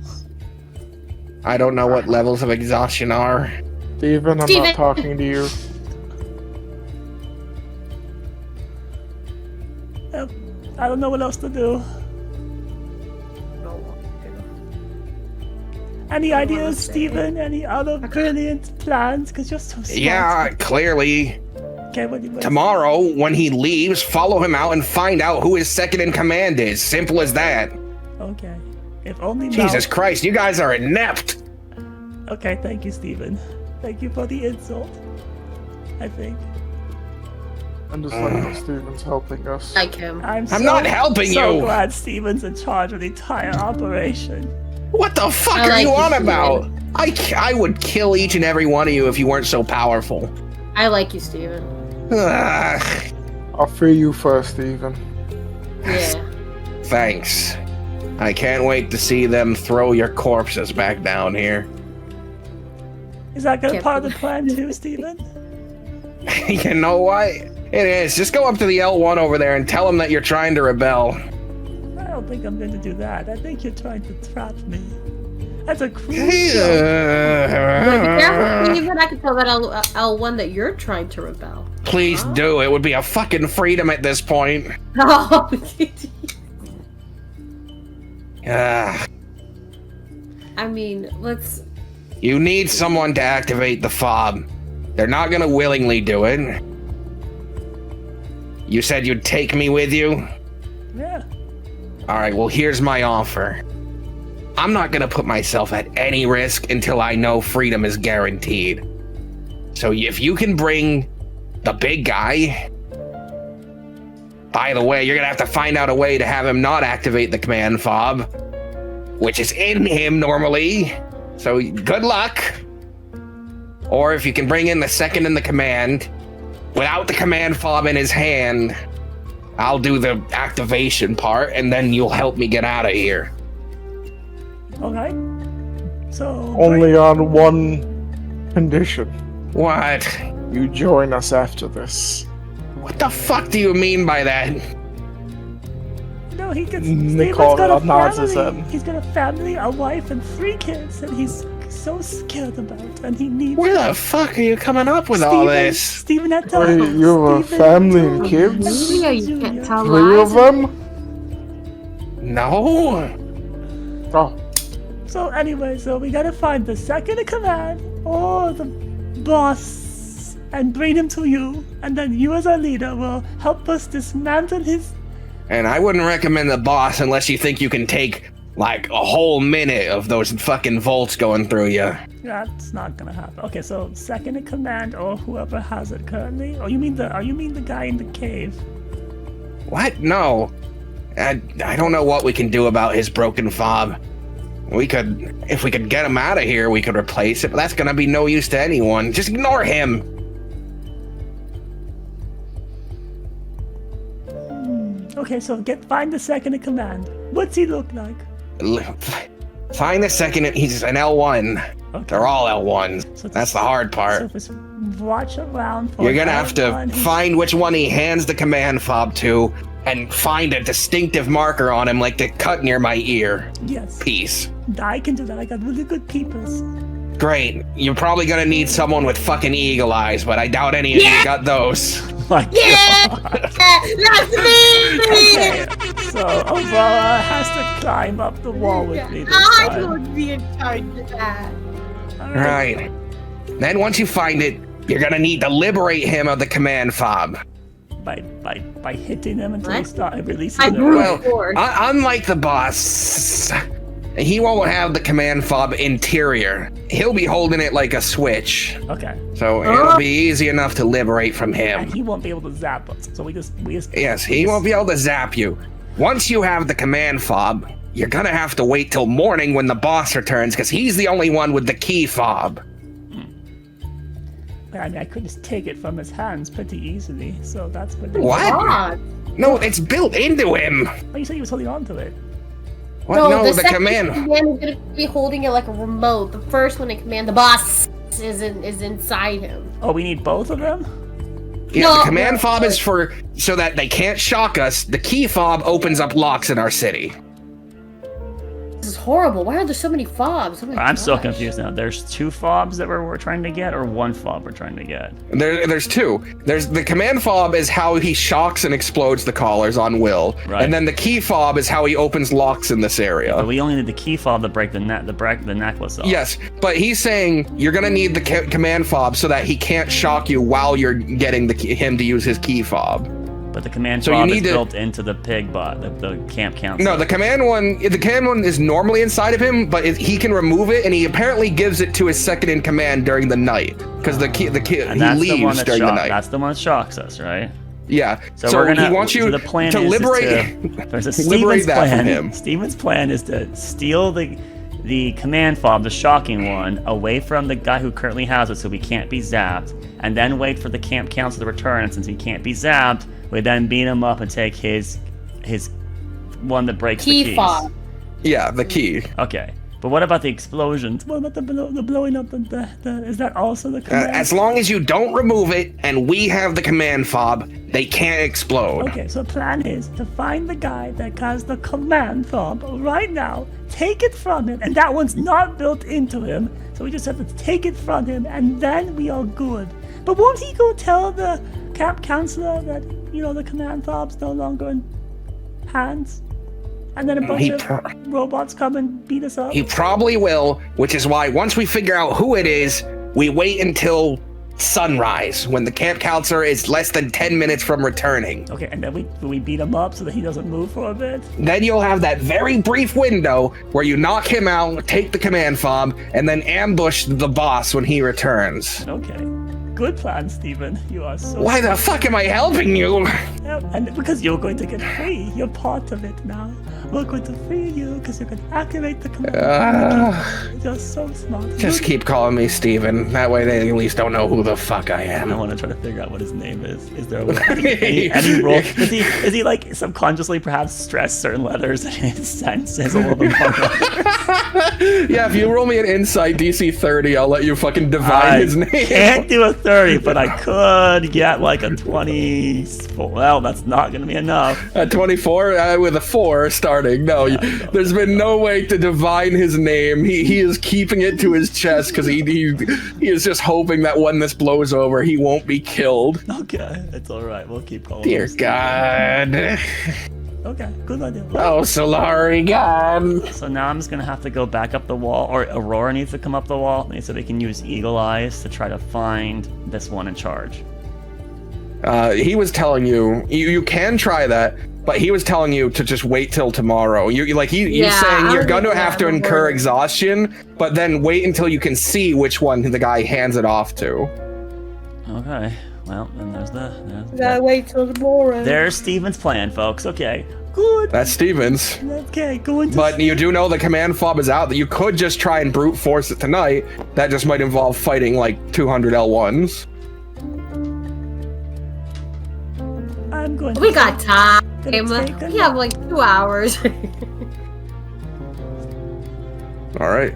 I don't know what levels of exhaustion are. Steven, I'm Steven! not talking to you. I don't know what else to do. Any I wanna ideas, say- Steven? Any other brilliant plans? Because you're so smart. Yeah, clearly. Okay, what do you Tomorrow, when he leaves, follow him out and find out who his second in command is. Simple as that. Okay. If only Jesus Mal- Christ, you guys are inept. Okay, thank you, Steven. Thank you for the insult. I think. I'm just like Steven's helping us. Like him. I'm not helping so you. glad Steven's in charge of the entire operation. What the fuck I are like you you, on Steven. about? I would kill each and every one of you if you weren't so powerful. I like you, Steven. Ugh, I'll free you first, Steven. Yeah. thanks. I can't wait to see them throw your corpses back down here. Is that gonna be Can't part of the believe- plan too, Steven? You know what? It is. Just go up to the L1 over there and tell them that you're trying to rebel. I don't think I'm going to do that. I think you're trying to trap me. That's a cruel joke. But be careful, Steven. I can tell that L1 that you're trying to rebel. Please do. It would be a fucking freedom at this point. Oh, Ugh. I mean, let's. You need someone to activate the fob. They're not gonna willingly do it. You said you'd take me with you? Yeah. Alright, well, here's my offer. I'm not gonna put myself at any risk until I know freedom is guaranteed. So if you can bring the big guy... By the way, you're gonna have to find out a way to have him not activate the command fob, which is in him normally. So good luck. Or if you can bring in the second in the command, without the command fob in his hand, I'll do the activation part, and then you'll help me get out of here. Okay. So. Only on one condition. What? You join us after this. What the fuck do you mean by that? No, he gets. Nicole Steven's got a nods his family. head. He's got a family, a wife, and 3 kids, and he's so scared about, and he needs. Where the fuck are you coming up with all this? Steven had to. Wait, you have a Steven family had and to- kids? Yeah, you can't tell 3 of lies. them? No. Oh, So anyway, so we gotta find the second in command or the boss and bring him to you, and then you as our leader will help us dismantle his. And I wouldn't recommend the boss unless you think you can take, like, a whole minute of those fucking volts going through you. That's not gonna happen. Okay, so second in command or whoever has it currently. Oh, you mean the guy in the cave? What? No. I don't know what we can do about his broken fob. If we could get him out of here, we could replace it, but that's gonna be no use to anyone. Just ignore him. Okay, so find the second in command. What's he look like? Find the second, he's an L1. Okay. They're all L1s. So That's the hard So part. just watch around for. You're gonna have to everyone who's- find which one he hands the command fob to, and find a distinctive marker on him, like the cut near my ear. Yes, Piece. I can do that. I got really good peepers. Great. You're probably gonna need someone with fucking eagle eyes, but I doubt any of you got those. My Yeah, God. that's me. Okay, so Aurora has to climb up the wall with me this I time. would be in charge of that. All Right. Then once you find it, you're gonna need to liberate him of the command fob. By hitting him until he What? started releasing I them. grew Well, force. unlike the boss, he won't have the command fob interior. He'll be holding it like a switch. Okay. So it'll be easy enough to liberate from him. And he won't be able to zap us. So we just. Yes, he won't be able to zap you. Once you have the command fob, you're gonna have to wait till morning when the boss returns, because he's the only one with the key fob. I mean, I could just take it from his hands pretty easily, so that's what. What? God. No, it's built into him. Oh, you said he was holding on to it. What? No, No, the second command. is gonna be holding it like a remote. The first one to command the boss is inside him. Oh, we need both of them? Yeah, No, the command no. fob is for so that they can't shock us. The key fob opens up locks in our city. This is horrible. Why are there so many fobs? Oh my I'm so gosh. confused now. There's 2 fobs that we're trying to get, or 1 fob we're trying to get? There's 2. There's the command fob is how he shocks and explodes the collars on Will, Right. and then the key fob is how he opens locks in this area. But we only need the key fob to break the necklace off. Yes, but he's saying you're gonna need the command fob so that he can't shock you while you're getting him to use his key fob. But the command So you fob is need to- built into the pig bot, the camp council. No, the command one is normally inside of him, but he can remove it, and he apparently gives it to his second in command during the night, because and he that's the one leaves that during the night. That's the one that shocks us, right? Yeah. So, So, we're gonna. he wants you so the plan to is liberate. there's a liberate Steven's that plan. from him. Steven's plan is to steal the command fob, the shocking one, away from the guy who currently has it, so we can't be zapped, and then wait for the camp council to return. And since he can't be zapped, we then beat him up and take his one that breaks the Key keys. fob. Yeah, the key. Okay. But what about the explosions? What about the blowing up? Is that also the command? As long as you don't remove it, and we have the command fob, they can't explode. Okay, so the plan is to find the guy that has the command fob right now, take it from him, and that one's not built into him, so we just have to take it from him, and then we are good. But won't he go tell the camp counselor that, the command fob's no longer in hands? And then a bunch of robots come and beat us up? He probably will, which is why once we figure out who it is, we wait until sunrise, when the camp counselor is less than 10 minutes from returning. Okay, and then we beat him up so that he doesn't move for a bit? Then you'll have that very brief window where you knock him out, take the command fob, and then ambush the boss when he returns. Okay. Good plan, Steven. You are so... Why the fuck am I helping you? Yeah, and because you're going to get free. You're part of it now. We're going to free you because you can activate the command. You're so smart. Just keep calling me Steven. That way they at least don't know who the fuck I I am. want to try to figure out what his name is. Is there any role? Is he like subconsciously perhaps stress certain letters in his sentences a little bit more? Yeah, if you roll me an insight DC 30, I'll let you fucking divine his name. Can't do a 30, but I could get like a 24. Well, that's not going to be enough. At 24 with a 4 starting. No, there's been no way to divine his name. He is keeping it to his chest because he is just hoping that when this blows over, he won't be killed. Okay, it's all right. We'll keep calling. Dear him. God. Okay, good idea. Oh, Solari God. So now I'm just gonna have to go back up the wall, or Aurora needs to come up the wall, so they can use Eagle Eyes to try to find this one in charge. He was telling you can try that, but he was telling you to just wait till tomorrow. He's saying you're going to have to incur exhaustion, but then wait until you can see which one the guy hands it off to. Okay, well, then there's Gotta wait till tomorrow. There's Steven's plan, folks. Okay, good. That's Stevens. Okay, going to. But you do know the command fob is out. That you could just try and brute force it tonight. That just might involve fighting like 200 L1s. I'm going. We got time. Gonna take a We have like 2 hours. All right.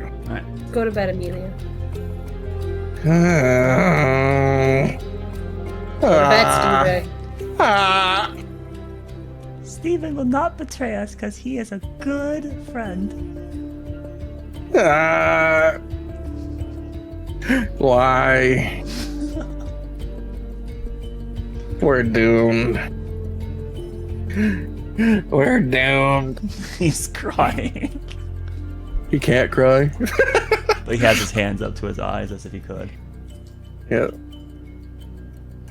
Go to bed, Amelia. Go Go to bed, Stevie. Steven will not betray us because he is a good friend. Why? We're doomed. We're doomed. He's crying. He can't cry. But he has his hands up to his eyes as if he could. Yeah.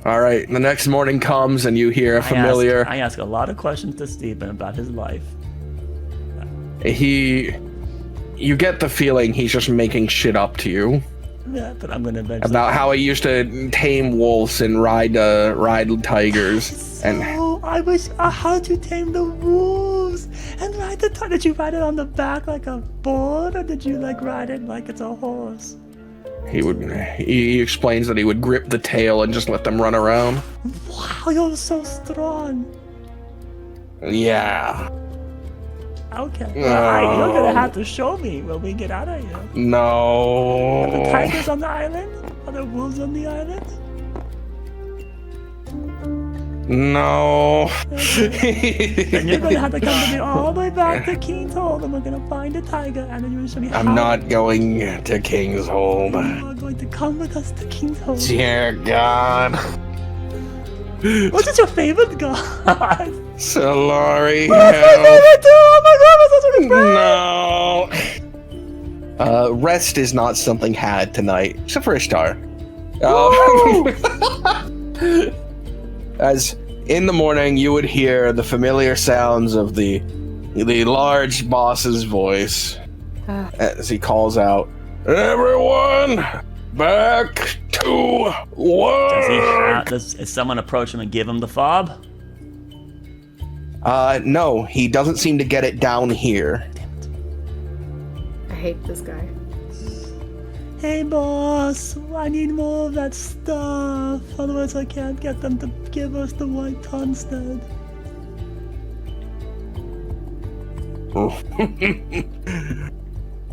All right. The next morning comes and you hear a familiar. I ask a lot of questions to Steven about his life. He You get the feeling he's just making shit up to you Yeah, but I'm gonna eventually. about how he used to tame wolves and ride tigers. And So I wish. How'd you tame the wolves and ride the tiger? Did you ride it on the back like a bull, or did you like ride it like it's a horse? he explains that he would grip the tail and just let them run around. Wow, you're so strong. Yeah. Okay. Well, you're gonna have to show me when we get out of here. Are the No. tigers on the island? Are there wolves on the island? No. Then you're gonna have to come to me all the way back to King's Hold, and we're gonna find a tiger, and then you're gonna show me how I'm not going to King's Hold. you are going to come with us to King's Hold. Dear God. What is your favorite god? Solari, That's my help. favorite too! Oh my god, that's such a good friend! No. Rest is not something had tonight, except for Ishtar. As in the morning, you would hear the familiar sounds of the large boss's voice as he calls out, "Everyone, back to work!" Does someone approach him and give him the fob? No, he doesn't seem to get it down here. I hate this guy. Hey boss, I need more of that stuff. Otherwise I can't get them to give us the white tungsten.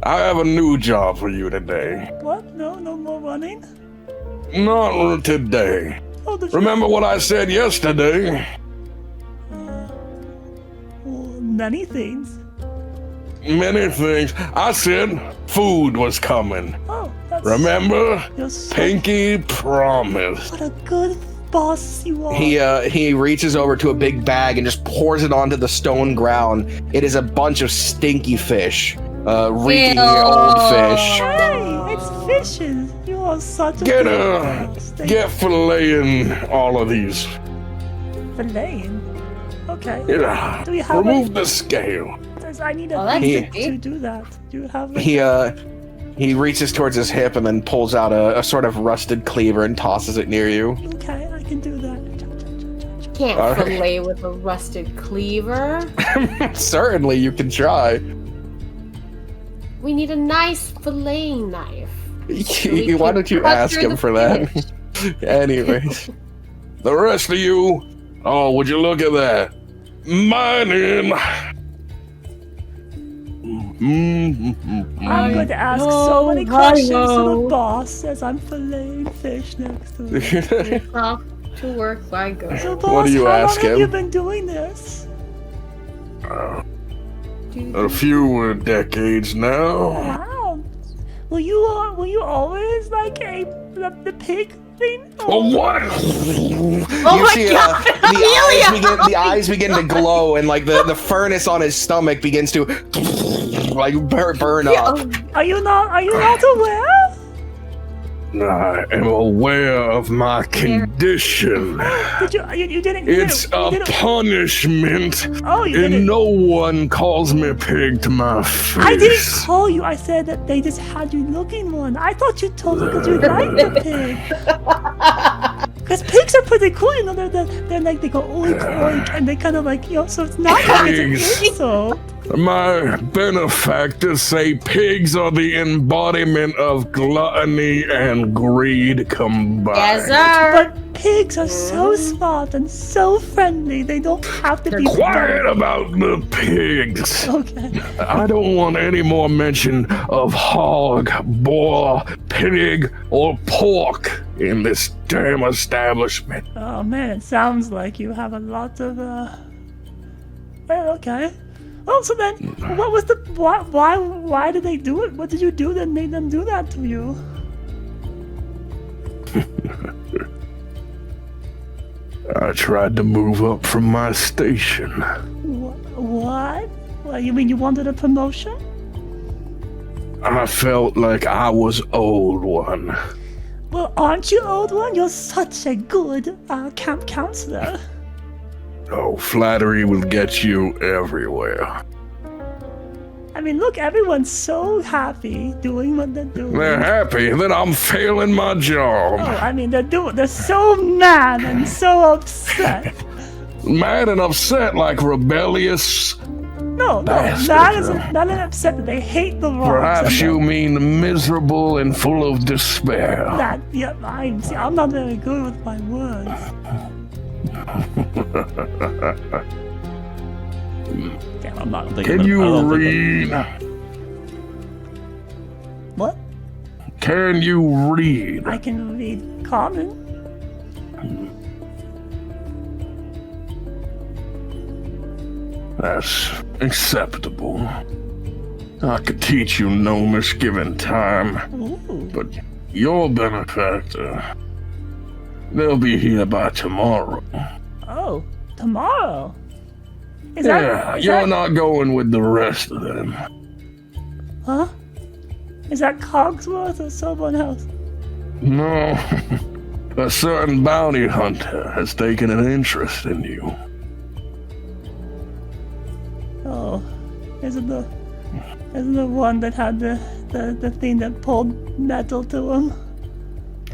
I have a new job for you today. What? No more running? Not today. Oh, the Remember what I said yesterday? well, many things. Many things. I said food was coming. Oh, that's... Remember? You're so... Pinky promise. What a good boss you are. He reaches over to a big bag and just pours it onto the stone ground. It is a bunch of stinky fish. Reeking old fish. Hey, it's fishes. You are such a Get good boss. get filleting all of these. Filleting? Okay. Yeah. Do we have Remove the scale. I need a that's thing tricky. to do that. Do you have like... He reaches towards his hip and then pulls out a sort of rusted cleaver and tosses it near you. Okay, I can do that. Can't All right. fillet with a rusted cleaver. Certainly, you can try. We need a nice filleting knife. Why don't you cut ask through him the for that? Anyways. The rest of you, oh, would you look at that? Mining. I'm going to ask so many questions to the boss as I'm filleting fish next to him. Off to work I go. So boss, do you how ask long have you him? been doing this? A few decades now. Wow. Were you always like the pig thing? Oh, what? Oh You my see, god! the eyes begin to glow, and like the furnace on his stomach begins to like burn up. Are you not aware? I am aware of my condition. Did you didn't? It's you a didn't, punishment, Oh, you didn't. and no one calls me pig to my face. I didn't call you. I said that they just had you looking one. I thought you told me because you like the pig. Because pigs are pretty cool, you know. They're like they go oink oink, and they kind of like so it's not like it's Pigs. an insult. My benefactors say pigs are the embodiment of gluttony and greed combined. Yes, sir. But pigs are so smart and so friendly. They don't have to be Quiet about the pigs. Okay. I don't want any more mention of hog, boar, pig, or pork in this damn establishment. Oh man, it sounds like you have a lot of Well, okay. Oh, so then, what was the why did they do it? What did you do that made them do that to you? I tried to move up from my station. What? Well, you mean you wanted a promotion? I felt like I was old one. Well, aren't you old one? You're such a good camp counselor. Oh, flattery will get you everywhere. I mean, look, everyone's so happy doing what they're doing. They're happy that I'm failing my job. Oh, I mean, they're so mad and so upset. Mad and upset like rebellious. No, not an upset that they hate the wrongs. Perhaps you mean miserable and full of despair. I'm not very good with my words. Damn, I'm not thinking. Can you read? What? Can you read? I can read common. That's acceptable. I could teach you gnomish given time. Ooh. But your benefactor, they'll be here by tomorrow. Oh, tomorrow? Is You're not going with the rest of them. Huh? Is that Cogsworth or someone else? No. A certain bounty hunter has taken an interest in you. Oh, isn't the one that had the thing that pulled metal to him?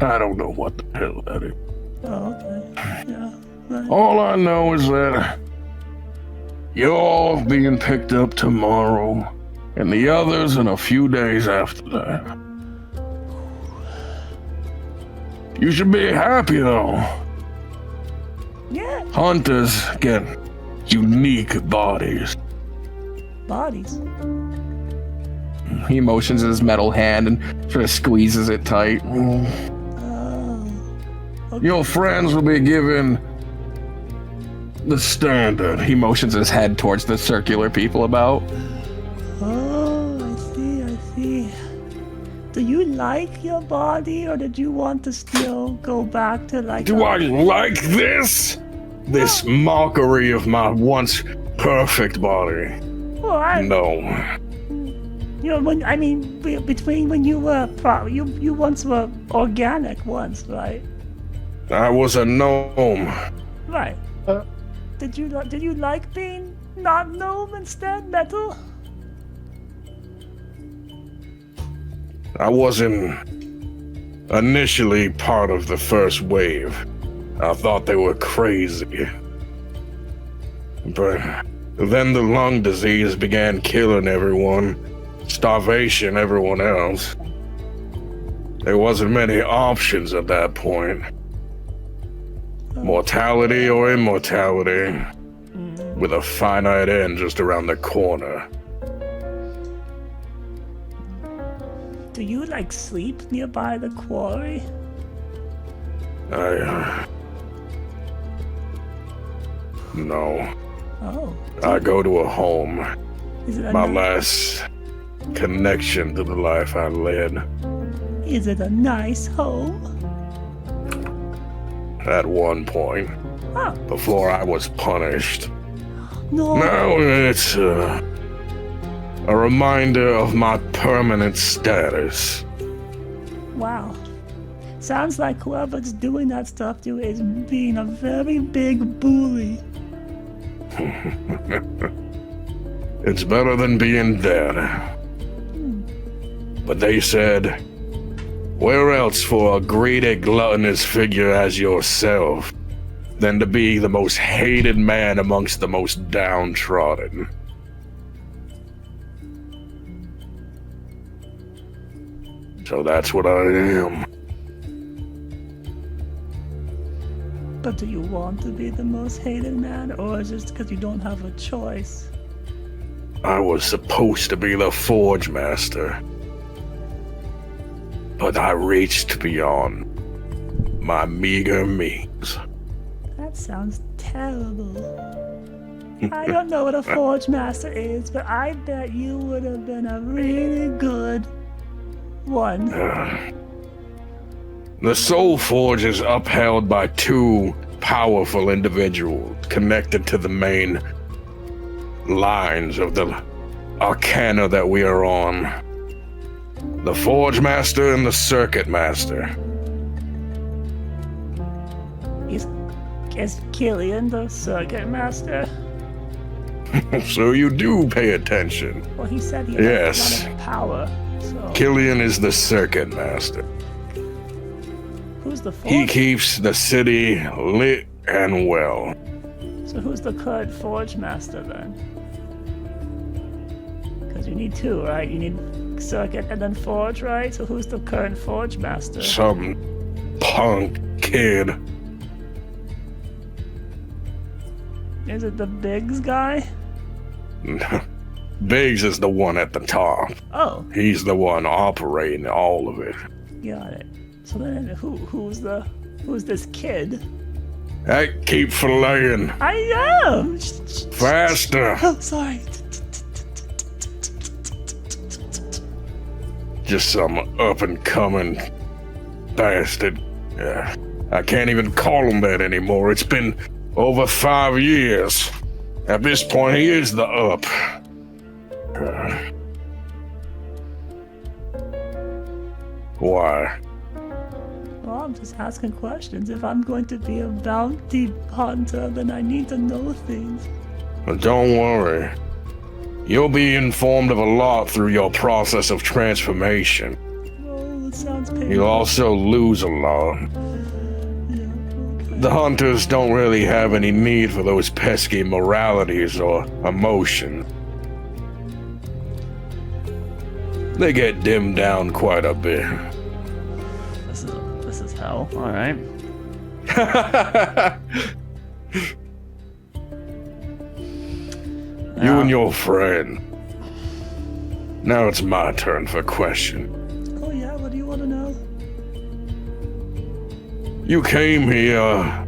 I don't know what the hell that is. Oh, okay. Yeah. Right. All I know is that you're all being picked up tomorrow, and the others in a few days after that. You should be happy, though. Yeah. Hunters get unique bodies. Bodies. He motions his metal hand and sort of squeezes it tight. Oh. Okay. Your friends will be given the standard. He motions his head towards the circular people about. Oh, I see. Do you like your body, or did you want to still go back to like... Do I like this? This mockery of my once perfect body? Well, No. You know, between when you were... You once were organic once, right? I was a gnome. Right. Did you like being not gnome instead, metal? I wasn't initially part of the first wave. I thought they were crazy. But then the lung disease began killing everyone. Starvation, everyone else. There wasn't many options at that point. Mortality or immortality, with a finite end just around the corner. Do you like sleep nearby the quarry? No. Oh. I go to a home. Is it a My ni- last connection to the life I led. Is it a nice home? At one point, Oh. before I was punished. No. Now it's a reminder of my permanent status. Wow. Sounds like whoever's doing that stuff to you is being a very big bully. It's better than being dead. But they said, where else for a greedy, gluttonous figure as yourself than to be the most hated man amongst the most downtrodden? So that's what I am. But do you want to be the most hated man, or is it just because you don't have a choice? I was supposed to be the Forge Master. But I reached beyond my meager means. That sounds terrible. I don't know what a Forge Master is, but I bet you would have been a really good one. The Soul Forge is upheld by two powerful individuals connected to the main lines of the arcana that we are on. The Forge Master and the Circuit Master. Is Killian the Circuit Master? So you do pay attention. Well, he said he had Yes. a lot of power. So Killian is the circuit master. who's the He forge? keeps the city lit and well. So who's the current forge master then? Because you need two, right? You need circuit and then forge, right? So who's the current forge master? Some punk kid. Is it the Biggs guy? Biggs is the one at the top. Oh, He's the one operating all of it. got it. So then who's this kid? Hey, keep filleting. I am. Faster. Oh, sorry. Just some up-and-coming bastard. I can't even call him that anymore. It's been over 5 years. At this point, he is the up. Why? Well, I'm just asking questions. If I'm going to be a bounty hunter, then I need to know things. Well, don't worry. You'll be informed of a lot through your process of transformation. Oh, that sounds painful. You'll also lose a lot. Yeah, okay. The hunters don't really have any need for those pesky moralities or emotion. They get dimmed down quite a bit. This is hell. All right. You and your friend. Now it's my turn for question. Oh yeah. What do you want to know? You came here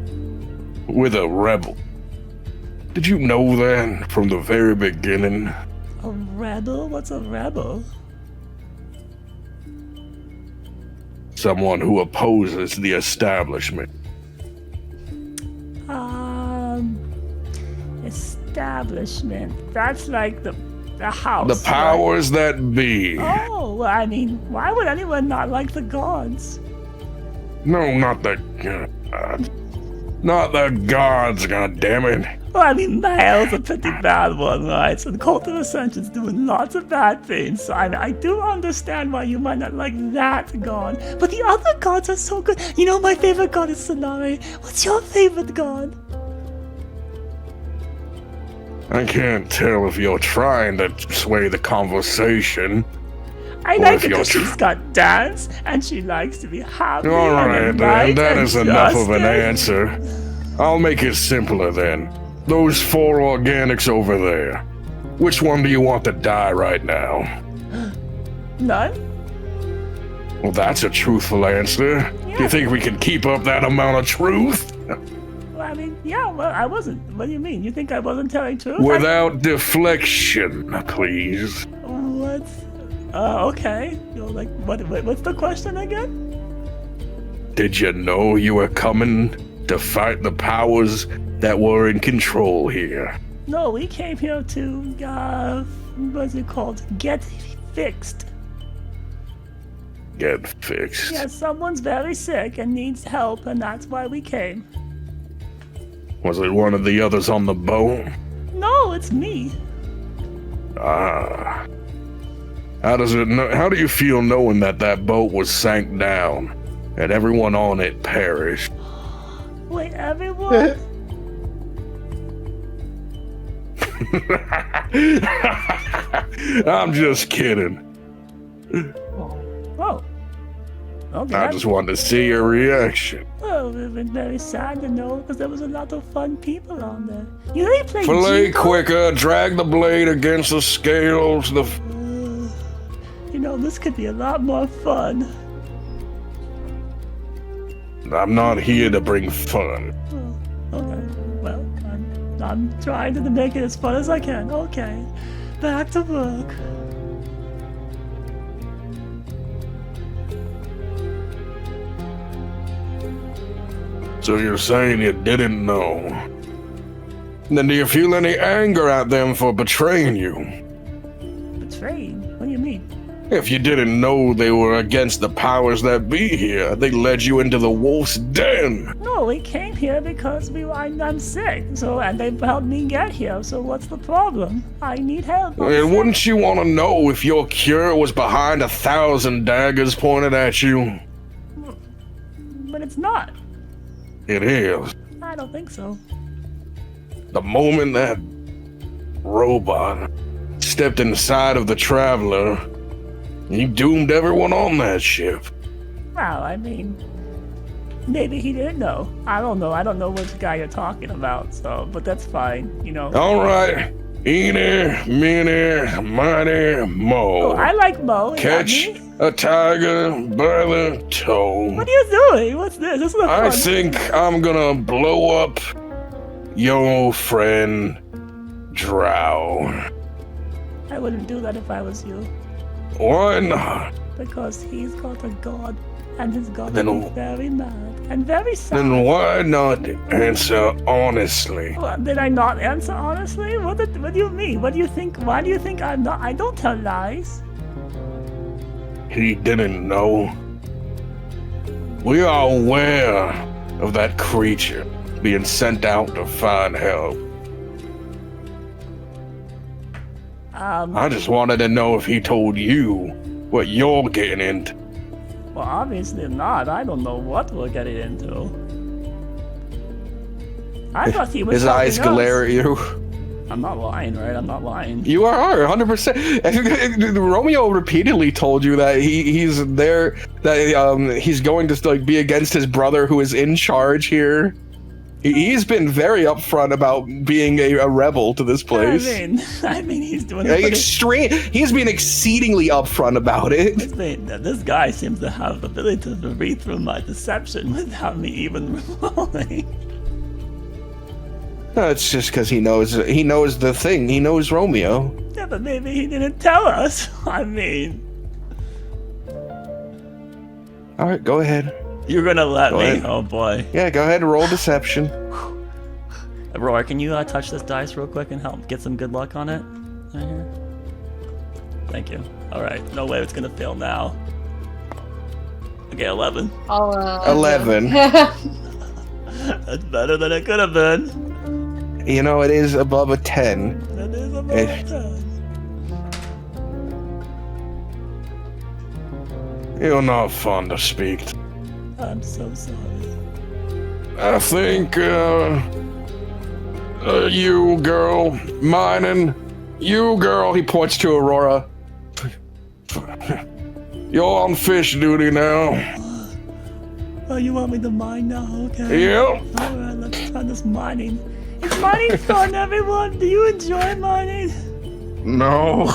with a rebel. Did you know that from the very beginning? A rebel? What's a rebel? Someone who opposes the establishment. Establishment. That's like the house. The powers that be. Right? Oh, well, I mean, why would anyone not like the gods? No, not the gods. Not the gods, goddammit. Well, I mean, Mael's a pretty bad one, right? So the Cult of Ascension's doing lots of bad things. So I do understand why you might not like that god. But the other gods are so good. You know, my favorite god is Solari. What's your favorite god? I can't tell if you're trying to sway the conversation. I Or like if it you're because she's got dance, and she likes to be happy. Alright and then, that is enough of an justice. answer. I'll make it simpler then. Those 4 organics over there. Which one do you want to die right now? None? Well, that's a truthful answer. Do Yeah. you think we can keep up that amount of truth? Well, I mean, yeah, well, I wasn't. What do you mean? You think I wasn't telling truth? Without deflection, please. What? Okay. You're like, what's the question again? Did you know you were coming to fight the powers that were in control here? No, we came here to, what's it called? Get fixed. Get fixed. Yeah, someone's very sick and needs help, and that's why we came. Was it one of the others on the boat? No, it's me. Ah. How do you feel knowing that boat was sank down and everyone on it perished? Wait, everyone? I'm just kidding. Oh. Okay. I just wanted to see your reaction. Oh, it would been very sad to know because there was a lot of fun people on there. You know, they played Fillet Jinko? quicker, drag the blade against the scales. You know, this could be a lot more fun. I'm not here to bring fun. Oh, okay. Well, I'm trying to make it as fun as I can. Okay. Back to work. So you're saying you didn't know? Then do you feel any anger at them for betraying you? Betrayed? What do you mean? If you didn't know they were against the powers that be here, they led you into the wolf's den. No, we came here because I'm sick. So, and they helped me get here. So what's the problem? I need help. And wouldn't you want to know if your cure was behind 1,000 daggers pointed at you? But it's not. It is. I don't think so. The moment that robot stepped inside of the Traveler, he doomed everyone on that ship. Well, I mean, maybe he didn't know. I don't know. I don't know which guy you're talking about. So, but that's fine. You know. All right. Eeny, meeny, miny, mo. Oh, I like Mo. Is that Catch me? a tiger by the toe. What are you doing? What's this? This is a I fun think I'm gonna blow up your friend Drow. I wouldn't do that if I was you. Why not? Because he's got a god, and his god Then- is very mad and very sad. Then why not answer honestly? Well, did I not answer honestly? What do you mean? What do you think? Why do you think I'm not? I don't tell lies. He didn't know. We are aware of that creature being sent out to find help. I just wanted to know if he told you what you're getting into. Well, obviously not. I don't know what we're getting into. I thought he was His eyes helping us. glare at you. I'm not lying, right? I'm not lying. You are 100%. Romeo repeatedly told you that he's there, that he's going to like be against his brother who is in charge here. He's been very upfront about being a rebel to this place. I mean, he's doing it. Extreme. He's been exceedingly upfront about it. This guy seems to have the ability to read through my deception without me even rolling. It's just because he knows the thing. He knows Romeo. Yeah, but maybe he didn't tell us. I mean, All right, go ahead. you're gonna let Go me? ahead. Oh boy. Yeah, go ahead and roll deception. Roar, can you touch this dice real quick and help get some good luck on it? Right here. Thank you. All right. No way it's gonna fail now. Okay, 11. 11. That's better than it could have been. You know, it is above a 10. That is above Eh. 10. You're not fun to speak to. I'm so sorry. I think, you girl, mining, you girl, he points to Aurora. You're on fish duty now. Oh, you want me to mine now? Okay. Yep. Alright, let's try this mining. Is mining fun, everyone? Do you enjoy mining? No.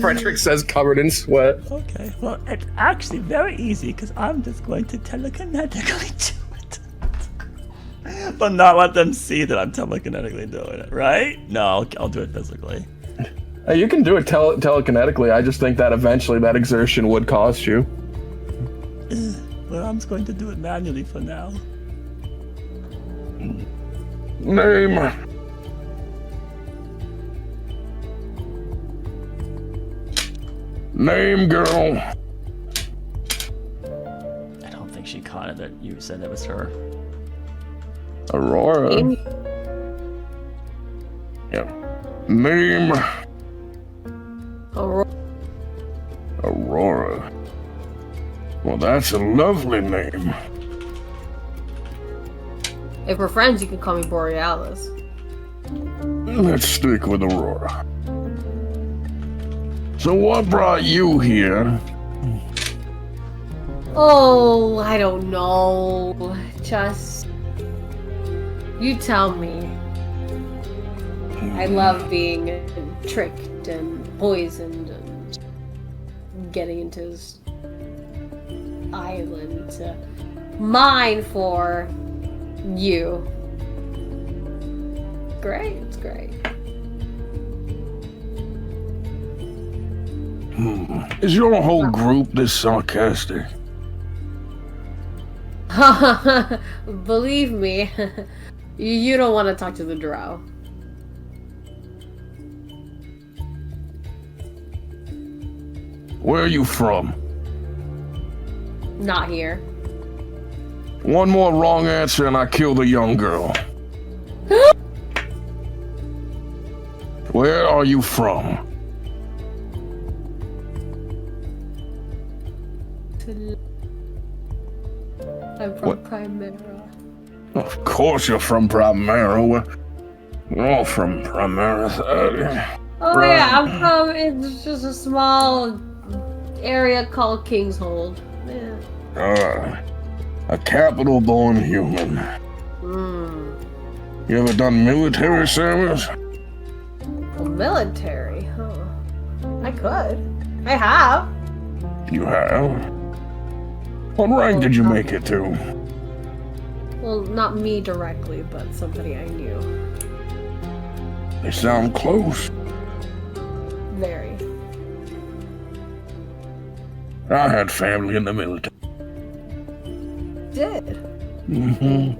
Frederick says, covered in sweat. Okay, well, it's actually very easy because I'm just going to telekinetically do it. But not let them see that I'm telekinetically doing it, right? No, I'll do it physically. You can do it telekinetically. I just think that eventually that exertion would cost you. Well, I'm just going to do it manually for now. Name. Name, girl. I don't think she caught it that you said it was her. Aurora. Yeah. Name. Aurora. Well, that's a lovely name. If we're friends, you can call me Borealis. Let's stick with Aurora. So what brought you here? Oh, I don't know. Just... you tell me. I love being tricked and poisoned and getting into his island to mine for you. Great, it's great. Is your whole group this sarcastic? Believe me, you don't want to talk to the drow. Where are you from? Not here. One more wrong answer and I kill the young girl. Where are you from? I'm from Primera. Of course you're from Primera. We're all from Primerus. Oh yeah, I'm from. It's just a small area called Kingshold. Yeah. A capital-born human. You ever done military service? Well, military, huh? I could. I have. You have? What rank did you make it to? Well, not me directly, but somebody I knew. They sound close. Very. I had family in the military. Did? Mm-hmm.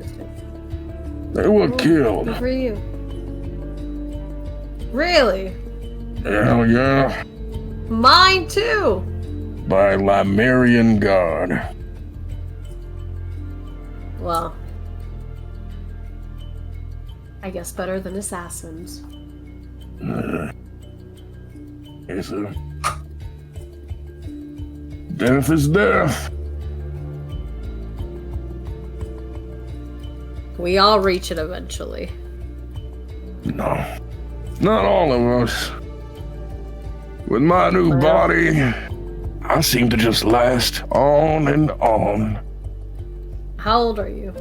They were killed. Good for you. Really? Hell yeah. Mine too! By Limerian God. Well, I guess better than assassins. Yes, sir. Death is death. We all reach it eventually. No. Not all of us. With my new body, I seem to just last on and on. How old are you?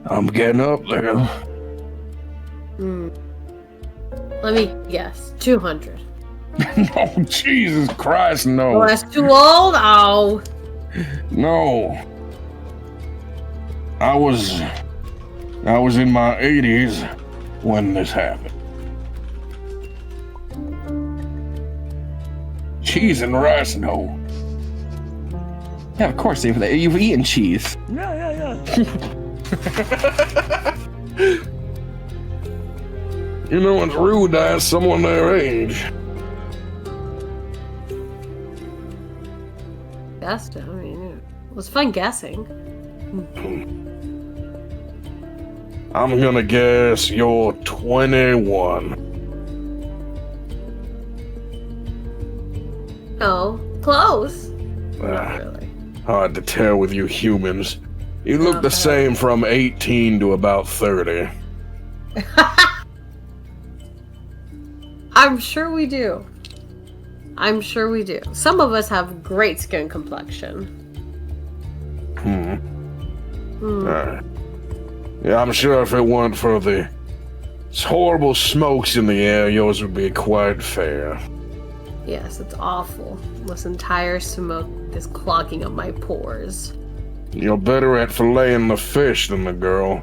I'm getting up there. Let me guess. 200. Oh, Jesus Christ, no. Oh, that's too old? Oh. No. I was in my 80s when this happened. Cheese and rice, no. Yeah, of course you've eaten cheese. Yeah. You know, it's rude to ask someone their age. Guessed it. I mean, it was fun guessing. I'm gonna guess you're 21. Oh, close. Not Ah, really. hard to tell with you humans. You look Not the bad. same from 18 to about 30. I'm sure we do. I'm sure we do. Some of us have great skin complexion. Yeah, I'm sure if it weren't for the horrible smokes in the air, yours would be quite fair. Yes, it's awful. This entire smoke is clogging up my pores. You're better at filleting the fish than the girl.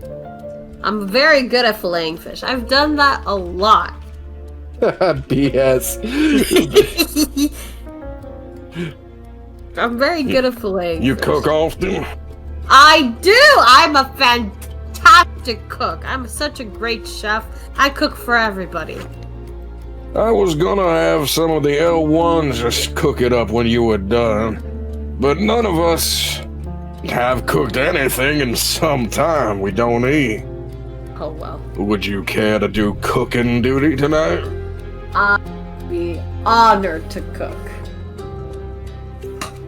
I'm very good at filleting fish. I've done that a lot. BS. I'm very good at filleting You fish. cook often? I do! I'm a fantastic cook. I'm such a great chef. I cook for everybody. I was gonna have some of the L1s just cook it up when you were done, but none of us have cooked anything in some time we don't eat. Oh well. Would you care to do cooking duty tonight? I'd be honored to cook.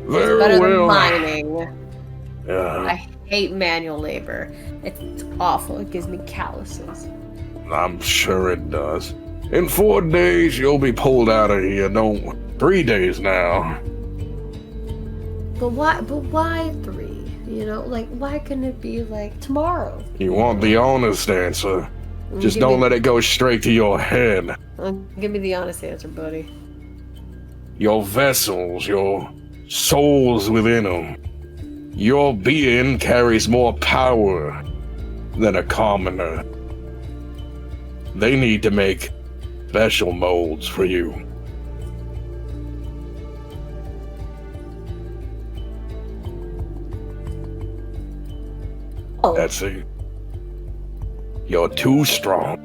Very Better well. than mining. Yeah, I hate manual labor. It's awful. It gives me calluses. I'm sure it does. In 4 days, you'll be pulled out of here. No, 3 days now. But why 3? You know, like, why couldn't it be, like, tomorrow? You want the honest answer. Just Give don't me- let it go straight to your head. Give me the honest answer, buddy. Your vessels, your souls within them. Your being carries more power than a commoner. They need to make special molds for you. Oh, That's it. You're too strong.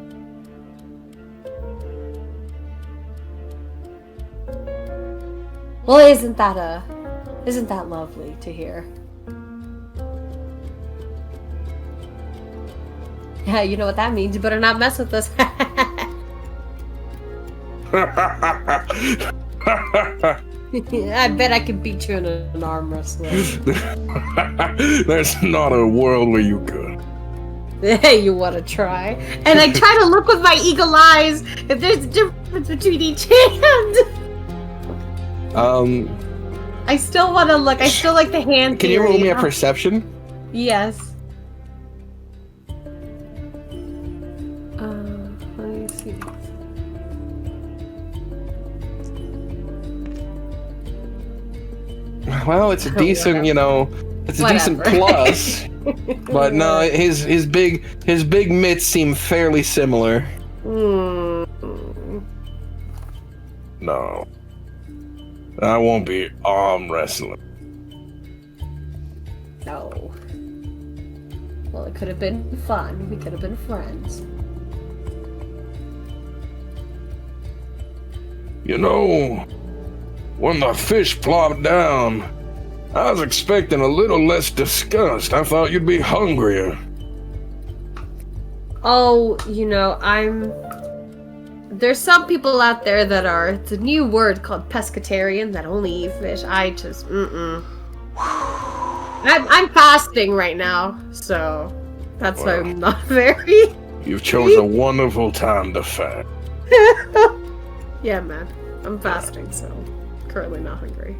Well, isn't that lovely to hear? Yeah, you know what that means. You better not mess with us. I bet I could beat you in an arm wrestling. There's not a world where you could. Hey, you want to try? And I try to look with my eagle eyes if there's a difference between each hand. I still want to look. I still like the hand. Can you roll me a perception? Yes. Let me see. Well, it's a decent, you know, it's a decent plus. But no, his big mitts seem fairly similar. No. I won't be arm wrestling. No. Well, it could have been fun. We could have been friends. You know, when the fish plopped down, I was expecting a little less disgust. I thought you'd be hungrier. Oh, you know, there's some people out there that are, it's a new word called pescatarian that only eat fish. I just, I'm fasting right now, so that's why I'm not very... You've chose a wonderful time to fast. Yeah, man. I'm fasting, so currently not hungry.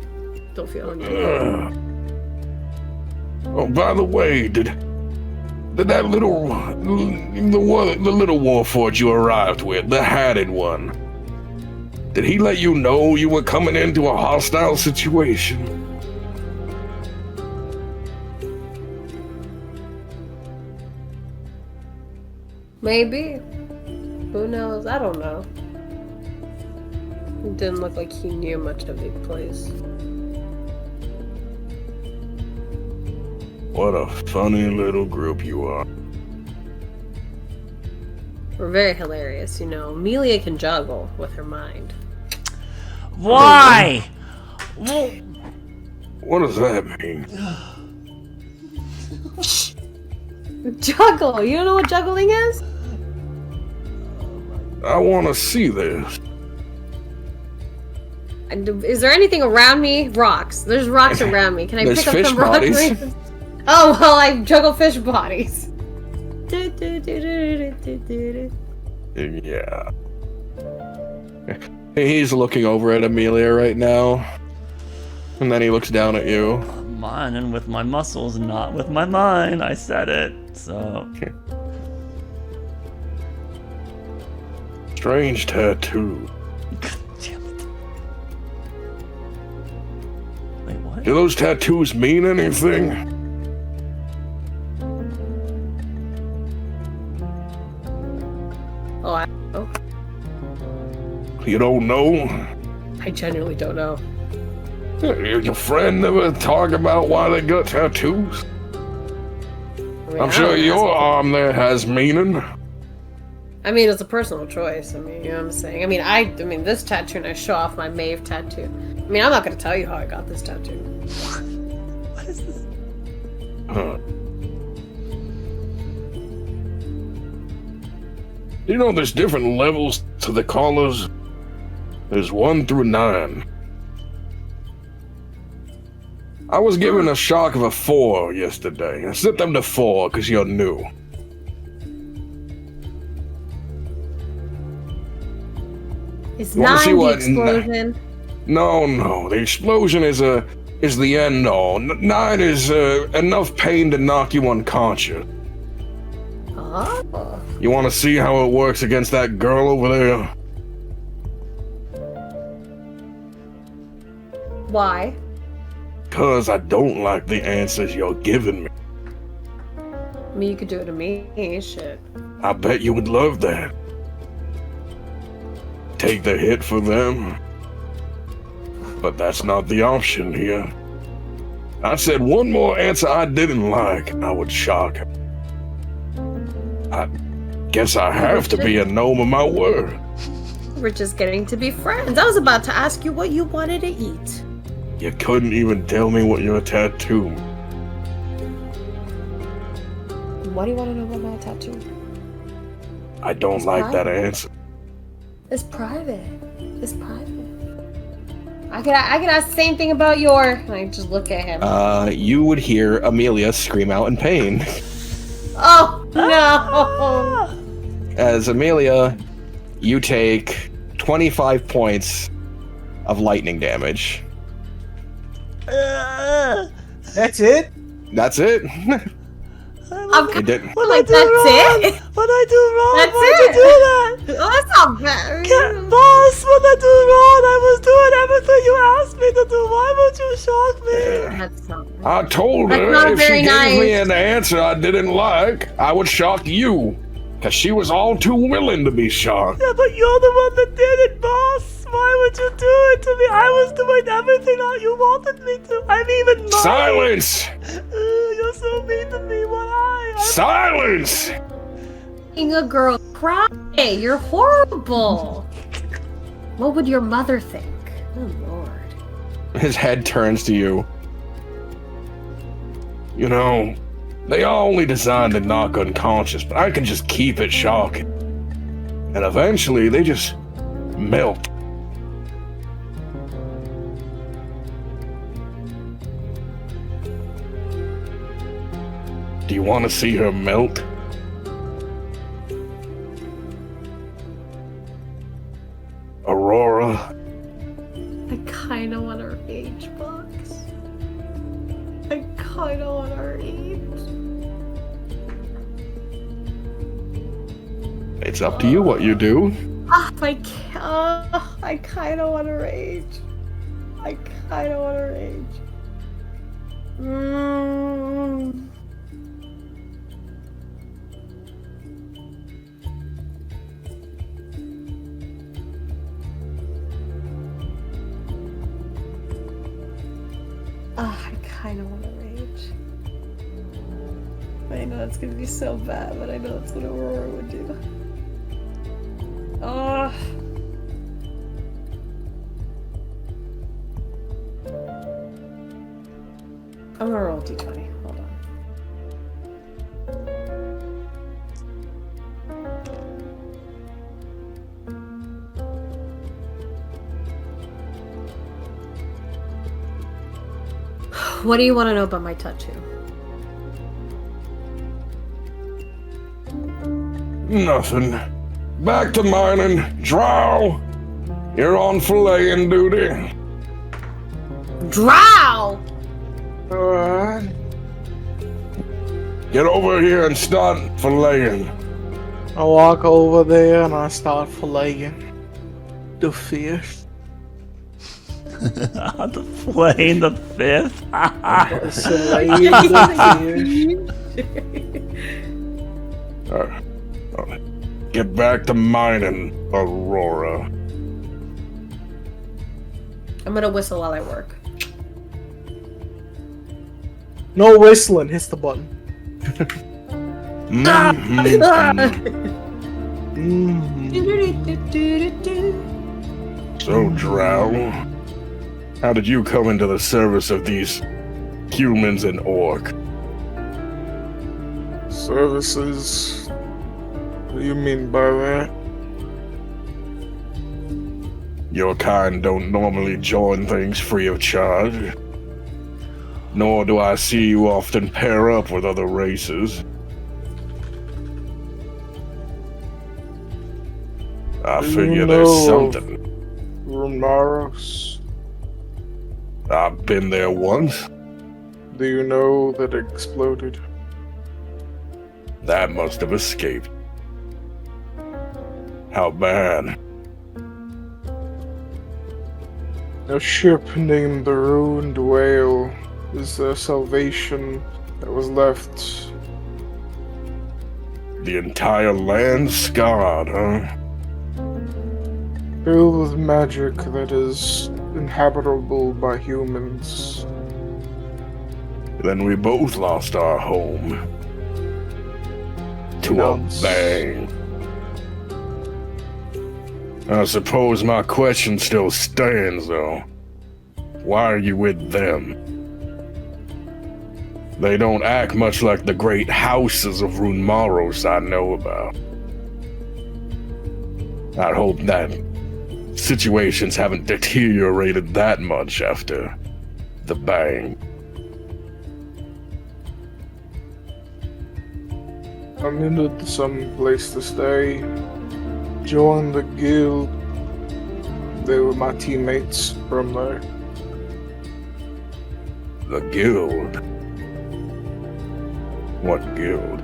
Don't feel hungry. Oh, by the way, did that the little warforged you arrived with, the hatted one, did he let you know you were coming into a hostile situation? Maybe. Who knows? I don't know. It didn't look like he knew much of the place. What a funny little group you are. We're very hilarious, you know. Amelia can juggle with her mind. Why? What does that mean? Juggle! You don't know what juggling is? I want to see this. Is there anything around me? Rocks. There's rocks around me. Can I There's pick up fish some rocks? bodies. Oh, well, I juggle fish bodies. Yeah. He's looking over at Amelia right now. And then he looks down at you. Mine and with my muscles, not with my mind. I said it, so... Strange tattoo. God damn it. Wait, what? Do those tattoos mean anything? Oh, I don't know. You don't know? I genuinely don't know. Your friend never talk about why they got tattoos? I mean, I'm I sure don't your ask. arm there has meaning. I mean, it's a personal choice. I mean, you know what I'm saying? I mean, this tattoo, and I show off my Maeve tattoo. I mean, I'm not gonna tell you how I got this tattoo. What is this? Huh. You know, there's different levels to the collars. There's 1 through 9. I was given a shock of a 4 yesterday. I set them to 4 because you're new. Is You wanna 9 see the what explosion? No. The explosion is the end all. 9 is enough pain to knock you unconscious. Oh. You want to see how it works against that girl over there? Why? Cause I don't like the answers you're giving me. I mean, you could do it to me. Shit. I bet you would love that. Take the hit for them. But that's not the option here. I said one more answer I didn't like, and I would shock him. I guess I have to be a gnome of my word. We're just getting to be friends. I was about to ask you what you wanted to eat. You couldn't even tell me what your tattoo. What do you want to know about my tattoo? I don't It's like that private. answer. It's private. It's private. I could ask the same thing about your. I just look at him. You would hear Amelia scream out in pain. Oh no! As Amelia, you take 25 points of lightning damage. That's it? That's it. I'm It didn't. like, that's it? What I do wrong? That's Why'd it? you do that? Oh, that's not bad. Boss, what I do wrong? I was doing everything you asked me to do. Why would you shock me? That's not bad. I told That's her not if she very gave me nice. an answer I didn't like, I would shock you. Because she was all too willing to be shocked. Yeah, but you're the one that did it, boss. Why would you do it to me? I was doing everything that you wanted me to. I'm even lying. Silence! You're so mean to me. Why? Silence! Making a girl cry. You're horrible. What would your mother think? Oh lord. His head turns to you. You know, they are only designed to knock unconscious, but I can just keep it shocking. And eventually, they just melt. Do you want to see her melt? Aurora, I kinda want her age, Bugs. I kinda want her age. It's up to you what you do. I kinda want her age. I kinda want her age. I kinda want to rage. I know it's gonna be so bad, but I know that's what Aurora would do. I'm gonna roll d20. Hold on. What do you want to know about my tattoo? nothing. Back to mining. Drow, you're on filleting duty. Drow! Alright. Get over here and start filleting. I walk over there and I start filleting the fish. The flame, the fifth. Filleting the fish. Get back to mining, Aurora. I'm gonna whistle while I work. No whistling, hits the button. So, Drow, how did you come into the service of these humans and orc? Services? What do you mean by that? Your kind don't normally join things free of charge. Nor do I see you often pair up with other races. I figure there's something. Primerus. I've been there once. Do you know that it exploded? That must have escaped. How bad? A ship named the Ruined Whale is their salvation that was left. The entire land scarred, huh? Filled with magic that is inhabitable by humans. Then we both lost our home. To a bang. I suppose my question still stands, though. Why are you with them? They don't act much like the great houses of Runmaros I know about. I hope that situations haven't deteriorated that much after the bang. I needed some place to stay. Joined the guild. They were my teammates from there. The guild? What guild?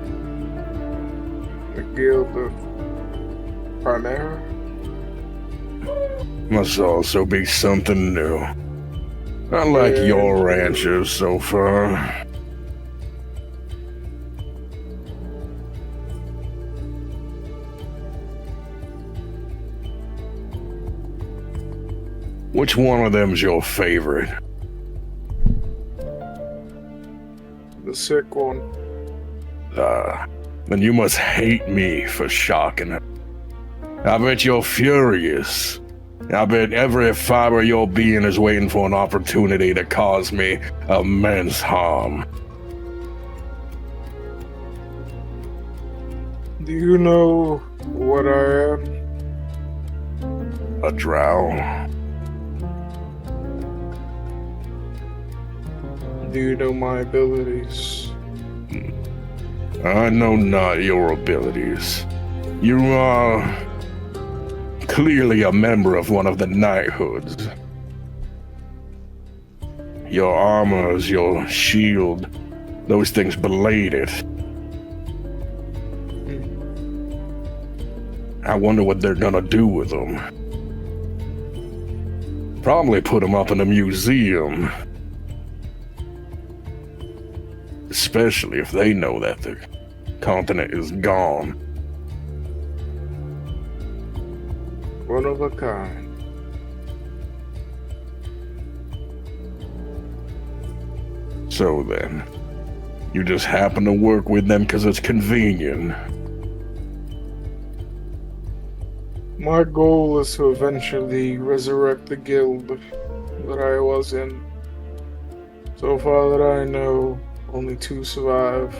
The guild of Primerus? Must also be something new. I like your ranchers so far. Which one of them's your favorite? The sick one. Then you must hate me for shocking her. I bet you're furious. I bet every fiber of your being is waiting for an opportunity to cause me immense harm. Do you know what I am? A drow? Do you know my abilities? I know not your abilities. You are clearly a member of one of the knighthoods. Your armors, your shield, those things belayed it. I wonder what they're gonna do with them. Probably put them up in a museum. Especially if they know that the continent is gone. One of a kind. So then, you just happen to work with them because it's convenient. My goal is to eventually resurrect the guild that I was in. So far that I know, only 2 survive.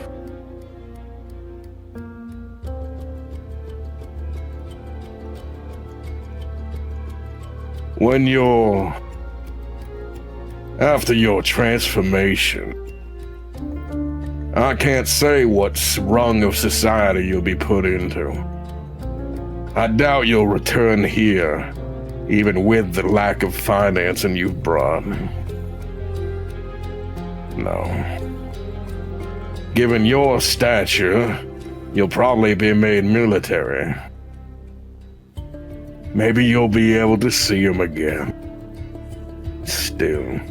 When you're... after your transformation, I can't say what rung of society you'll be put into. I doubt you'll return here, even with the lack of financing you've brought. No. Given your stature, you'll probably be made military. Maybe you'll be able to see him again. Still.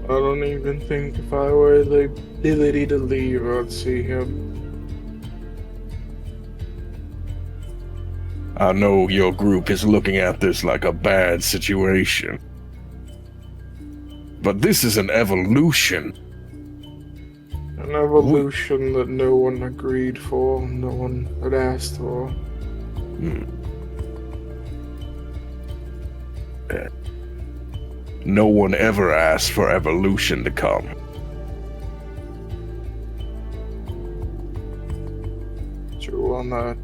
I don't even think if I were the ability to leave, I'd see him. I know your group is looking at this like a bad situation. But this is an evolution. An evolution that no one agreed for, no one had asked for. No one ever asked for evolution to come. True on that.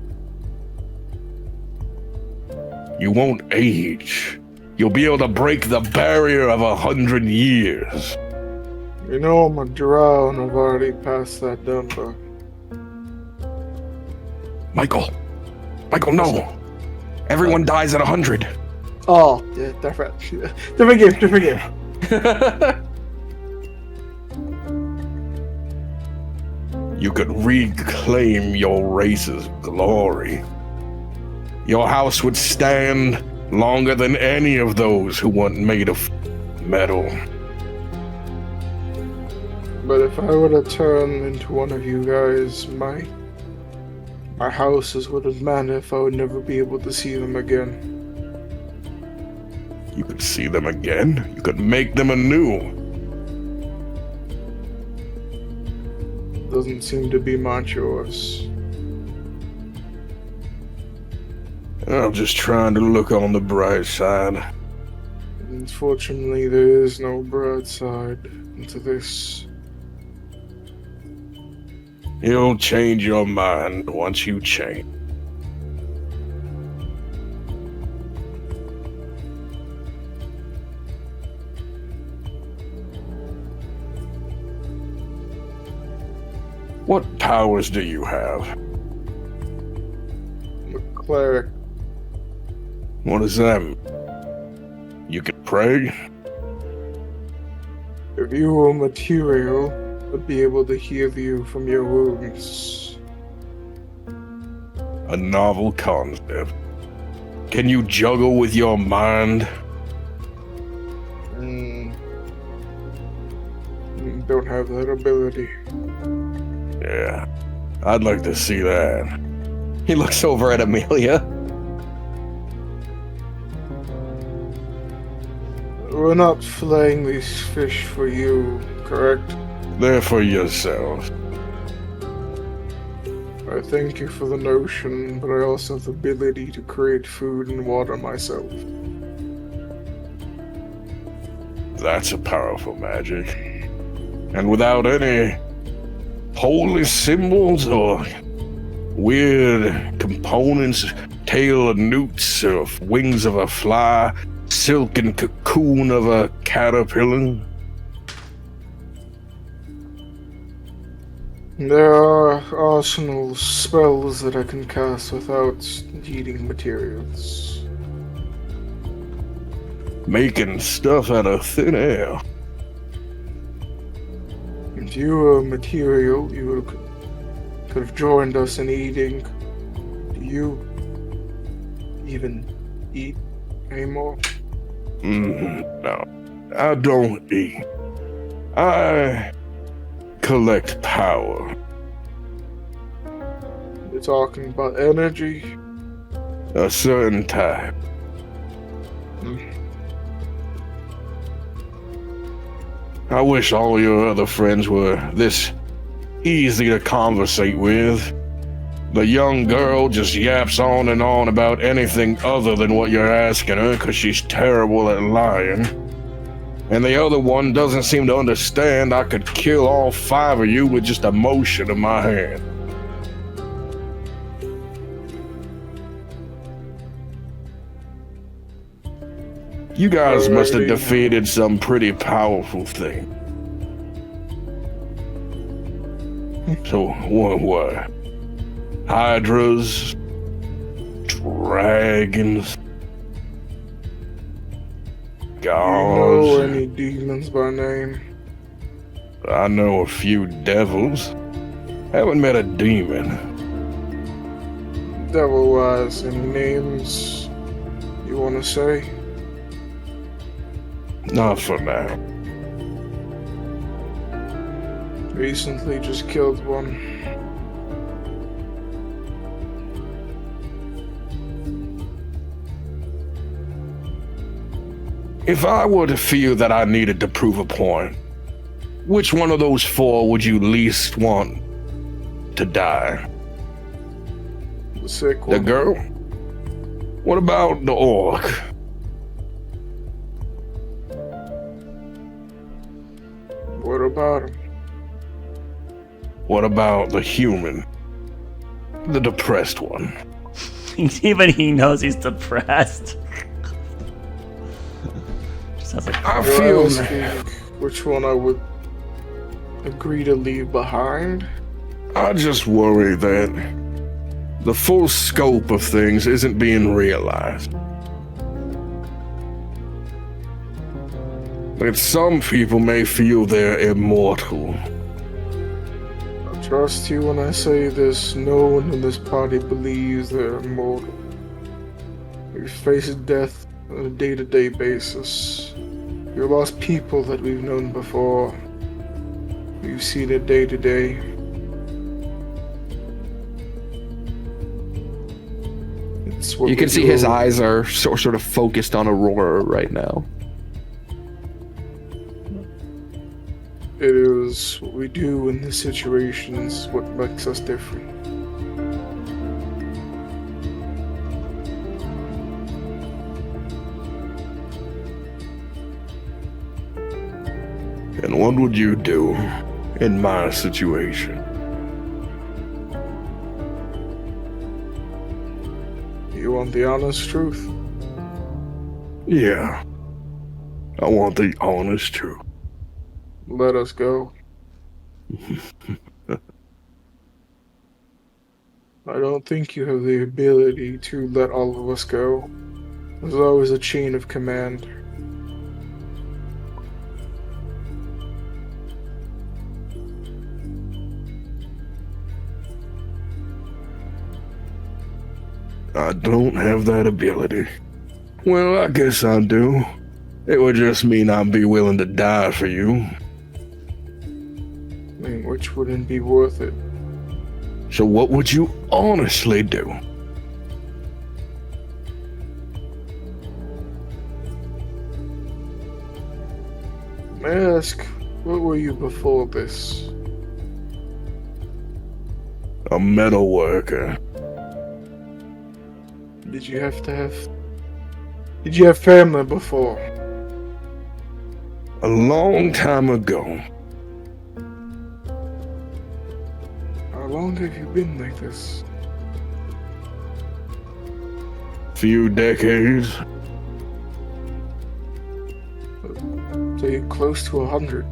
You won't age. You'll be able to break the barrier of 100 years. You know I'm a drow and I've already passed that number. Michael! Michael, no! Everyone dies at 100. Oh, yeah, different game. You could reclaim your race's glory. Your house would stand longer than any of those who weren't made of metal. But if I were to turn into one of you guys, my houses wouldn't matter if I would never be able to see them again. You could see them again. You could make them anew. Doesn't seem to be my choice. I'm just trying to look on the bright side. Unfortunately, there is no bright side to this. You'll change your mind once you change. What powers do you have? I'm a cleric. What does that mean? You can pray? If you were material, I'd be able to heal you from your wounds. A novel concept. Can you juggle with your mind? Don't have that ability. Yeah, I'd like to see that. He looks over at Amelia. We're not filleting these fish for you, correct? They're for yourselves. I thank you for the notion, but I also have the ability to create food and water myself. That's a powerful magic. And without any holy symbols or weird components, tail of newts or wings of a fly, silken cocoon of a caterpillar. There are arsenal spells that I can cast without needing materials. Making stuff out of thin air. If you were material, you could have joined us in eating. Do you even eat anymore? No, I don't eat. I collect power. You're talking about energy? A certain type. I wish all your other friends were this easy to conversate with. The young girl just yaps on and on about anything other than what you're asking her because she's terrible at lying. And the other one doesn't seem to understand I could kill all 5 of you with just a motion of my hand. You guys must have defeated some pretty powerful thing. So, what? Hydras? Dragons? Do you know Gods? any demons by name? I know a few devils. Haven't met a demon. Devil-wise, any names you want to say? Not for now. Recently just killed one. If I were to feel that I needed to prove a point, which one of those 4 would you least want to die? The sick The one. girl? What about the orc? What about him? What about the human? The depressed one? Even he knows he's depressed. Sounds like I You're feel... asking which one I would agree to leave behind? I just worry that the full scope of things isn't being realized. That some people may feel they're immortal. I trust you when I say this. No one in this party believes they're immortal. We face death on a day-to-day basis. We lost people that we've known before. We've seen it day to day. It's what You can we see do. his eyes are sort of focused on Aurora right now. It is what we do in these situations, what makes us different. And what would you do in my situation? You want the honest truth? Yeah. I want the honest truth. Let us go. I don't think you have the ability to let all of us go. There's always a chain of command. I don't have that ability. Well, I guess I do. It would just mean I'd be willing to die for you. I mean, which wouldn't be worth it. So what would you honestly do? May I ask, what were you before this? A metal worker. Did you have family before? A long time ago. How long have you been like this? Few decades. So you're close to 100.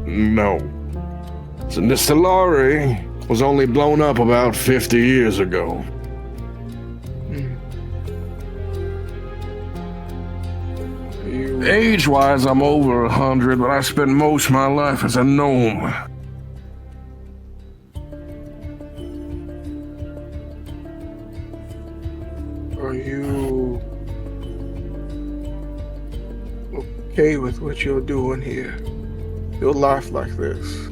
No. Sinistallari was only blown up about 50 years ago. Age-wise, I'm over 100, but I spent most of my life as a gnome. Are you okay with what you're doing here? Your life like this?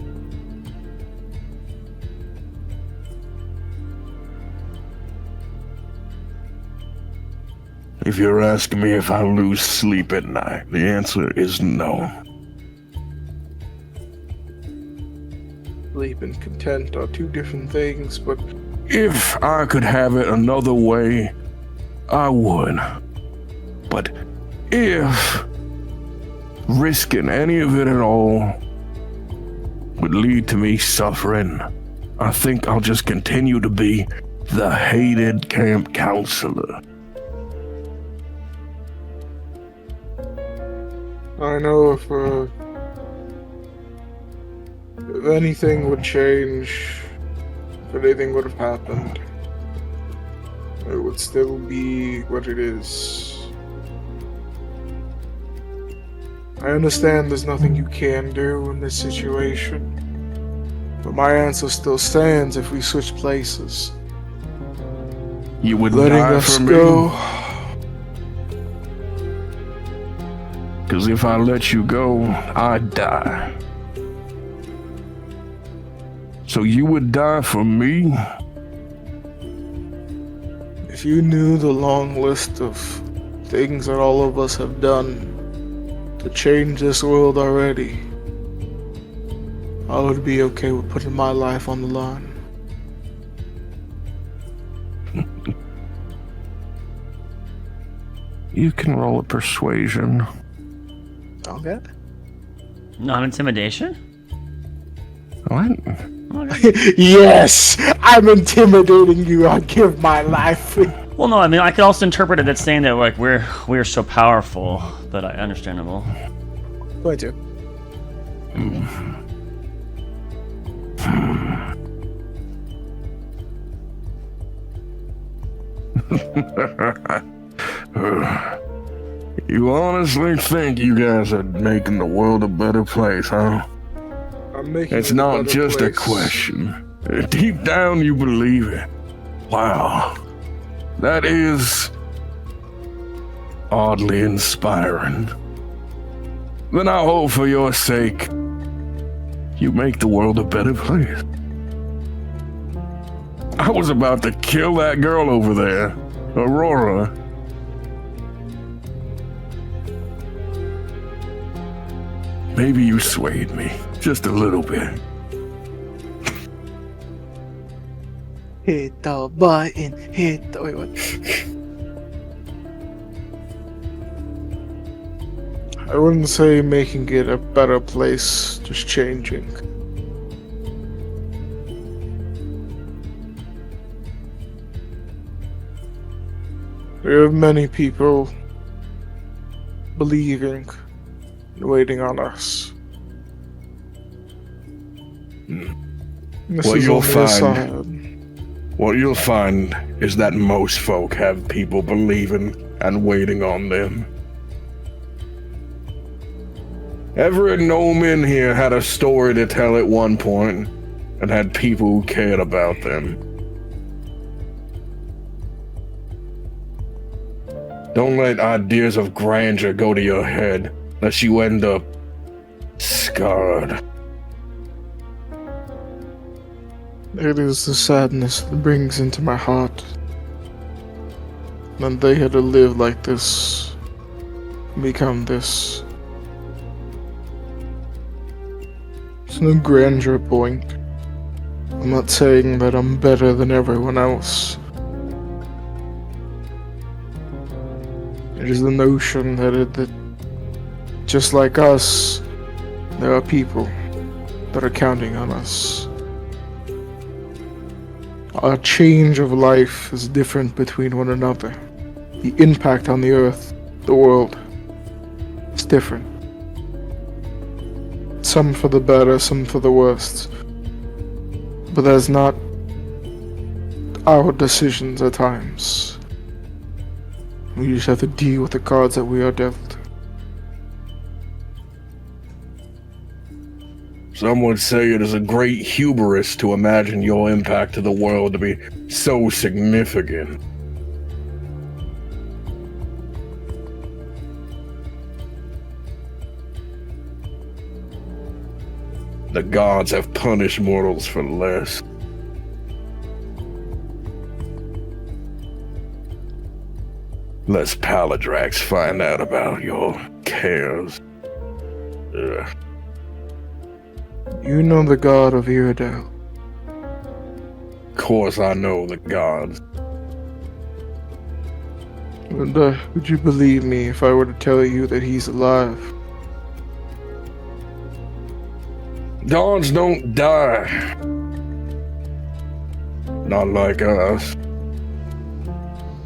If you're asking me if I lose sleep at night, the answer is no. Sleep and content are two different things, but If I could have it another way, I would. But if risking any of it at all would lead to me suffering, I think I'll just continue to be the hated camp counselor. I know if anything would change, if anything would have happened, it would still be what it is. I understand there's nothing you can do in this situation, but my answer still stands if we switch places. You would Letting die us for me? go. Because if I let you go, I'd die. So you would die for me? If you knew the long list of things that all of us have done to change this world already, I would be okay with putting my life on the line. You can roll a persuasion. Okay. Non-intimidation? What? Yes! I'm intimidating you, I'll give my life. Well, no, I mean, I could also interpret it as saying that, like, we're so powerful, but understandable. Going to. You honestly think you guys are making the world a better place, huh? I'm making It's it a not better just a place. question. Deep down, you believe it. Wow. That is oddly inspiring. Then I hope for your sake, you make the world a better place. I was about to kill that girl over there, Aurora. Maybe you swayed me, just a little bit. Hit the button, hit the... Wait, what? I wouldn't say making it a better place, just changing. We have many people believing and waiting on us. This What is you'll only a find- sign. What you'll find is that most folk have people believing and waiting on them. Every gnome in here had a story to tell at one point and had people who cared about them. Don't let ideas of grandeur go to your head, lest you end up scarred. It is the sadness that brings into my heart that they had to live like this, become this. It's no grandeur point. I'm not saying that I'm better than everyone else. It is the notion that just like us, there are people that are counting on us. Our change of life is different between one another. The impact on the earth, the world, is different. Some for the better, some for the worst. But that's not our decisions at times. We just have to deal with the cards that we are dealt. Some would say it is a great hubris to imagine your impact to the world to be so significant. The gods have punished mortals for less. Lest Paladrax find out about your cares. Ugh. You know the god of Iredale. Of course I know the gods. And would you believe me if I were to tell you that he's alive? Gods don't die. Not like us.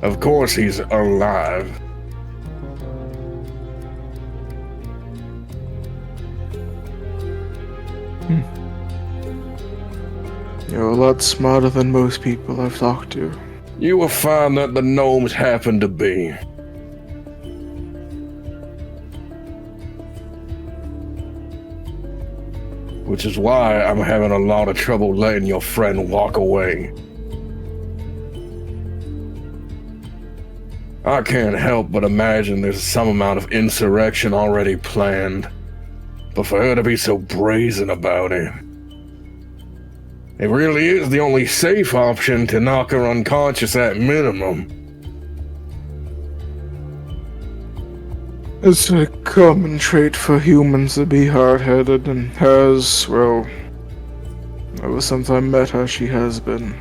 Of course he's alive. You're a lot smarter than most people I've talked to. You will find that the gnomes happen to be. Which is why I'm having a lot of trouble letting your friend walk away. I can't help but imagine there's some amount of insurrection already planned. But for her to be so brazen about it, it really is the only safe option to knock her unconscious at minimum. It's a common trait for humans to be hard-headed, and hers, well, ever since I met her, she has been.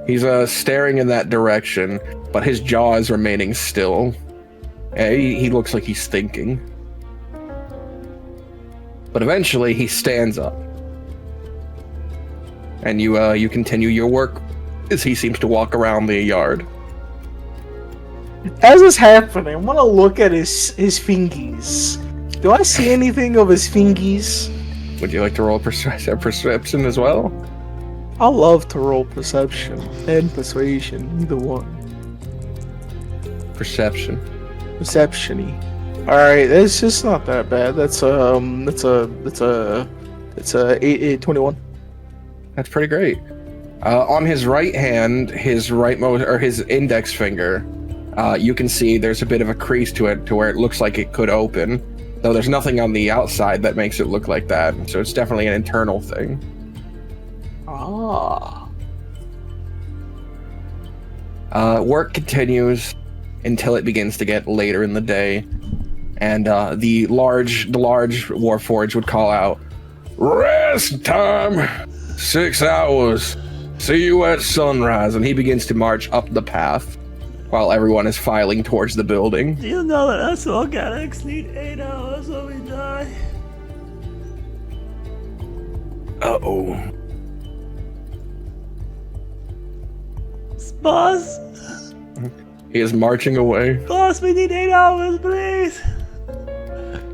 He's staring in that direction, but his jaw is remaining still. He looks like he's thinking. But eventually he stands up. And you continue your work as he seems to walk around the yard. As is happening, I want to look at his fingies. Do I see anything of his fingies? Would you like to roll perception as well? I love to roll perception and persuasion, either one. Perception. Perception-y. Alright, it's just not that bad. That's a 21. That's pretty great. On his right hand, his his index finger, you can see there's a bit of a crease to it, to where it looks like it could open. Though there's nothing on the outside that makes it look like that, so it's definitely an internal thing. Ah. Work continues until it begins to get later in the day, and the large Warforged would call out, "Rest time! 6 hours. See you at sunrise, and he begins to march up the path while everyone is filing towards the building. Do you know that us organics need 8 hours or we die? Uh-oh. Boss? He is marching away. Boss, we need 8 hours, please.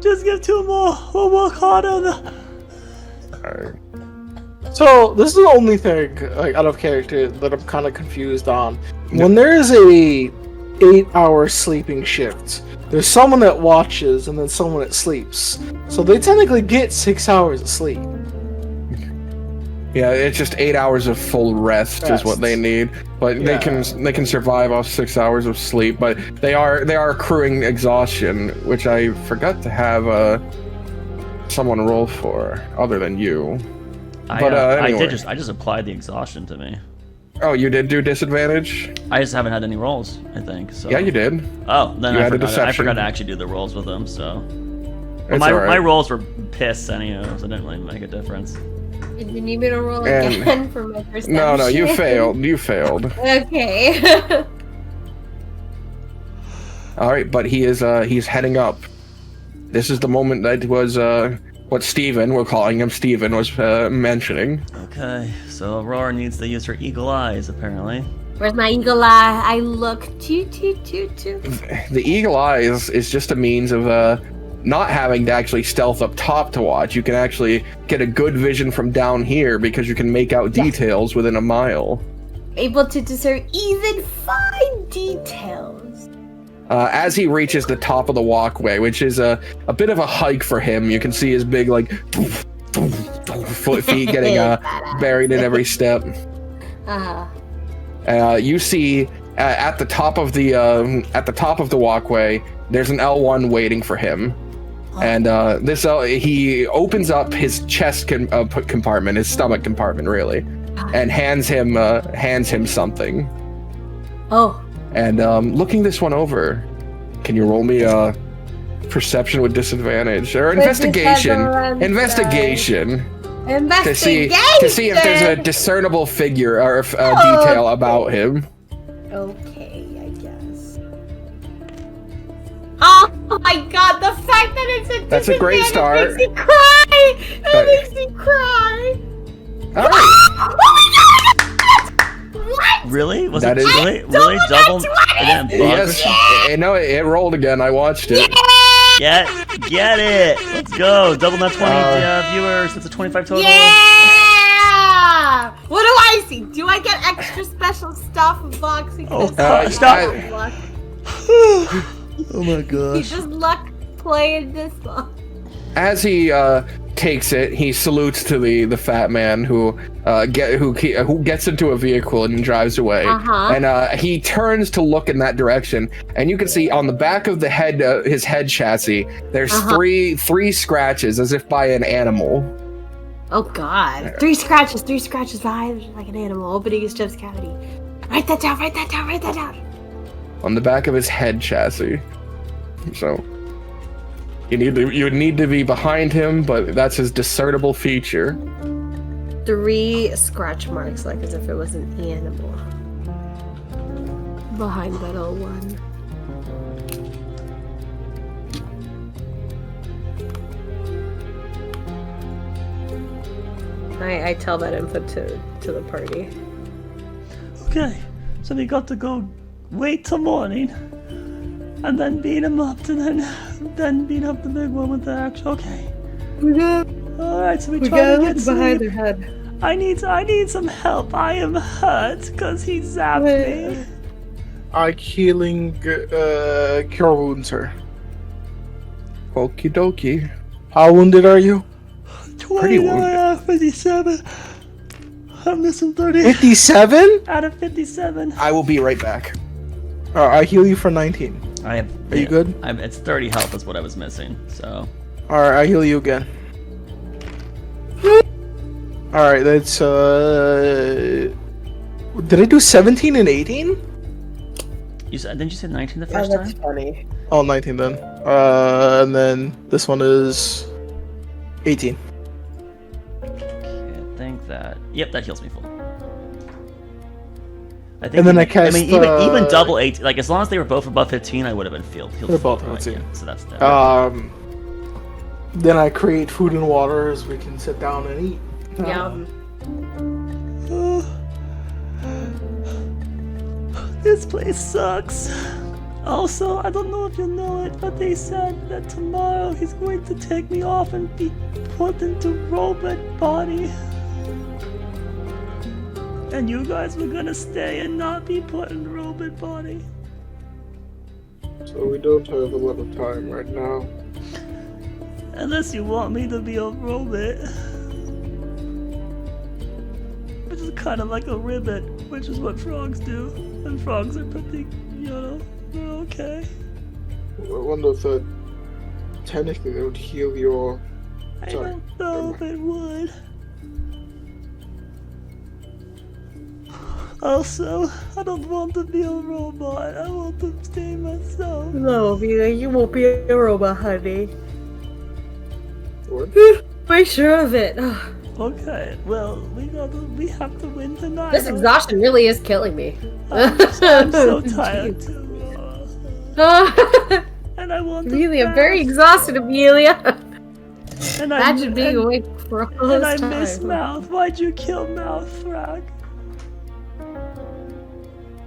Just give 2 more. We'll work hard on the... Alright. So this is the only thing, like, out of character that I'm kind of confused on. When there is a 8-hour sleeping shift, there's someone that watches and then someone that sleeps. So they technically get 6 hours of sleep. Yeah, it's just 8 hours of full rest is what they need. But they can survive off 6 hours of sleep. But they are accruing exhaustion, which I forgot to have someone roll for other than you. Anyway. I just applied the exhaustion to me. Oh, you did do disadvantage? I just haven't had any rolls, I think. So. Yeah, you did. Oh, then You I had a forgot. I deception. forgot to actually do the rolls with them. So It's my alright. rolls were piss anyway, so it didn't really make a difference. You need me to roll And- again for my perception? No, you failed. You failed. Okay. All right, but he's heading up. This is the moment that was what Steven, we're calling him Steven, was mentioning. Okay, so Aurora needs to use her eagle eyes, apparently. Where's my eagle eye? I look toot. The eagle eyes is just a means of not having to actually stealth up top to watch. You can actually get a good vision from down here because you can make out details within a mile. Able to discern even fine details. As he reaches the top of the walkway, which is a bit of a hike for him, you can see his big feet getting buried in every step. You see at the top of the walkway, there's an L1 waiting for him, and he opens up his chest compartment, his stomach compartment, really, and hands him something. Oh. And looking this one over, can you roll me a perception with disadvantage or investigation? Investigation. To see if there's a discernible figure or detail about him. Okay, I guess. Oh my god, the fact that it's a That's a great start. makes me cry! That makes me cry! All right. Oh my god! What? Really? Was That it is- really double? It didn't bug or Yes. something? No, it rolled again. I watched it. Get it! Let's go! Double that 20 viewers. That's a 25 total. Yeah! What do I see? Do I get extra special stuff boxing? Oh, stop. Oh my You gosh. just luck playing this one. As he takes it, he salutes to the fat man who gets into a vehicle and drives away. And he turns to look in that direction, and you can see on the back of the head, his head chassis, there's three scratches as if by an animal. Oh god. 3 scratches behind like an animal opening his chest cavity. Write that down. On the back of his head chassis. So you would need to be behind him, but that's his discernible feature. 3 scratch marks, like as if it was an animal. Behind that L1. I tell that input to the party. Okay, so we got to go wait till morning, and then beat him up, and then beat up the big one with the axe. Okay. All right, so we try to get behind their head. I need some help. I am hurt because he zapped me. Healing cure wounds, sir. Okie dokie. How wounded are you? Pretty wounded. 57. I'm missing 30 57? out of 57. I will be right back. I heal you for 19. I have. Are you good? It's 30 health is what I was missing. So. Alright, I heal you again. Alright, that's did I do 17 and 18? You said? Didn't you say 19 the first time? funny. Oh, 19 then. And then this one is 18. Okay, I think that. Yep, that heals me full. I think. And then I cast. I mean, even double 18. Like as long as they were both above 15, I would have been healed. They're both right, 15. yeah, so that's that. Then I create food and water as we can sit down and eat. Yum. This place sucks. Also, I don't know if you know it, but they said that tomorrow he's going to take me off and be put into robot body. And you guys were gonna stay and not be put in robot body. So we don't have a lot of time right now. Unless you want me to be a robot. Which is kind of like a ribbit, which is what frogs do. And frogs are pretty, they're okay. I wonder if that technically would heal your... I don't know if it would. Also, I don't want to be a robot. I want to stay myself. No, you won't be a robot, honey. What? Make sure of it. Okay, well, we have to win tonight. This exhaustion really is killing me. I'm so tired too. And I want to Amelia, fast. very exhausted, Amelia. And Imagine being awake for all And this I time. miss Mouth. Why'd you kill Mouth, Frag?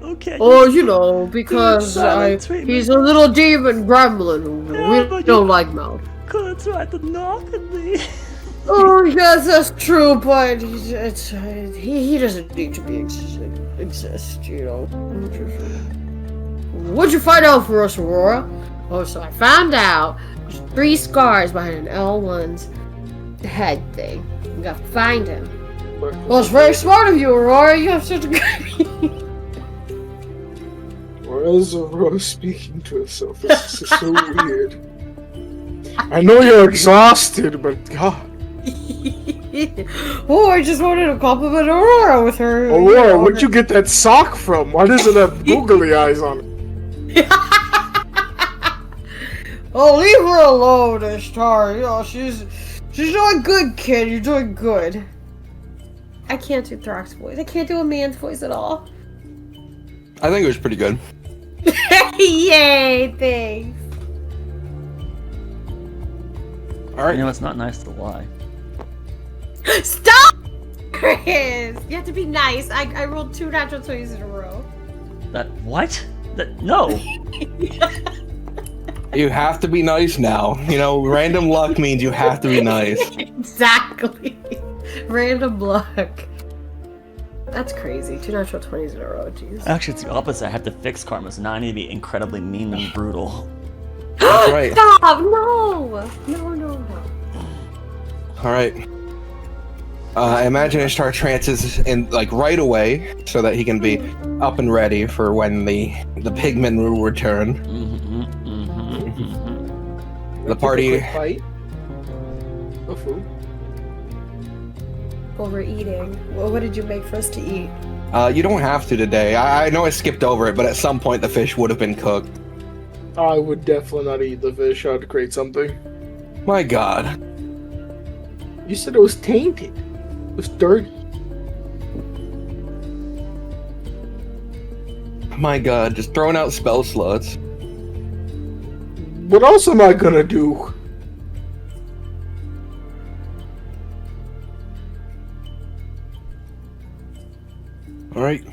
Okay. Oh, you know, because silent treatment. he's a little demon gremlin. Yeah, We but don't you- like Mouth. Could've tried to knock at me. Oh, yes, that's true, but he doesn't need to exist, you know. What'd you find out for us, Aurora? Oh, so I found out there's 3 scars behind an L1's head thing. We gotta find him. Well, it's very smart of you, Aurora. You have such a good... Why is Aurora speaking to herself? This is so weird. I know you're exhausted, but God. Oh, I just wanted to compliment Aurora with her. Aurora, where'd you get that sock from? Why does it have googly eyes on it? Oh, leave her alone, Ishtar. You know, she's doing good, kid. You're doing good. I can't do Throck's voice. I can't do a man's voice at all. I think it was pretty good. Yay, thanks. All right. You know, it's not nice to lie. Stop, Chris. You have to be nice. I rolled 2 natural 20s in a row. That what? No. You have to be nice now. You know, random luck means you have to be nice. Exactly. Random luck. That's crazy. 2 natural 20s in a row. Jeez. Actually, it's the opposite. I have to fix karma, so now I need to be incredibly mean and brutal. That's right. Stop! No! No. All right. I imagine Ishtar trances in like right away so that he can be up and ready for when the pigmen will return. The party. Fight. Oh, food. Overeating. Well, what did you make for us to eat? You don't have to today. I know I skipped over it, but at some point the fish would have been cooked. I would definitely not eat the fish. I'd create something. My God. You said it was tainted. It was dirty. My God, just throwing out spell slots. What else am I gonna do? All right.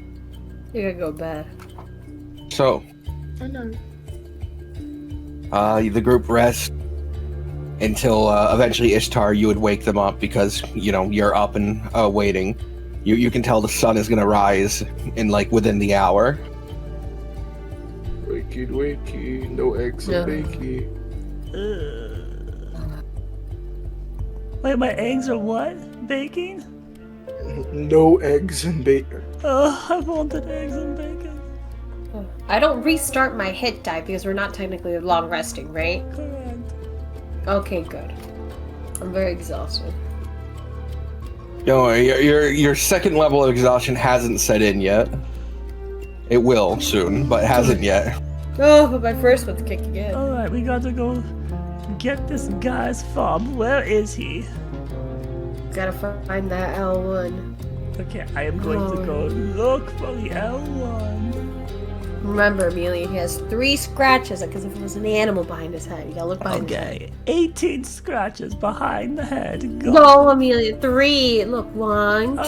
You gotta go to bed. So, I know. the group rests until eventually Ishtar, you would wake them up because, you know, you're up and waiting. You can tell the sun is gonna rise in like within the hour. Wakey, no eggs Yeah. and bakey. Wait, my eggs are what? Baking? No eggs and bacon. I wanted eggs and bacon. I don't restart my hit die because we're not technically long resting, right? Correct. Okay, good. I'm very exhausted. Don't worry, your second level of exhaustion hasn't set in yet. It will soon, but hasn't yet. Oh, but my first one's kicking in. Alright, we got to go get this guy's fob. Where is he? Gotta find that L1. Okay, I am going to go look for the L1. Remember, Amelia, he has 3 scratches because if it was an animal behind his head, you gotta look behind his head. Okay, 18 scratches behind the head. Go. No, Amelia, 3. Look, 1, 2,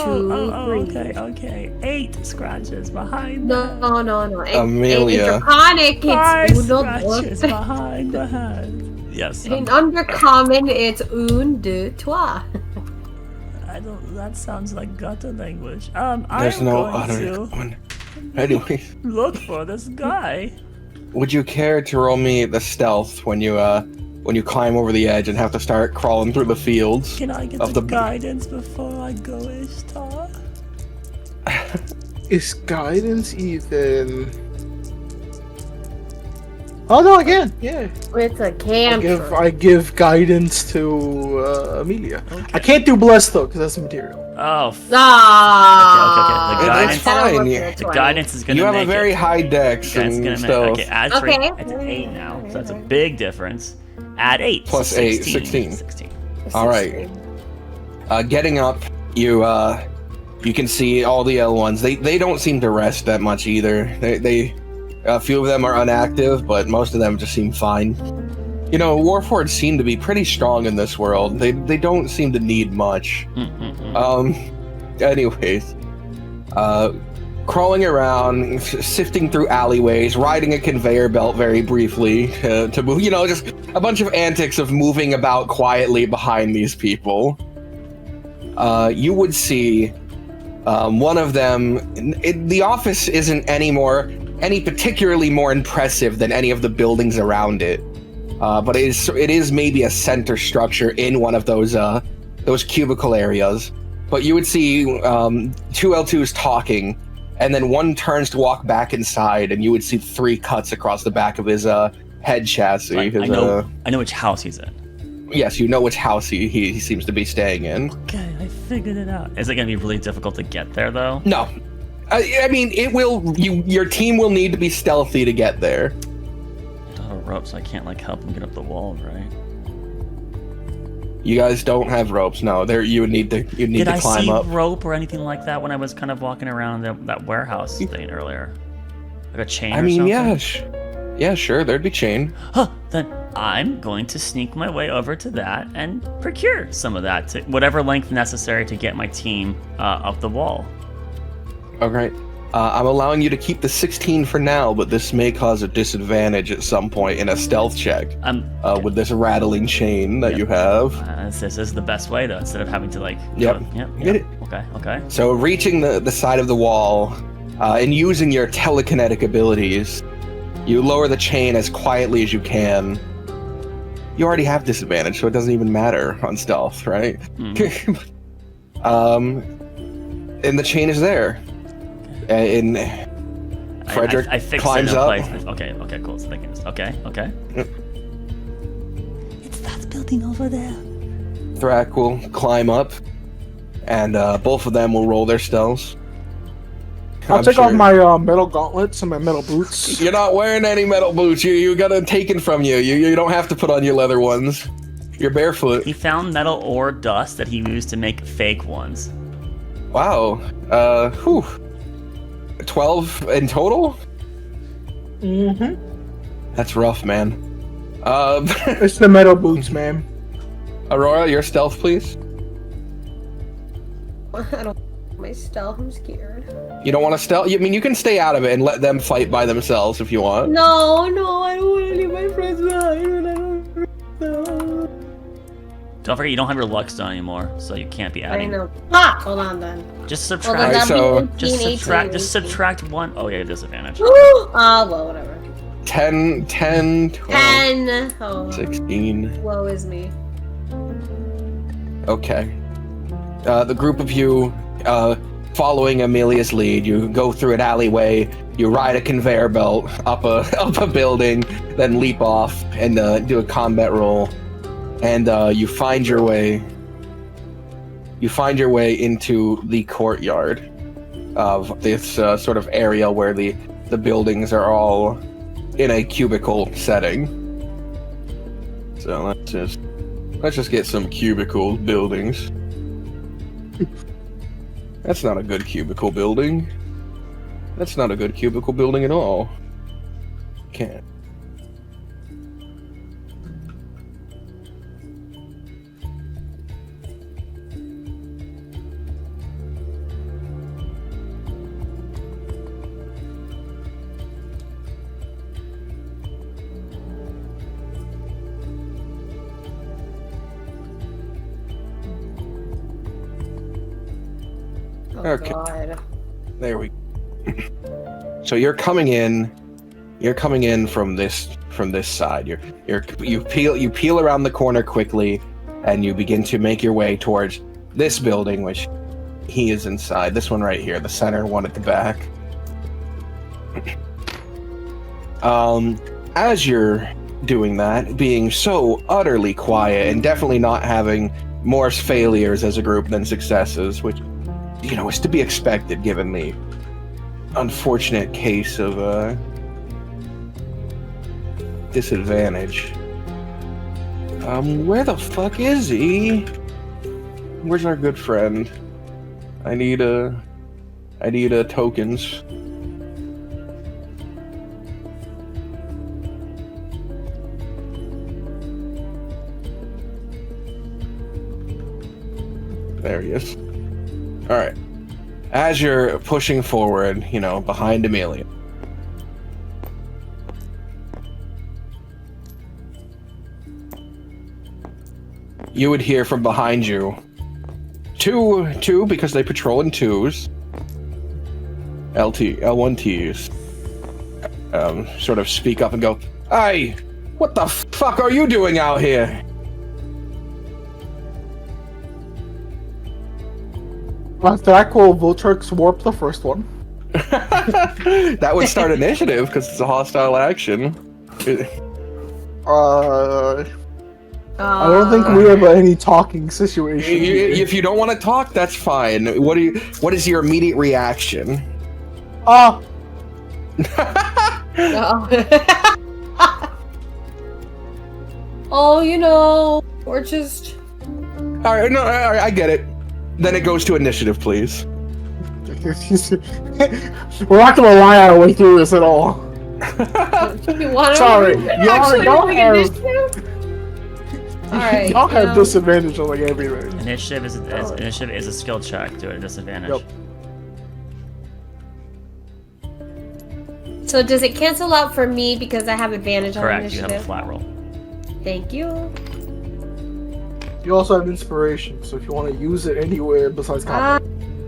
3. Okay. 8 scratches behind the head. No. Amelia. In Draconic, 5 it's scratches behind the head. Yes. In Undercommon, it's 1, 2, 3. I don't. That sounds like gutter language. There's I'm no going other to one. Anyway, look for this guy. would you care to roll me the stealth when you climb over the edge and have to start crawling through the fields? Can I get of the guidance before I go, Ishtar? Is guidance even? Oh no, I can. Yeah. It's a cantrip. I give guidance to Amelia. Okay. I can't do bless though, because that's material. Oh. Ah. Okay. The guidance. It's fine. The guidance is gonna You have make a very it. high dex and stealth. Okay, add 3. It's an 8 now, so that's a big difference. Add 8. Plus so 8, 16. 16. All right. Getting up, you can see all the L1s. They don't seem to rest that much either. They a few of them are unactive, but most of them just seem fine. You know, Warforged seem to be pretty strong in this world. They don't seem to need much. Anyways, crawling around, sifting through alleyways, riding a conveyor belt very briefly to move. You know, just a bunch of antics of moving about quietly behind these people. You would see one of them. The office isn't any particularly more impressive than any of the buildings around it, but it is maybe a center structure in one of those cubicle areas. But you would see 2 L2s talking, and then one turns to walk back inside, and you would see 3 cuts across the back of his head chassis. Like, I know which house he's in. Yes, you know which house he seems to be staying in. Okay, I figured it out. Is it gonna be really difficult to get there though? No. I mean, it will. Your team will need to be stealthy to get there. I don't have a rope, so I can't help him get up the wall, right? You guys don't have ropes, no. You would need to Did I climb see up. rope or anything like that when I was kind of walking around that warehouse thing earlier? Like a chain? I mean, something? yeah, sure. There'd be chain. Huh. Then I'm going to sneak my way over to that and procure some of that to whatever length necessary to get my team up the wall. Okay. I'm allowing you to keep the 16 for now, but this may cause a disadvantage at some point in a stealth check. With this rattling chain that you have. This is the best way, though, instead of having to, Yep. Get it. Okay. So reaching the side of the wall and using your telekinetic abilities, you lower the chain as quietly as you can. You already have disadvantage, so it doesn't even matter on stealth, right? Mm-hmm. And the chain is there. And Frederick I fixed climbs it in up. place. Okay, cool. So okay. It's that building over there. Thrak will climb up, and both of them will roll their stealths. I'll take off my metal gauntlets and my metal boots. You're not wearing any metal boots. You got them taken from you. You don't have to put on your leather ones. You're barefoot. He found metal ore dust that he used to make fake ones. Wow. 12 in total? Mm-hmm. That's rough, man. It's the metal boots, man. Aurora, your stealth, please. I don't my stealth, I'm scared. You don't want to stealth? I mean, you can stay out of it and let them fight by themselves if you want. No, I don't want to leave my friends behind. I don't. Don't forget, you don't have your luck stone anymore, so you can't be I adding. know. Fuck! Hold on then. Just Well, subtract. then that'd be 15, 18, Just subtract 1. Oh yeah, disadvantage. Well, whatever. 10, 12, 10. Oh, 16. woe is me. Okay. The group of you, following Amelia's lead, you go through an alleyway, you ride a conveyor belt up a building, then leap off and do a combat roll, and you find your way into the courtyard of this sort of area where the buildings are all in a cubicle setting. So let's just get some cubicle buildings. That's not a good cubicle building. That's not a good cubicle building at all. Can't. Oh, Okay. God. There we go. So you're coming in from this side. You peel around the corner quickly, and you begin to make your way towards this building, which he is inside. This one right here, the center one at the back. As you're doing that, being so utterly quiet and definitely not having more failures as a group than successes, which, you know, is to be expected given the unfortunate case of disadvantage. Where the fuck is he? Where's our good friend? I need tokens. There he is. All right. As you're pushing forward, you know, behind Amelia. You would hear from behind you two because they patrol in twos. L1Ts. Sort of speak up and go, "Hey, what the fuck are you doing out here?" That will Vultrix warp the first one. That would start initiative because it's a hostile action. I don't think we have any talking situation. If you don't want to talk, that's fine. What is your immediate reaction? No. Oh, you know, we're just... All right, I get it. Then it goes to initiative, please. We're not gonna lie our way through this at all. You want Sorry, actually y'all doing have- initiative? Alright, Y'all have disadvantage on like everything. Initiative is a skill check to a disadvantage. Yep. So does it cancel out for me because I have advantage on Correct, you initiative? have a flat roll. Thank you. You also have inspiration, so if you want to use it anywhere besides combat.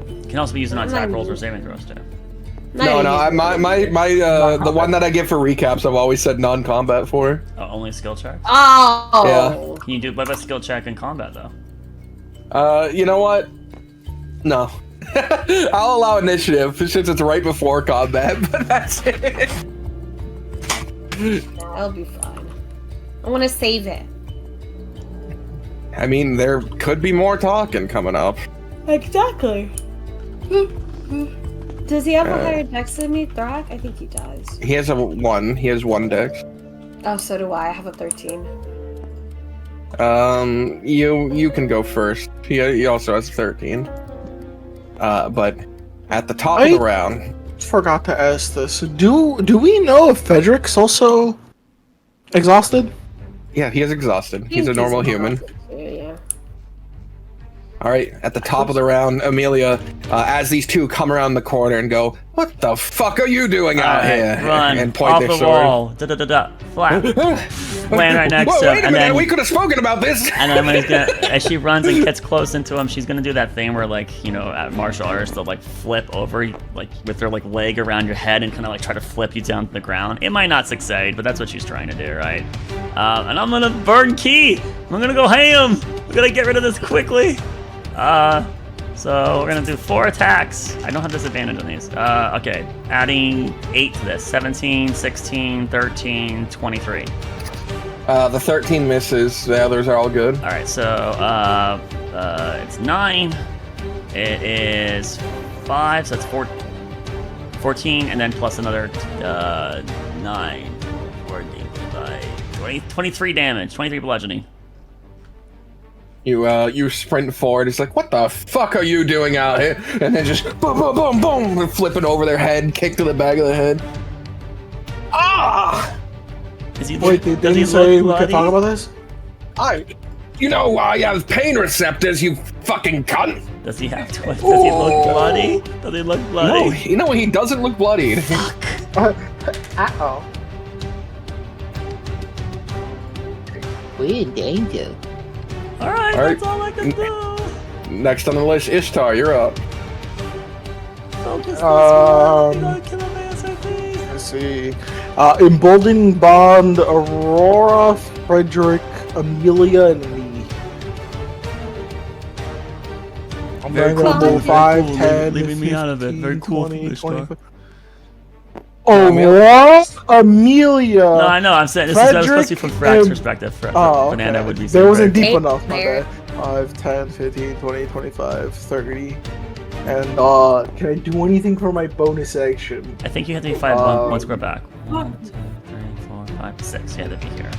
It can also be used on attack rolls or saving throws too. No, the one that I get for recaps, I've always said non-combat for. Oh, only skill checks? Oh. Yeah. Can you do what about skill check in combat though? You know what? No. I'll allow initiative since it's right before combat, but that's it. That'll be fine. I want to save it. I mean, there could be more talking coming up. Exactly. Does he have a higher dex than me, Thrak? I think he does. He has one dex. Oh, so do I. I have a 13. You can go first. He also has 13. But at the top of the round. Forgot to ask this. Do we know if Fedric's also exhausted? Yeah, he is exhausted. He's a normal human. Yeah. All right, at the top of the round, Amelia, as these two come around the corner and go, "What the fuck are you doing out here?" Run and point off their the sword. wall. Flat. Land right next Whoa, to him. wait a and minute, then, we could have spoken about this. and then when he's gonna, as she runs and gets close into him, she's gonna do that thing where, like, you know, at martial arts, they'll like flip over, like with their like leg around your head and kind of like try to flip you down to the ground. It might not succeed, but that's what she's trying to do, right? And I'm gonna burn key. I'm gonna go ham. We're gonna get rid of this quickly. So we're gonna do 4 attacks. I don't have disadvantage on these. Okay, adding 8 to this. 17, 16, 13, 23. The 13 misses. The others are all good. All right, so it's 9. It is 5, so that's 14, and then plus another 9. 14 by 23 damage, 23 bludgeoning. You sprint forward. It's like, what the fuck are you doing out here? And then just boom, boom, boom, boom, flipping over their head, kick to the back of the head. Ah! Wait, did he say we could talk about this? I have pain receptors, you fucking cunt. Does he have to? Does he look bloody? Does he look bloody? No, he doesn't look bloodied. Uh-oh. We're in danger. Alright, that's all I can do. Next on the list, Ishtar, you're up. Focus this one. You gotta kill him ASAP. Let's see. Emboldened Bond, Aurora, Frederick, Amelia, and me. I'm Very going to cool. go 5, Very cool. 10, Leaving me out of it. 15, Very cool 20, from this 25. Aurora, Amelia. No, I know. I'm saying this is supposed to be from Frack's perspective. Fernanda would be. That wasn't deep Hey, enough. My there. bad. 5, 10, 15, 20, 25, 30. And can I do anything for my bonus action? I think you have to be 5 one square back. 1, 2, 3, 4, 5, 6. You have to be here.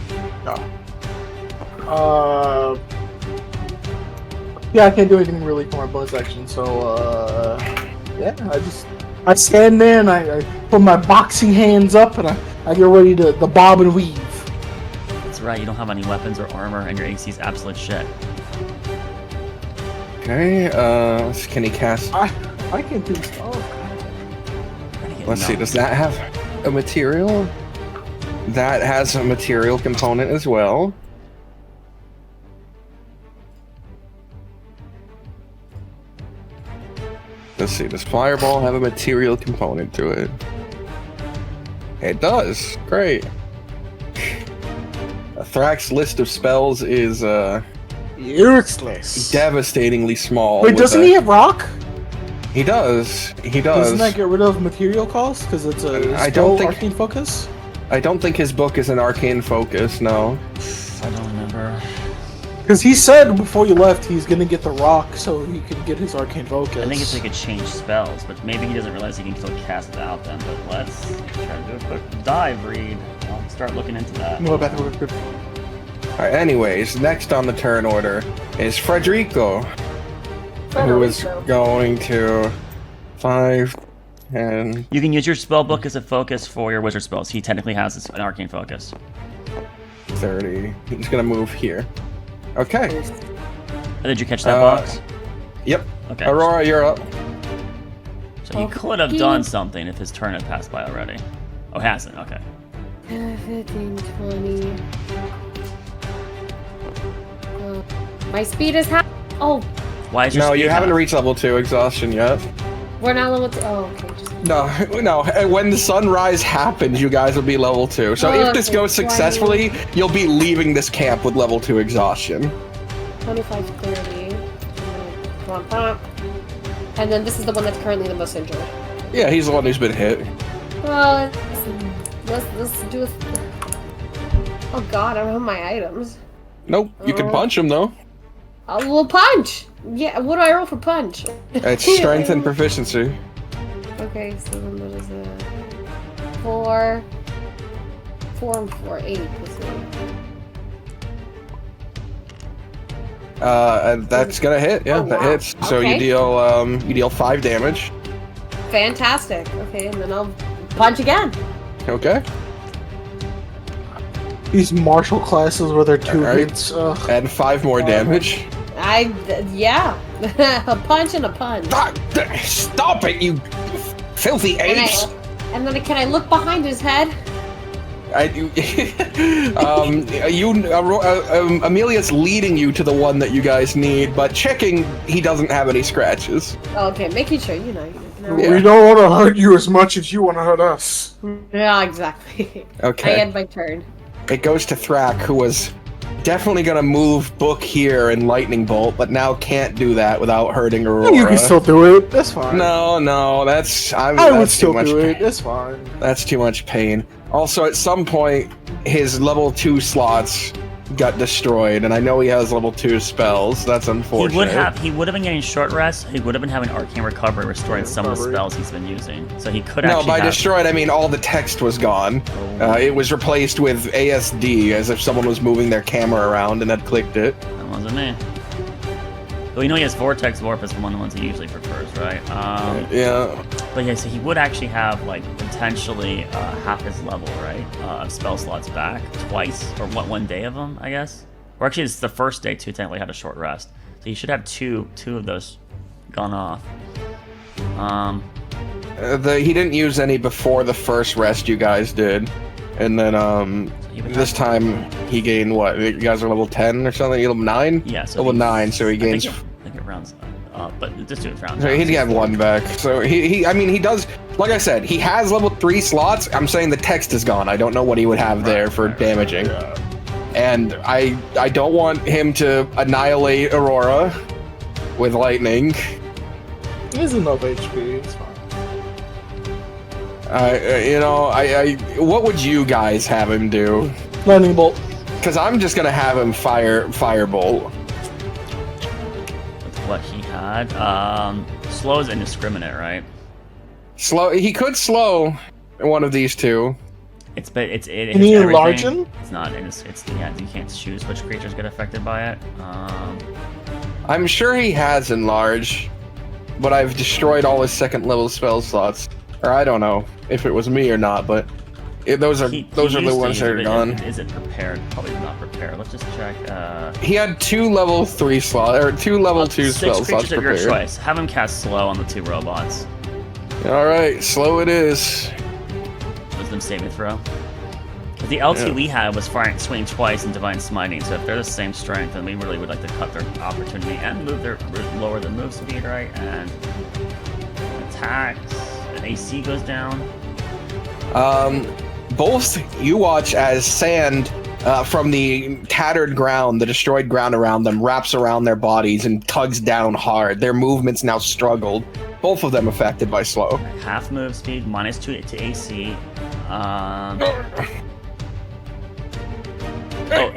Yeah, I can't do anything really for my bonus action, so yeah, I stand there and I put my boxing hands up and I get ready to the bob and weave. That's right. You don't have any weapons or armor, and your AC is absolute shit. Okay, can he cast? I can do stuff. Let's see, does that have a material? That has a material component as well. Let's see, does Fireball have a material component to it? It does. Great. Thrax's list of spells is Useless. devastatingly small. Wait, with doesn't he have rock? He does. He does. Doesn't that get rid of material cost? Because it's a I spell don't think- arcane focus? I don't think his book is an arcane focus, no. I don't remember. Because he said before you left he's gonna get the rock so he can get his arcane focus. I think it's like a change spells, but maybe he doesn't realize he can still cast without them. But let's try to do a quick dive read. I'll start looking into that. No, back to Alright, anyways, next on the turn order is Frederico, who is going to 5, 10. You can use your spell book as a focus for your wizard spells. He technically has an arcane focus. 30. He's gonna move here. Okay. Did you catch that box? Yep. Okay. Aurora, you're up. So he could have done something if his turn had passed by already. Oh, hasn't. Okay. 15, 20. My speed is half. Oh, Why is your No, speed you haven't half? reached level 2 exhaustion yet. we're not level 2. Oh, okay. Just... No. When the sunrise happens, you guys will be level 2. So if this Okay, goes successfully, you'll be leaving this camp with level 2 exhaustion. 25, 30. And then this is the one that's currently the most injured. Yeah, he's the one who's been hit. Well, let's do a... Oh god, I don't have my items. Nope, you can punch him though. Well, punch! Yeah, what do I roll for punch? It's strength and proficiency. Okay, so then what is it? 4 and 4, 8. And that's gonna hit. Yeah, Oh, that wow. hits. So you Okay. deal 5 damage. Fantastic. Okay, and then I'll punch again. Okay. These martial classes where they're 2 Alright. hits. And 5 more damage. Yeah. A punch and a punch. Stop it, you filthy apes! And then can I look behind his head? Amelia's leading you to the one that you guys need, but checking he doesn't have any scratches. Okay, making sure, you know. Yeah. We don't want to hurt you as much as you want to hurt us. Yeah, exactly. Okay. I had my turn. It goes to Thrak, who was definitely gonna move Book here and Lightning Bolt, but now can't do that without hurting Aurora. You can still do it. That's fine. No, that's I would that's still too much do it. pain. That's fine. That's too much pain. Also, at some point, his level 2 slots got destroyed, and I know he has level 2 spells. That's unfortunate. He would have been getting short rest. He would have been having arcane recovery, restoring some of the spells he's been using. So he could No, actually by have... destroyed, I mean all the text was gone. It was replaced with ASD, as if someone was moving their camera around and had clicked it. That wasn't me. Well, you know he has Vortex Warp as one of the ones he usually prefers, right? Yeah. But yeah, so he would actually have, like, potentially half his level, right? Of spell slots back twice, or one day of them, I guess. Or actually, it's the first day, too, technically had a short rest. So you should have two of those gone off. He didn't use any before the first rest you guys did. And then, this time he gained what? You guys are level 10 or something? Level 9? Yeah, so level 9, so he gains. I think it rounds up, but just do it rounds. So he'd have one back. So I mean, he does. Like I said, he has level 3 slots. I'm saying the text is gone. I don't know what he would have there for damaging. And I don't want him to annihilate Aurora with lightning. He has enough HP. It's fine. What would you guys have him do? Lightning bolt. Because I'm just gonna have him firebolt. With what he had, slow is indiscriminate, right? Slow. He could slow one of these two. It Can you enlarge him? It's not. Yeah. You can't choose which creatures get affected by it. I'm sure he has enlarge, but I've destroyed all his second level spell slots. Or I don't know if it was me or not, but those are the ones that are gone. Is it prepared? Probably not prepared. Let's just check. He had 2 level 3 slots or 2 level 2 spell slots creatures of prepared. your choice. Have him cast slow on the 2 robots. All right, slow it is. Wisdom saving throw. But the LT we had was swinging twice and divine smiting. So if they're the same strength, then we really would like to cut their opportunity and lower the move speed, right? And attacks. And AC goes down. Both you watch as sand from the tattered ground, the destroyed ground around them, wraps around their bodies and tugs down hard. Their movements now struggled. Both of them affected by slow. Half move speed, -2 to AC.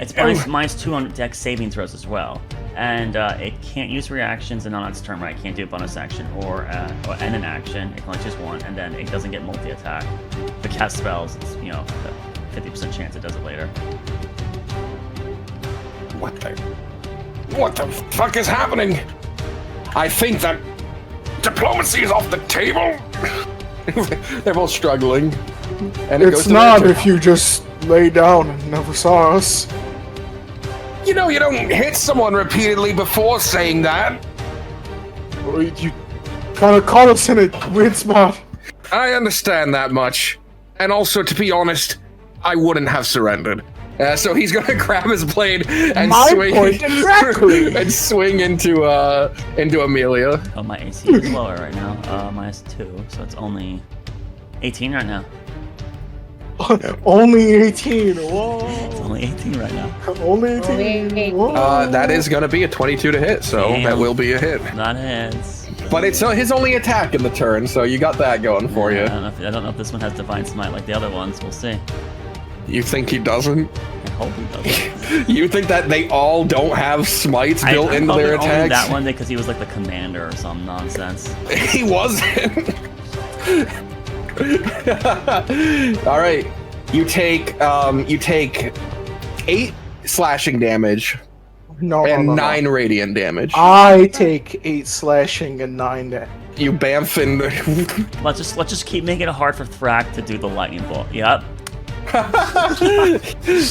It's -2 on dex saving throws as well. And it can't use reactions and on its turn, right? It can't do a bonus action or and an action. It can only choose one, and then it doesn't get multi-attack. If it casts spells, it's, 50% chance it does it later. What the fuck is happening? I think that diplomacy is off the table. They're both struggling. And It's not if you just lay down and never saw us. You know, you don't hit someone repeatedly before saying that. Well, you kind of caught us in a weird spot. I understand that much. And also, to be honest, I wouldn't have surrendered. So he's gonna grab his blade and swing. Point exactly. And swing into Amelia. Oh, my AC is lower right now. -2, so it's only 18 right now. Only 18. Whoa. It's only 18 right now. Only 18. Whoa. That is gonna be a 22 to hit, so Damn. that will be a hit. Not hits. But it's his only attack in the turn, so you got that going for you. I don't know if this one has divine smite like the other ones. We'll see. You think he doesn't? I hope he doesn't. You think that they all don't have smites built into their attacks? Only that one because he was like the commander or some nonsense. He wasn't. All right, you take 8 slashing damage and 9 radiant damage. I take 8 slashing and 9 damage. You bamf and Let's just keep making it hard for Thrak to do the lightning bolt. Yep.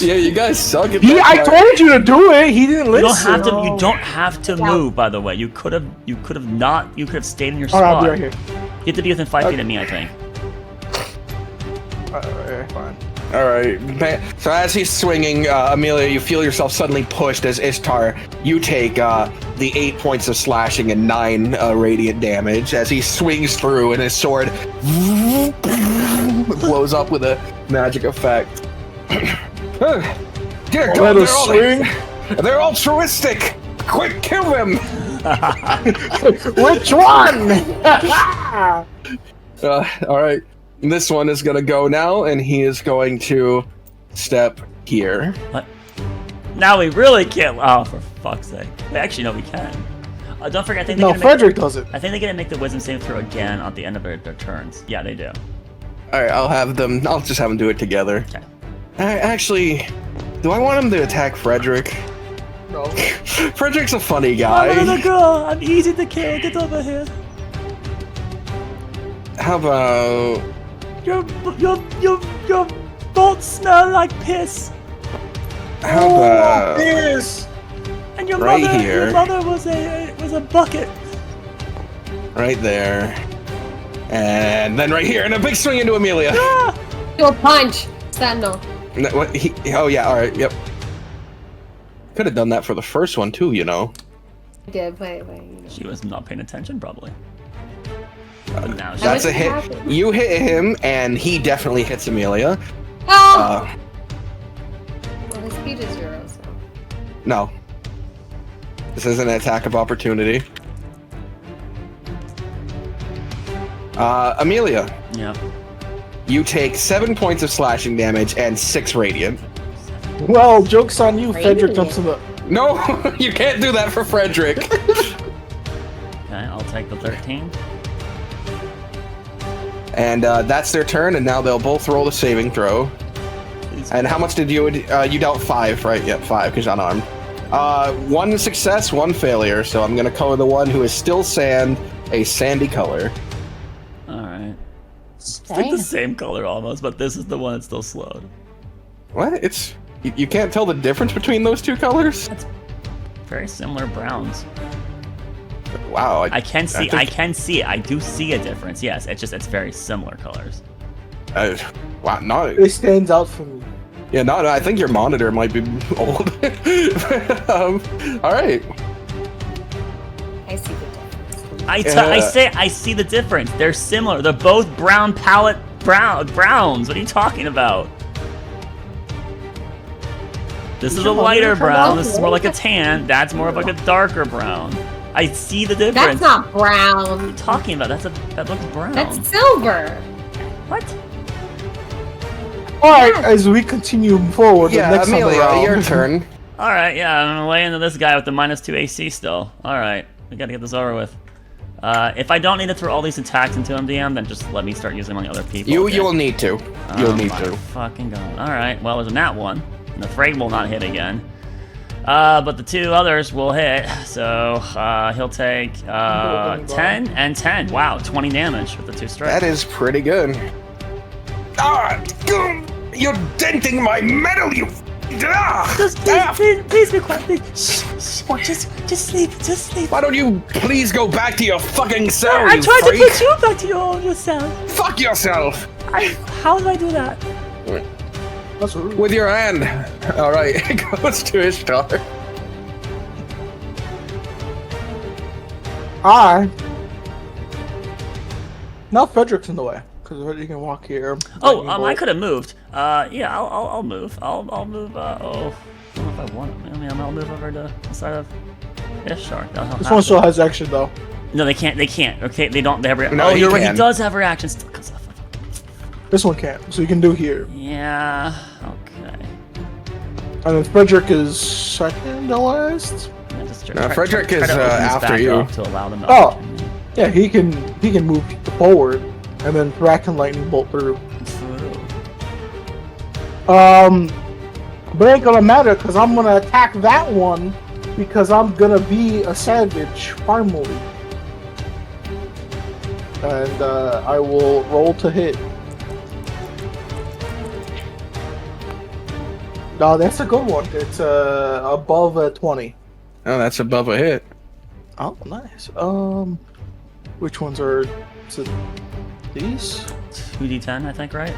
yeah, you guys suck at I that. told you to do it. He didn't You listen. don't have to move. By the way, you could have stayed in your spot. Alright, I'll be right here. You have to be within 5 feet of me, I think. Fine. All right. So as he's swinging, Amelia, you feel yourself suddenly pushed as Ishtar. You take the 8 points of slashing and 9 radiant damage as he swings through, and his sword blows up with a magic effect. Dear God, Let us swing. They're altruistic. Quick, kill them. Which one? All right. This one is gonna go now, and he is going to step here. What? Now we really can't. Oh, for fuck's sake! Actually, no, we can. Don't forget. I think No, Frederick does it. I think they get to make the wisdom save throw again at the end of their turns. Yeah, they do. All right, I'll just have them do it together. Okay. Actually, do I want him to attack Frederick? No. Frederick's a funny I'm guy. a little girl. I'm easy to kill. Get over here. How about... Your bolts smell like piss. How about... Yes. And your Right mother, here. your mother was a bucket. Right there. And then right here, and a big swing into Amelia. Your punch. Sentinel. No, what, oh yeah, alright, yep. Could have done that for the first one too, you know. I did, wait. She was not paying attention, probably. But now she That's a what hit. happened. You hit him, and he definitely hits Amelia. Oh! Well, his speed is 0, so. No. This is an attack of opportunity. Amelia, Yeah. you take 7 points of slashing damage and 6 radiant. Well, joke's on you, Frederick Radiant. jumps in the... No, you can't do that for Frederick. Okay, I'll take the 13. And that's their turn, and now they'll both roll the saving throw. And how much did you dealt 5, right? Yep, 5, because you're unarmed. 1 success, 1 failure, so I'm gonna color the one who is still sand a sandy color. Alright. It's like the same color almost, but this is the one that's still slowed. What? It's... You can't tell the difference between those two colors? Very similar browns. Wow. I can see. think- I can see it. I do see a difference. Yes, it's very similar colors. Wow, no. It stands out for me. Yeah, no, I think your monitor might be old. Alright. I see the difference. I see the difference. They're similar. They're both brown palette browns. What are you talking about? This is a lighter brown. This is more like a tan. That's more of like a darker brown. I see the difference. That's not What are brown. you talking about? That looks brown. That's silver. What? Alright, as we continue forward, the Yeah, next time Amelia, around- your turn. Alright, yeah, I'm way into this guy with the -2 AC still. Alright, we gotta get this over with. If I don't need to throw all these attacks into him, DM, then just let me start using them on the other people. You okay? will need to. You'll need my to. fucking god. Alright, well, there's a nat 1. And the frag will not hit again. But the 2 others will hit. So, he'll take 10 and 10. Wow, 20 damage with the 2 strikes. That is pretty good. Ah! You're denting my metal, you... Ah! Please be quiet, please. Just sleep. Why don't you please go back to your fucking cell, I you tried freak? to put you back to your own yourself. Fuck yourself! How did I do that? That's rude. With your hand. Alright, it goes to Ishtar. Now Frederick's in the way, because Frederick can walk here. Oh, lightning I bolt. could have moved. Yeah, I'll move. I'll move. Oh, I don't know if I want. I mean, I'll move over to the side of Ishtar. This one still has action though. No, they can't. They can't. Okay, they don't. They have. No, Oh, he you're right. can. He does have reactions. Still. This one can't, so you can do here. Yeah. Okay. And then Frederick is second to last. Yeah, just Frederick is, to open this after back you. up to allow them to Oh. opportunity. Yeah, he can move forward, and then Thrak can lightning bolt through. But it ain't gonna matter because I'm gonna attack that one because I'm gonna be a savage finally. And I will roll to hit. No, that's a good one. It's above a 20. Oh, that's above a hit. Oh, nice. Which ones are? Is it these? 2d10, I think, right?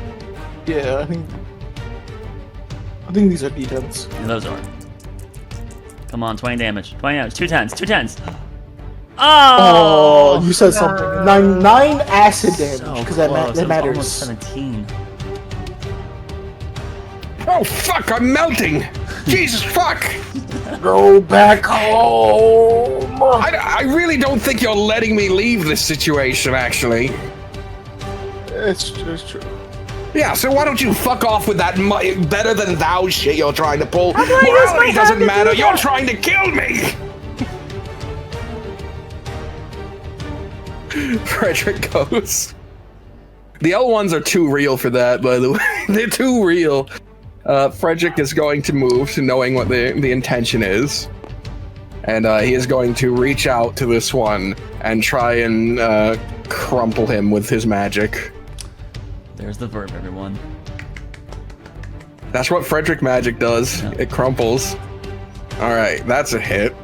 Yeah, I think these are D10s. Yeah, those are. Come on, 20 damage. 20 damage. 2 10s. 2 10s. Oh! You said something. Nine acid damage So because close. that It was matters. almost 17. Oh, fuck, I'm melting! Jesus, fuck! Go back home. I really don't think you're letting me leave this situation, actually. It's true. Yeah, so why don't you fuck off with that better than thou shit you're trying to pull? How do I use my Morality hand doesn't to matter, do you're that? trying to kill me! Frederick goes. The L1s are too real for that, by the way. They're too real. Frederick is going to move, knowing what the intention is. And he is going to reach out to this one and try and crumple him with his magic. There's the verb, everyone. That's what Frederick magic does. Yeah. It crumples. Alright, that's a hit.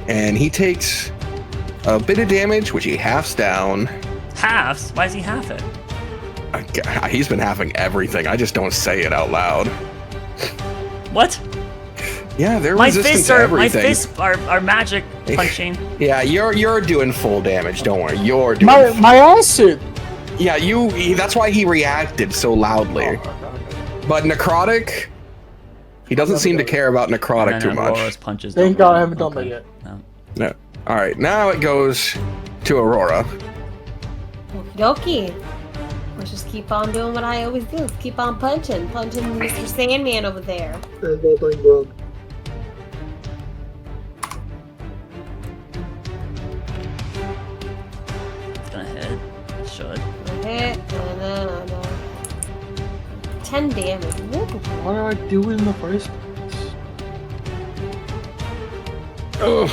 And he takes a bit of damage, which he halves down. Halves? Why is he half it? He's been halving everything. I just don't say it out loud. What? Yeah, they're My resistant fists to are everything. are magic punching. Yeah, you're doing full damage. Don't worry, you're doing. My acid. Yeah, that's why he reacted so loudly. But necrotic, he doesn't seem to care about necrotic too much. Aurora's punches. Thank God I haven't done that yet. No. No. All right, now it goes to Aurora. Okie dokie. Let's just keep on doing what I always do. Keep on punching Mr. Sandman over there. It's gonna hit. It should. Hit, no. 10 damage. Woo. What did I do in the first place? Ugh,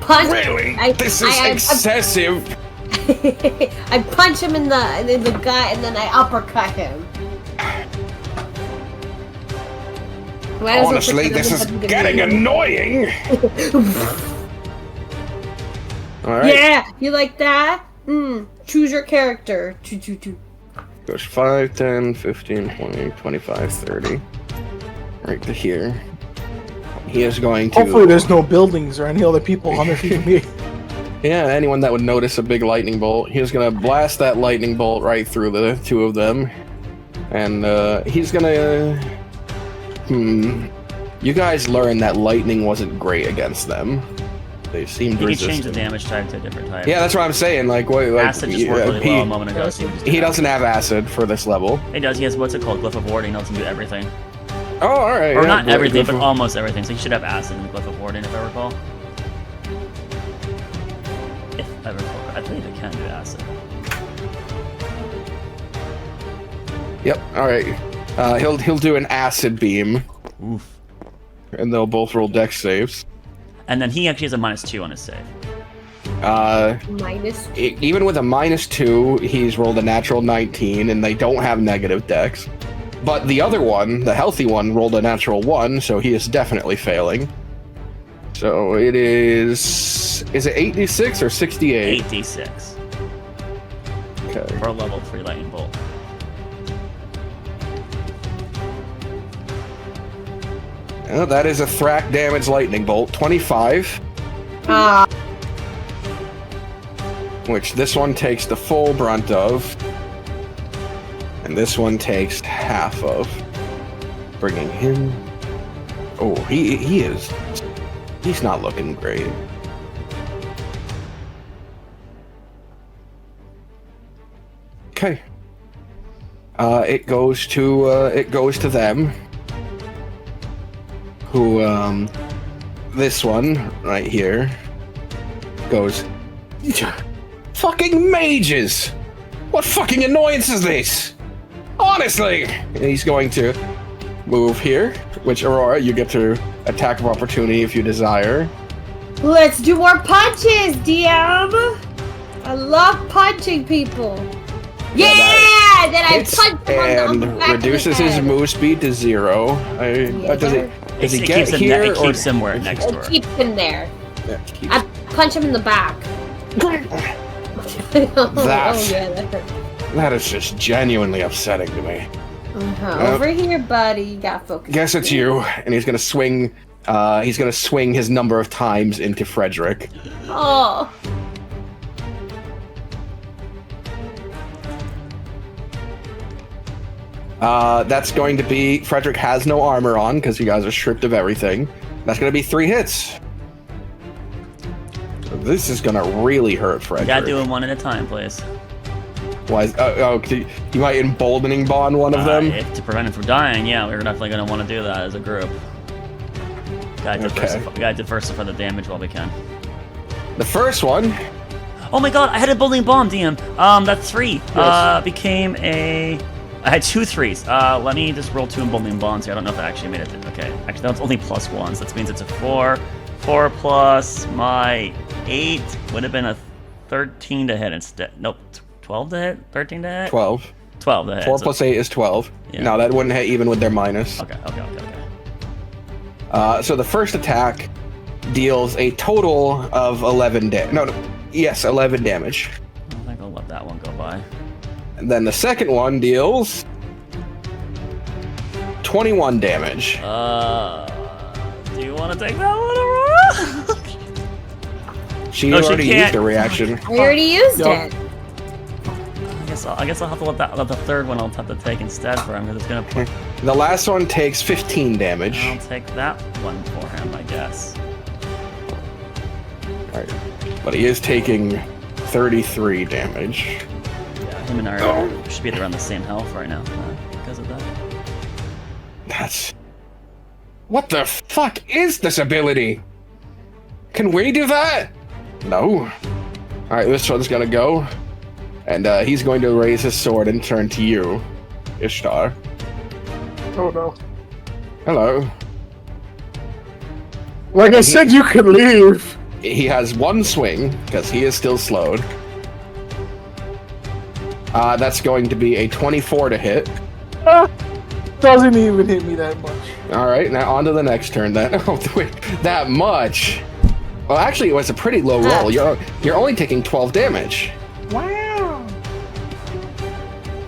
Punch. really? This is I excessive. I punch him in the gut and then I uppercut him. Might as well Honestly, pretend this is everybody getting didn't annoying. All right. Yeah, you like that? Choose your character. Choo. Goes 5, 10, 15, 20, 25, 30. Right to here. He is going to... Hopefully there's no buildings or any other people 100 feet from me. Yeah, anyone that would notice a big lightning bolt. He's going to blast that lightning bolt right through the two of them. And he's going to... You guys learned that lightning wasn't great against them. They seemed You can resistant. change the damage type to a different type. Yeah, that's what I'm saying. Like, what? Like, Acid just worked really well a moment ago. So he doesn't have acid for this level. He does. He has what's it called? Glyph of Warding. He can do everything. Oh, all right. Or yeah, not everything, but Glyph of- almost everything. So he should have acid in the Glyph of Warding, if I recall. If I recall, I believe it can do acid. Yep. All right. He'll do an acid beam. Oof. And they'll both roll dex saves. And then he actually has a -2 on his save. Minus. Even with a -2, he's rolled a natural 19, and they don't have negative dex. But the other one, the healthy one, rolled a natural 1, so he is definitely failing. So it is it 8d6 or 68? 8d6 Okay. for a level 3 lightning bolt. Oh, that is a thrack damage lightning bolt, 25. Which this one takes the full brunt of. And this one takes half of. Bringing him... Oh, he is... He's not looking great. Okay. It goes to them. Who, this one, right here, goes, fucking mages! What fucking annoyance is this? Honestly! And he's going to move here, which, Aurora, you get to attack of opportunity if you desire. Let's do more punches, DM! I love punching people. Yeah! Then I Hits punch him on the and back reduces of the his head. move speed to 0. Does he get here? It keeps him where next It door. keeps him there. Yeah, I punch him in the back. That- yeah, that hurt. that is just genuinely upsetting to me. Over here, buddy. You got focus. Guess it's you, and he's gonna swing. He's gonna swing his number of times into Frederick. Oh. That's going to be Frederick has no armor on because you guys are stripped of everything. That's gonna be 3 hits. So this is gonna really hurt Frederick. You gotta do them one at a time, please. Why? You might emboldening bond one of them. To prevent him from dying, yeah, we're definitely gonna want to do that as a group. Gotta diversify the damage while we can. The first one. Oh my god, I had a bowling bomb, DM. That's 3. Yes. Became a I had 2 3s. Let me just roll 2 and bombing bonds here. I don't know if that actually made it. Okay, actually that's only +1s. So that means it's a 4. 4 plus my 8 would have been a 13 to hit instead. Nope, 12 to hit. 13 to hit. 12. 12 to hit. 4 so- plus 8 is 12. Yeah. No, that wouldn't hit even with their minus. Okay. So the first attack deals a total of 11 damage. No, 11 damage. I think I'll let that one go by. And then the second one deals 21 damage. Do you want to take that one, Aurora? She No, she already can't. used a reaction. I already used Yeah. it. I guess I'll have to let the third one I'll have to take instead for him because it's gonna put. The last one takes 15 damage. I'll take that one for him, I guess. Alright. But he is taking 33 damage. Yeah, him and I should be around the same health right now because of that. That's... What the fuck is this ability? Can we do that? No. Alright, this one's gonna go. And he's going to raise his sword and turn to you, Ishtar. Oh no. Hello. Like I said, you could leave. He has one swing, because he is still slowed. That's going to be a 24 to hit. Doesn't even hit me that much. Alright, now on to the next turn then. Oh, wait, that much? Well, actually, it was a pretty low roll. You're only taking 12 damage. Wow.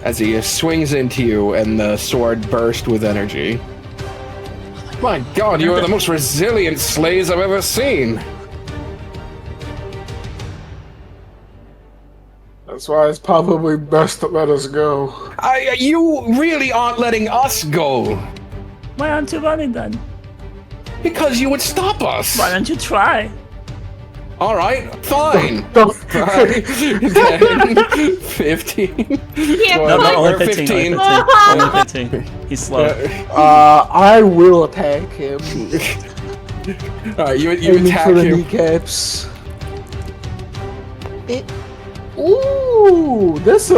As he swings into you and the sword bursts with energy. My god, you are the most resilient slaves I've ever seen. That's why it's probably best to let us go. You really aren't letting us go. Why aren't you running then? Because you would stop us. Why don't you try? Alright, fine. 10, 15. Yeah, No, only Or 15. 15. Only 15. He's slow. I will attack him. Alright, you Aiming attack for the him. kneecaps. Ooh, this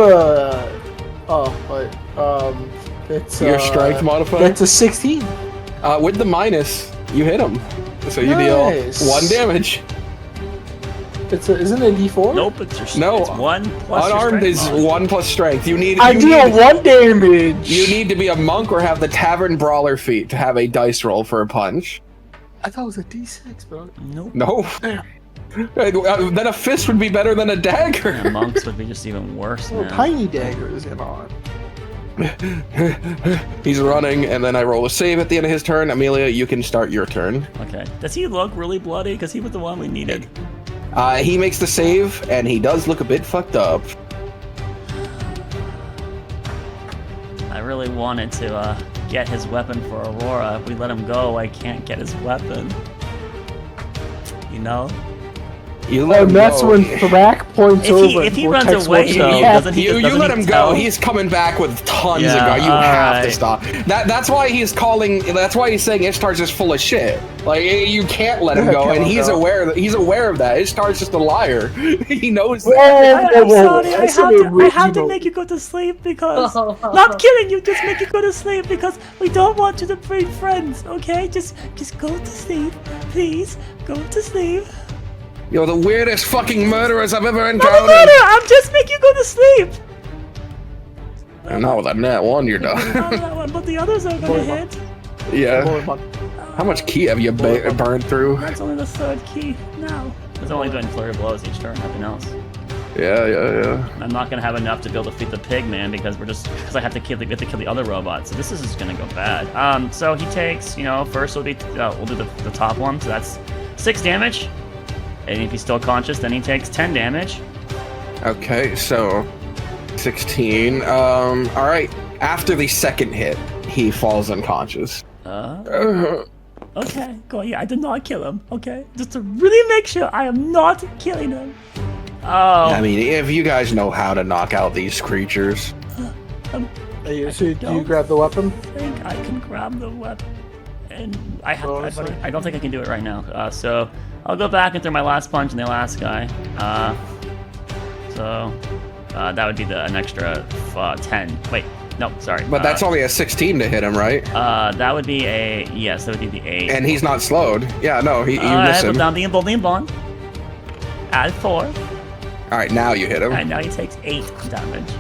it's Your strength modifier? That's a 16. With the minus, you hit him. So you Nice. deal 1 damage. Isn't it D4? Nope, it's your No. It's 1 plus your Unarmed strength is mod. 1 plus strength. You I deal 1 damage. You need to be a monk or have the tavern brawler feat to have a dice roll for a punch. I thought it was a D6, but Nope. No. Damn. Then a fist would be better than a dagger. Yeah, monks would be just even worse now. tiny daggers and on. He's running, and then I roll a save at the end of his turn. Amelia, you can start your turn. Okay. Does he look really bloody? Because he was the one we needed. He makes the save, and he does look a bit fucked up. I really wanted to get his weapon for Aurora. If we let him go, I can't get his weapon. You know? You let And him that's go. when Thrak points over. If he and runs Vortex away, looks though, at you. doesn't he? You doesn't let he him tell? go. He's coming back with tons Yeah, of guns. You have to alright. stop. That's why he's calling. That's why he's saying Ishtar's just full of shit. Like you can't let him go, Can't and let he's him go. aware of that. Ishtar's just a liar. He knows Whoa, that. I'm whoa, whoa, sorry, I said it I with have to emo. make you go to sleep because... Not kidding you, just make you go to sleep because we don't want you to breed friends, okay? Just go to sleep, please. Go to sleep. You're the weirdest fucking murderers I've ever Not a encountered. matter, I'm just making you go to sleep. And not with that net one, you're Not done. that one, but the others are gonna hit. Yeah. How much key have you burned through? That's only the third key now. It's only doing flurry blows each turn, nothing else. Yeah. I'm not gonna have enough to be able to defeat the pig man because I have to kill the other robot. So this is just gonna go bad. So he takes, first we'll do the top one. So that's 6 damage. And if he's still conscious, then he takes 10 damage. Okay, so 16. All right. After the second hit, he falls unconscious. Okay, go on. Yeah, I did not kill him. Okay, just to really make sure I am not killing him. Oh. I mean, if you guys know how to knock out these creatures. Do you grab the weapon? I think I can grab the weapon. And I Oh, don't think I can do it right now. So I'll go back and throw my last punch in the last guy. So that would be an extra 10. Wait, No, sorry. But that's only a 16 to hit him, right? That would be a yes. That would be the 8. And he's not slowed. Yeah, no, you miss Alright, him. down the bond. Add 4. All right, now you hit him. And now he takes 8 damage.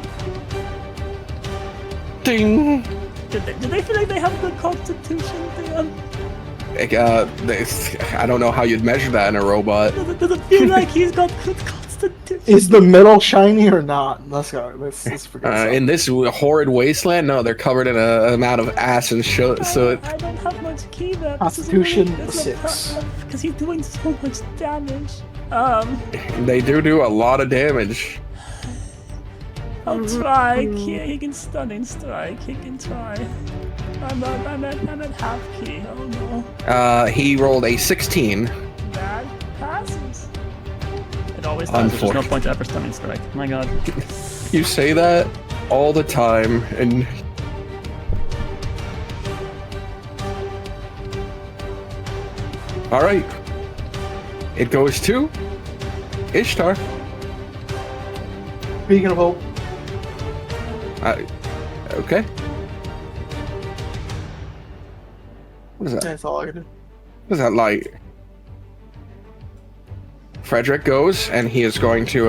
Ding. Do they feel like they have good constitution, Dan? I don't know how you'd measure that in a robot. Does it feel like he's got good constitution? Is the metal shiny or not? Let's go. Let's forget. In this horrid wasteland, no, they're covered in an amount of ass and shit. So I don't have much key there. Constitution 6. Because he's doing so much damage. they do a lot of damage. I'll try. He can stunning strike. He can try. I'm at half key. Oh no. He rolled a 16. That passes. It always does. There's no point to ever stunning strike. Oh my god. You say that all the time, and all right, it goes to Ishtar. Beacon of Hope. Okay. What is that? That's all I can do. What is that light? Frederick goes, and he is going to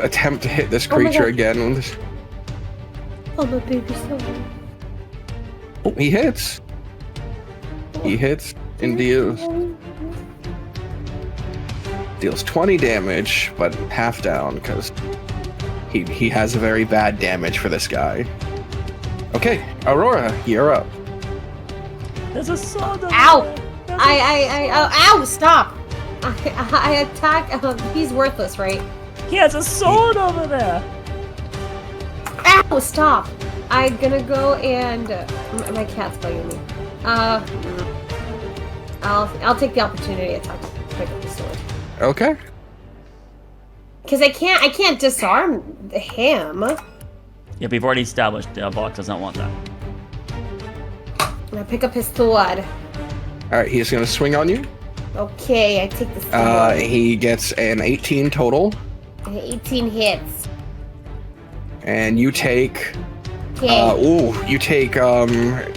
attempt to hit this creature again. Oh, my baby soul. Oh, he hits. He hits and deals 20 damage, but half down because he has a very bad damage for this guy. Okay, Aurora, you're up. There's a sword. Ow! Ow! Stop! I attack. He's worthless, right? He has a sword over there. Ow! Stop! I'm gonna go and my cat's bugging me. I'll take the opportunity attack to pick up the sword. Okay. Because I can't disarm him. Yeah, we've already established Vox does not want that. I pick up his sword. Alright, he's gonna swing on you. Okay, I take the sword. He gets an 18 total. 18 hits. And you take... Okay. you take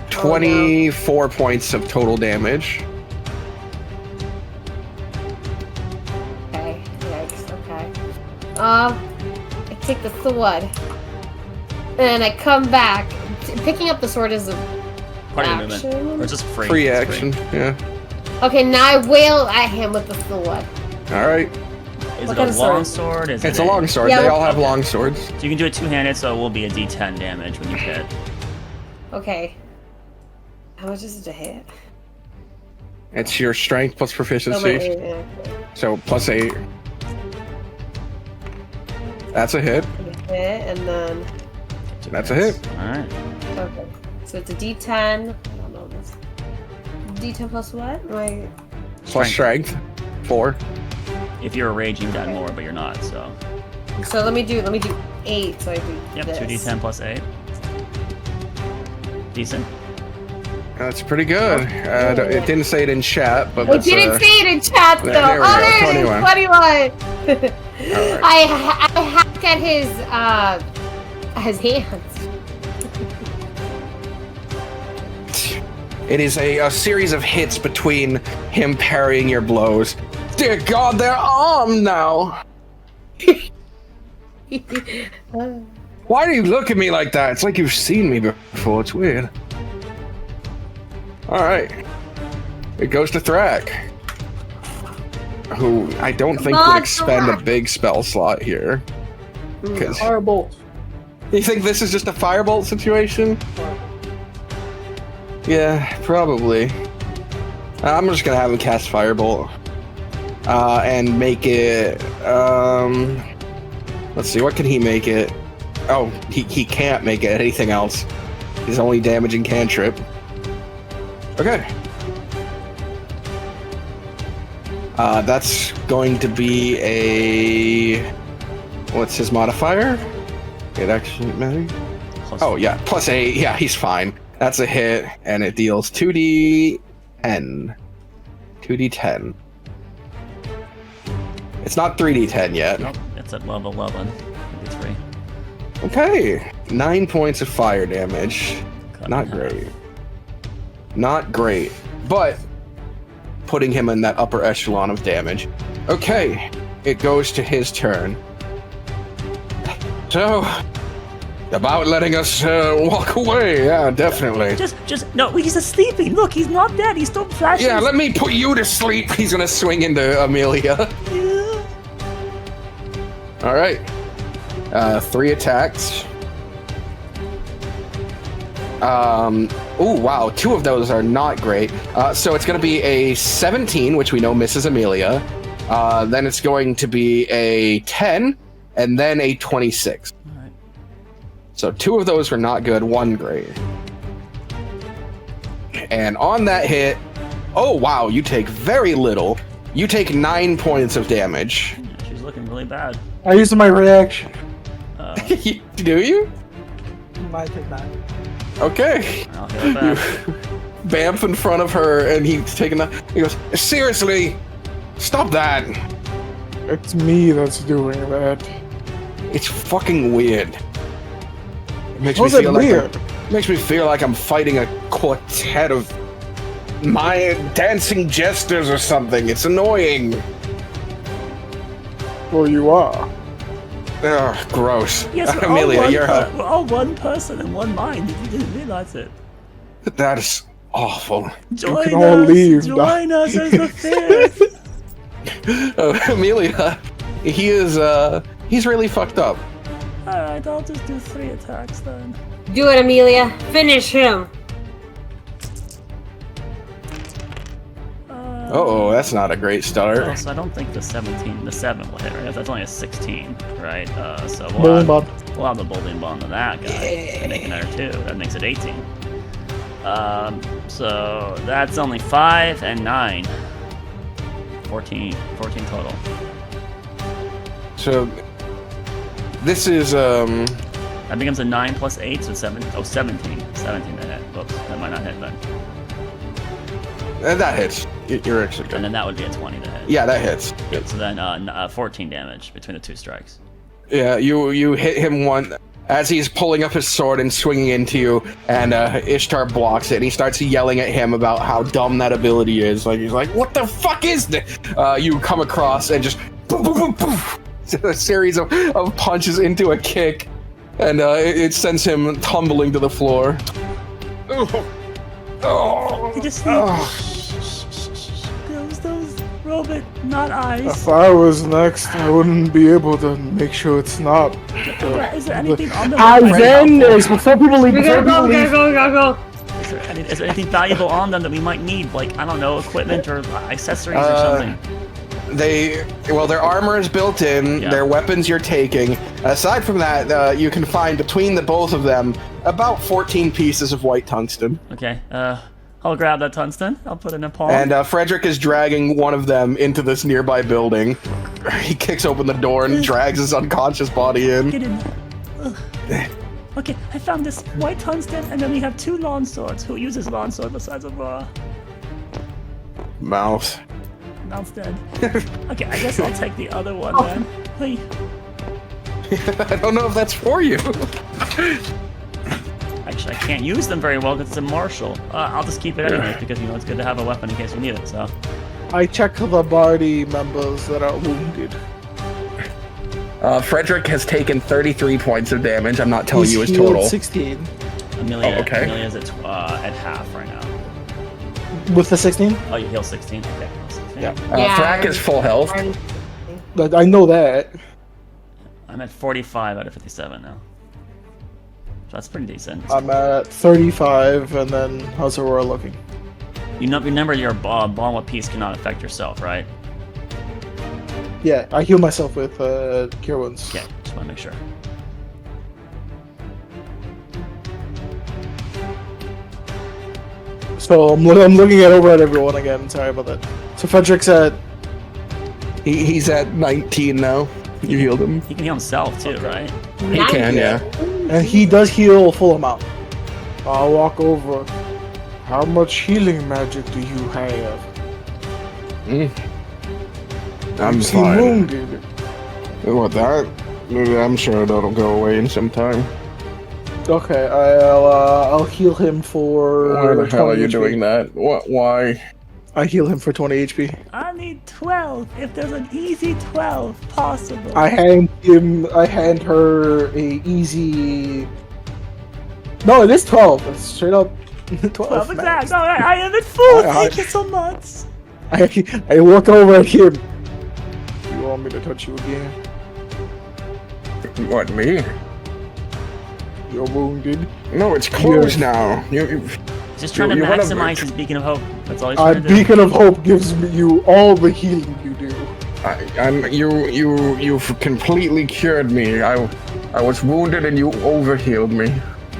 24 points of total damage. Okay, yikes, okay. I take the sword. And I come back. Picking up the sword is a Party action. movement. Or just free. Free It's action, yeah. Okay, now I wail at him with the sword. Alright. Is What it kind a of long sword? sword? Is It's it a long sword. Yeah, they all have okay. long swords. So you can do it two-handed, so it will be a D10 damage when you hit. Okay. How much is it to hit? It's your strength plus proficiency. Okay. So plus 8. That's a hit. Hit, and then... That's a hit. Alright. Okay. So it's a D10. I don't know this. D10 plus what? My... Plus strength. 4. If you're a raging, you add more, but you're not, so. So let me do 8. So I do Yep, this. 2d10 plus 8. Decent. That's pretty good. It didn't say it in chat, but I that's, didn't see it in chat though. there we go, There it is, 21. Alright. I hack at his hands. It is a series of hits between him parrying your blows. Dear God, they're armed now. Why do you look at me like that? It's like you've seen me before. It's weird. Alright. It goes to Thrak. Who I don't think would expend a big spell slot here. Because Firebolt. you think this is just a firebolt situation? Yeah, probably. I'm just gonna have him cast Firebolt. And make it, let's see, what can he make it? Oh, he can't make it anything else. He's only damaging cantrip. Okay. That's going to be a... What's his modifier? It actually matters. Oh, yeah, plus 8. Yeah, he's fine. That's a hit, and it deals 2d10. 2d10. It's not 3d10 yet. Nope, it's at level 11. 3. Okay, 9 points of fire damage. Not great. Not great, but putting him in that upper echelon of damage. Okay, it goes to his turn. So, about letting us walk away, yeah, definitely. No, he's just sleeping. Look, he's not dead. He's still flashing. Yeah, let me put you to sleep. He's gonna swing into Amelia. Yeah. All right, 3 attacks. Oh wow, 2 of those are not great. So it's going to be a 17, which we know misses Amelia. Then it's going to be a 10, and then a 26. All right. So 2 of those were not good, 1 great. And on that hit, oh wow, you take very little. You take 9 points of damage. Yeah, she's looking really bad. I used my reaction. Do you? Might take that. Okay. I'll heal back. Bamf in front of her, and he's taking that. He goes, seriously, stop that. It's me that's doing that. It's fucking weird. It makes How's me it feel weird? Makes me feel like I'm fighting a quartet of my dancing jesters or something. It's annoying. Well, you are. Ugh, gross. Yes, we're Amelia, we're all one person and one mind. You didn't realize it. that is awful. Join can all us. leave now. Join us as the fifth. Amelia, he is he's really fucked up. Alright, I'll just do 3 attacks then. Do it, Amelia. Finish him. Uh-oh, that's not a great start. So I don't think the 7 will hit, right? That's only a 16, right? So Bowling ball. we'll have the bowling ball to that guy. And make another 2. That makes it 18. So that's only 5 and 9. 14 total. So this is That becomes a 9 plus 8, so 17. 17 to hit. Whoops, that might not hit then. that hits. You're actually good. And then that would be a 20 to hit. Yeah, that hits. So then 14 damage between the 2 strikes. Yeah, you hit him one as he's pulling up his sword and swinging into you, and Ishtar blocks it, and he starts yelling at him about how dumb that ability is. Like, he's like, what the fuck is this? You come across and just boom, boom, boom, boom. A series of punches into a kick, and it sends him tumbling to the floor. He just those robot, not eyes. If I was next, I wouldn't be able to make sure it's not. Is there anything on them? Then is before people leave. We Before gotta people go, leave. go. Is there anything valuable on them that we might need? Like, I don't know, equipment or accessories or something? Their armor is built in. Yeah. Their weapons you're taking. Aside from that, you can find between the both of them about 14 pieces of white tungsten. Okay, I'll grab that tungsten. I'll put it in a palm. And Frederick is dragging one of them into this nearby building. He kicks open the door and drags his unconscious body in. Get in there. Ugh. Okay, I found this white tungsten, and then we have 2 lawn swords. Who uses lawn sword besides Aurora? Mouth. Mount's dead. Okay, I guess I'll take the other one then. Hey. I don't know if that's for you. Actually, I can't use them very well because it's a martial. I'll just keep it anyways because, you know, it's good to have a weapon in case we need it, so. I check the party members that are wounded. Frederick has taken 33 points of damage. I'm not telling He's you his healed total. 16 Amelia, Oh, okay. Amelia's at half right now. With the 16? Oh, you heal 16? Okay, heal 16. Yeah. Yeah. Thrak is full health. But I know that. I'm at 45 out of 57 now. So that's pretty decent. I'm at 35, and then how's Aurora looking? You know, remember your bomb of peace cannot affect yourself, right? Yeah, I heal myself with Cure Wounds. Okay, just want to make sure. So I'm looking over at everyone again. Sorry about that. So Frederick's at. He's at 19 now. You healed him. He can heal himself too, right? He can, yeah. And he does heal full amount. I'll walk over. How much healing magic do you have? I'm Is he fine. wounded? What, that? I'm sure that'll go away in some time. Okay, I'll heal him for. Why the hell are 20 you HP. doing that? What? Why? I heal him for 20 HP. I need 12. If there's an easy 12 possible. I hand her a easy. No, it is 12. It's straight up 12. 12 max. exact. All right, I am at full. I- Thank you so much. I walk over at him. You want me to touch you again? What, me? You're wounded. No, it's closed Yes. now. You Just trying to you wanna- maximize his beacon of hope. That's all he's trying to do. Beacon of Hope gives you all the healing you do. you've completely cured me. I was wounded and you overhealed me.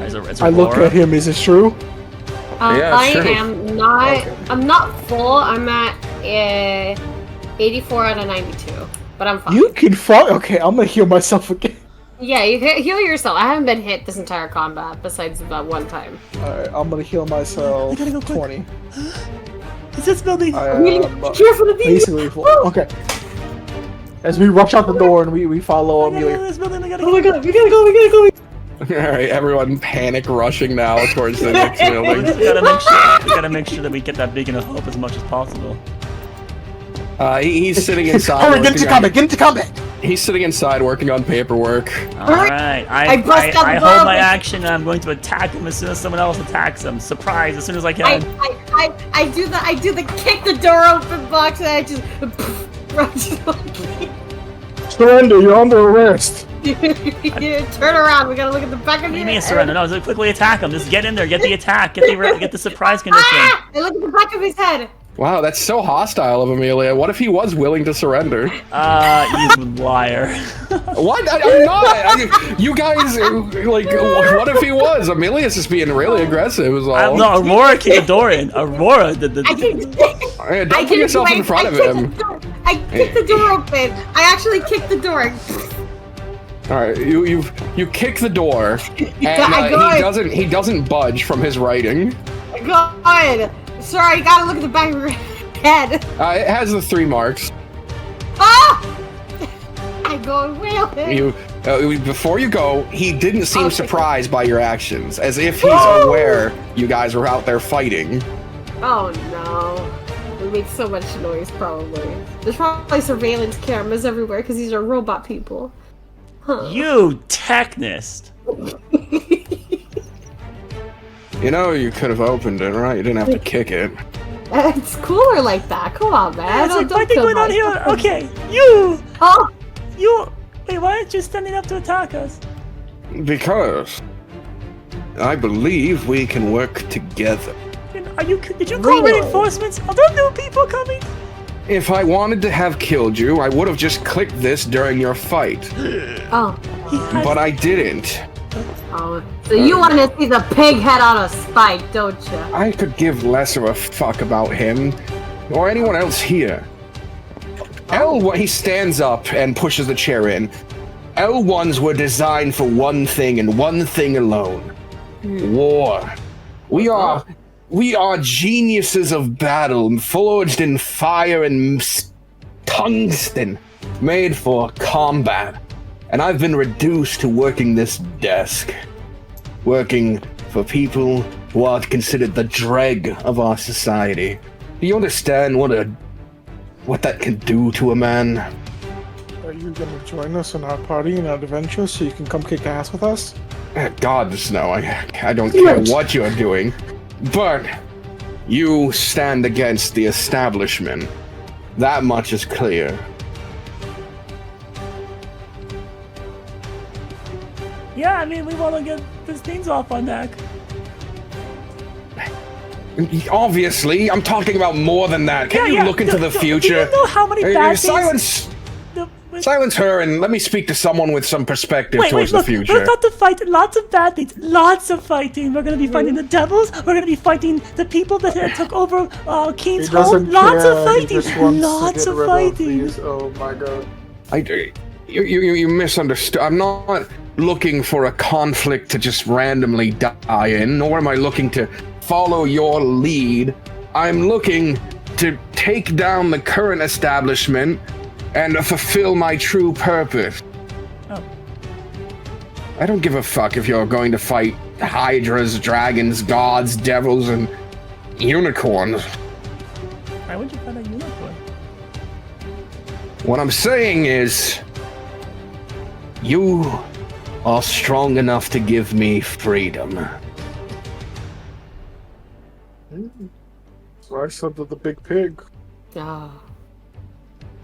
It's I look Aurora. at him. Is it true? Yeah, I sure. am not. Okay. I'm not full. I'm at 84 out of 92, but I'm fine. You can fall. Okay, I'm gonna heal myself again. Yeah, you heal yourself. I haven't been hit this entire combat besides that one time. Alright, I'm gonna heal myself. I gotta go quick. 20. Is this building? I, Really? Careful of these. basically full. Okay. As we rush out the door and we follow I gotta go to Amelia. this building. I gotta Oh my go. god, we gotta go. Alright, everyone panic rushing now towards the next building. We gotta make sure that we get that beacon of hope as much as possible. He's sitting inside. Hurry, get working into on- combat! Get into combat! He's sitting inside working on paperwork. Alright, I bust down the I door hold my with- action and I'm going to attack him as soon as someone else attacks him. Surprise, as soon as I can. I do the kick the door open box and I just rush. Surrender, you're under arrest. Turn around. We gotta look at the back of What do your you mean head. surrender? No, just quickly attack him. Just get in there, get the attack, get the surprise condition. Ah! I look at the back of his head. Wow, that's so hostile of Amelia. What if he was willing to surrender? You liar. What? I'm not. You guys, like, what if he was? Amelia's just being really aggressive. Is all. No, Aurora kicked the door in. Aurora, I kicked. Don't put yourself in front of him. I kicked the door open. I actually kicked the door. All right, you kick the door, and he doesn't budge from his writing. God. Sorry, you gotta look at the back of your head. It has the 3 marks. Ah! I go and whale him. Before you go, he didn't seem Okay. surprised by your actions, as if he's aware you guys were out there fighting. Oh no. We make so much noise, probably. There's probably surveillance cameras everywhere because these are robot people. Huh. You technist. You know, you could have opened it, right? You didn't have to kick it. It's cooler like that. Come on, man. It's like Don't fighting kill going on my- here. Okay, you. Oh, Wait, why aren't you standing up to attack us? Because I believe we can work together. Did you call Really? reinforcements? Are there new people coming? If I wanted to have killed you, I would have just clicked this during your fight. oh, But I didn't. oh. So you want to see the pig head on a spike, don't you? I could give less of a fuck about him or anyone else here. He stands up and pushes the chair in. L1s were designed for one thing and one thing alone. War. We are geniuses of battle, forged in fire and tungsten, made for combat. And I've been reduced to working this desk. Working for people who are considered the dreg of our society. Do you understand what that can do to a man? Are you gonna join us in our party and our adventure so you can come kick ass with us? God, no, I don't care what you're doing. But you stand against the establishment. That much is clear. Yeah, I mean, we want to get these things off on deck. Obviously, I'm talking about more than that. Can you look into the future? Do you know how many bad Silence! Silence her and let me speak to someone with some perspective towards look, the future. we're about to fight lots of bad things. Lots of fighting. We're going to be fighting the devils. We're going to be fighting the people that took over King's Home. Lots of fighting. Lots of fighting. Oh my god. You misunderstood. I'm not looking for a conflict to just randomly die in, nor am I looking to follow your lead. I'm looking to take down the current establishment and fulfill my true purpose. Oh. I don't give a fuck if you're going to fight hydras, dragons, gods, devils, and unicorns. Why would you fight a unicorn? What I'm saying is, you are strong enough to give me freedom. So I said to the big pig. Ah.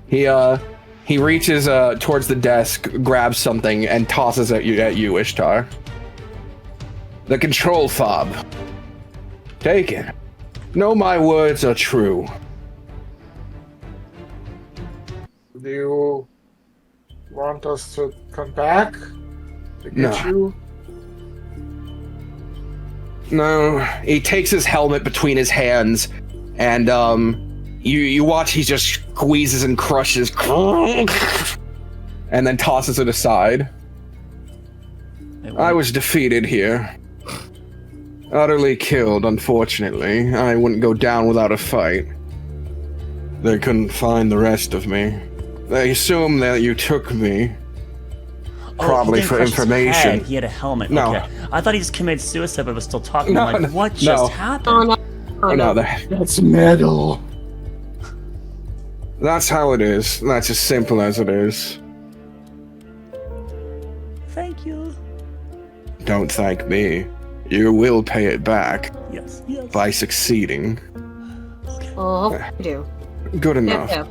He reaches towards the desk, grabs something, and tosses at you, Ishtar. The control fob. Take it. Know my words are true. Do you want us to come back to get No. you? No, he takes his helmet between his hands, and you watch he just squeezes and crushes, and then tosses it aside. I was defeated here. Utterly killed, unfortunately. I wouldn't go down without a fight. They couldn't find the rest of me. They assume that you took me. Probably he didn't for crush his information. head. He had a helmet. No. Okay. I thought he just committed suicide but was still talking. No, I'm like, no, what no. just happened? Oh no. Oh, no, That's metal. that's how it is. That's as simple as it is. Thank you. Don't thank me. You will pay it back Yes. by succeeding. Oh, I do. Good enough. Yeah.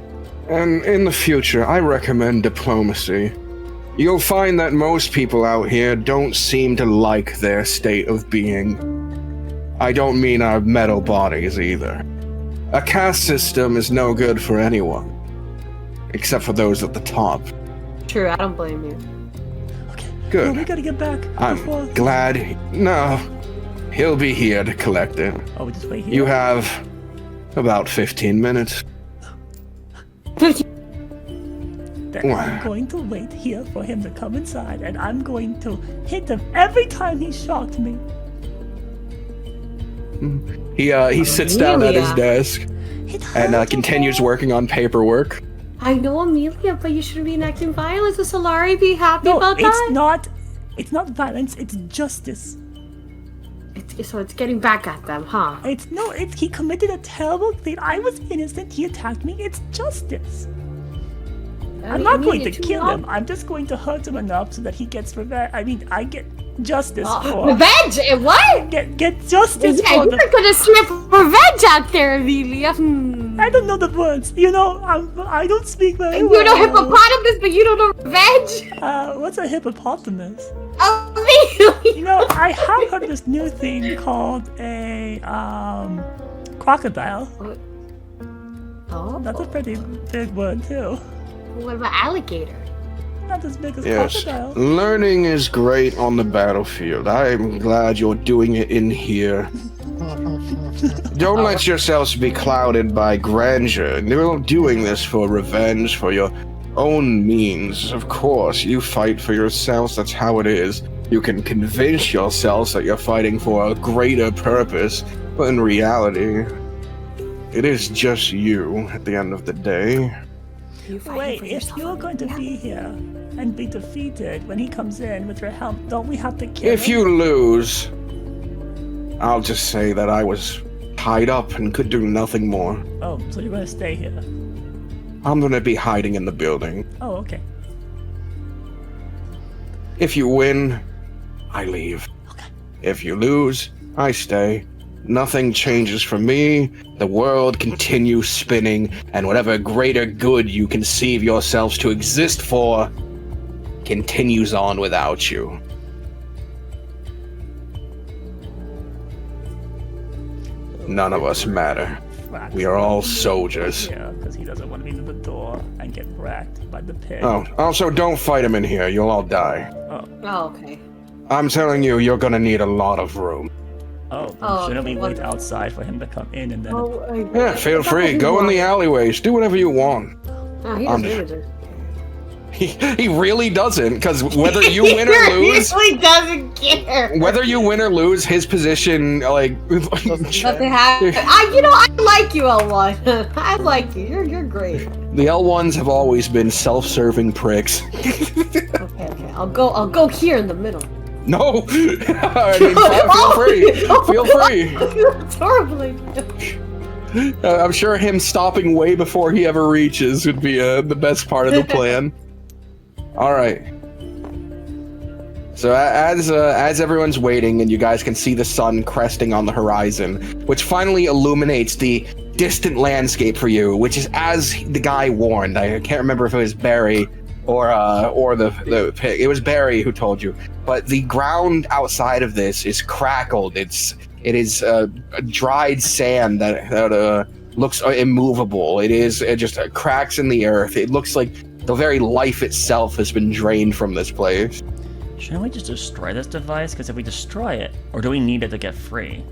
And in the future, I recommend diplomacy. You'll find that most people out here don't seem to like their state of being. I don't mean our metal bodies either. A caste system is no good for anyone. Except for those at the top. True, I don't blame you. Good. Oh, we gotta get back. I'm glad. No. He'll be here to collect it. Oh, we just wait here. You have about 15 minutes. Then I'm going to wait here for him to come inside, and I'm going to hit him every time he shocked me. He sits down at his Amelia. desk and continues working on paperwork. I know, Amelia, but you shouldn't be enacting violence. Will Solari be happy No, about that? it's not violence, it's justice. So it's getting back at them, huh? He committed a terrible thing. I was innocent, he attacked me, it's justice. I'm not going to kill him, I'm just going to hurt him enough so that he gets revenge. I mean, I get justice for... Revenge? What? Get justice Yeah, for you're the... gonna slip revenge out there, Amelia. I don't know the words, you know, I don't speak very well. You know hippopotamus, but you don't know revenge? What's a hippopotamus? Amelia! You know, I have heard this new thing called a, crocodile. Oh? That's a pretty big word, too. What about alligator? Not as big as Yes. crocodile. Learning is great on the battlefield. I'm glad you're doing it in here. Don't let yourselves be clouded by grandeur. You're doing this for revenge, for your own means. Of course, you fight for yourselves, that's how it is. You can convince yourselves that you're fighting for a greater purpose, but in reality, it is just you at the end of the day. Wait, if you're going to be here and be defeated when he comes in with your help, don't we have to kill If him? you lose, I'll just say that I was tied up and could do nothing more. Oh, so you're gonna stay here. I'm gonna be hiding in the building. Oh, okay. If you win, I leave. Okay. If you lose, I stay. Nothing changes for me. The world continues spinning, and whatever greater good you conceive yourselves to exist for continues on without you. None of us matter. We are all soldiers. Yeah, because he doesn't want to be to the door and get wrecked by the pig. Oh, also don't fight him in here. You'll all die. Oh, okay. I'm telling you, you're gonna need a lot of room. Oh, shouldn't we wait outside for him to come in and then... Yeah, feel free. Go in the alleyways. Do whatever you want. Oh, he I'm doesn't just- really do. He really doesn't, because whether you win or lose, He really doesn't care. whether you win or lose, his position, like, Nothing happened. I like you, L1. I like you. You're great. the L1s have always been self-serving pricks. Okay. I'll go here in the middle. No! I mean, feel free. That's horribly. I'm sure him stopping way before he ever reaches would be the best part of the plan. All right. So as everyone's waiting, and you guys can see the sun cresting on the horizon, which finally illuminates the distant landscape for you, which is as the guy warned. I can't remember if it was Barry or the pig. It was Barry who told you. But the ground outside of this is crackled. It is dried sand that looks immovable. It is just cracks in the earth. It looks like the very life itself has been drained from this place. Shouldn't we just destroy this device? Because if we destroy it, or do we need it to get free?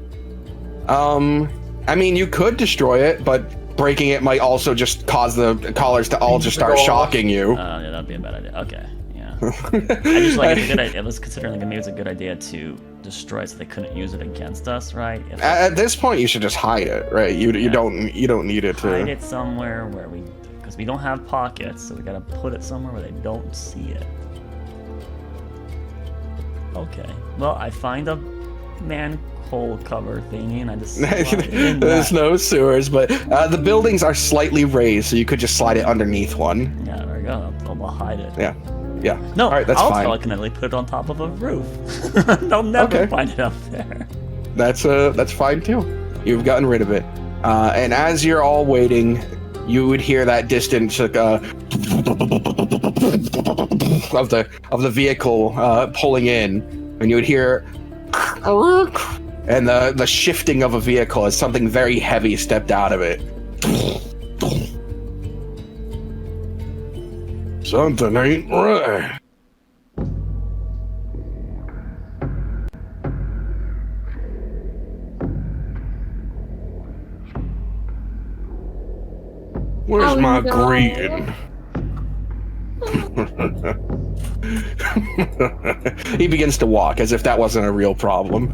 I mean, you could destroy it, but breaking it might also just cause the collars to all just start shocking you. Yeah, that'd be a bad idea. Okay, yeah. I just like it's a good idea. I was considering like maybe it's a good idea to destroy it so they couldn't use it against us, right? At this point, you should just hide it, right? You don't need it to hide it somewhere where because we don't have pockets, so we gotta put it somewhere where they don't see it. Okay. Well, I find a manhole cover thingy, and I just there's no sewers, but the buildings are slightly raised, so you could just slide it underneath one. Yeah, there we go. I'll hide it. Yeah. No, all right, that's I'll fine. telekinetically put it on top of a roof. They'll never find it up there. That's fine too. You've gotten rid of it, and as you're all waiting, you would hear that distant of the vehicle pulling in, and you would hear and the shifting of a vehicle as something very heavy stepped out of it. Something ain't right. Where's my greeting? He begins to walk as if that wasn't a real problem.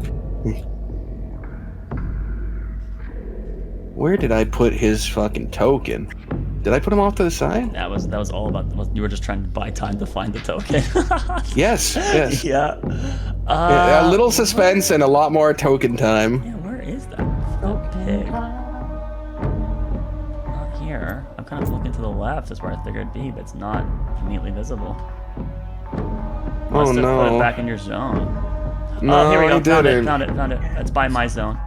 Where did I put his fucking token? Did I put him off to the side? That was all about. You were just trying to buy time to find the token. Yes. Yeah. A little suspense and a lot more token time. Yeah, where is that pig? Not here. I'm kind of looking to the left. Is where I figured it'd be, but it's not immediately visible. Must have put it back in your zone. No, here we go. Found didn't. it. It's by my zone.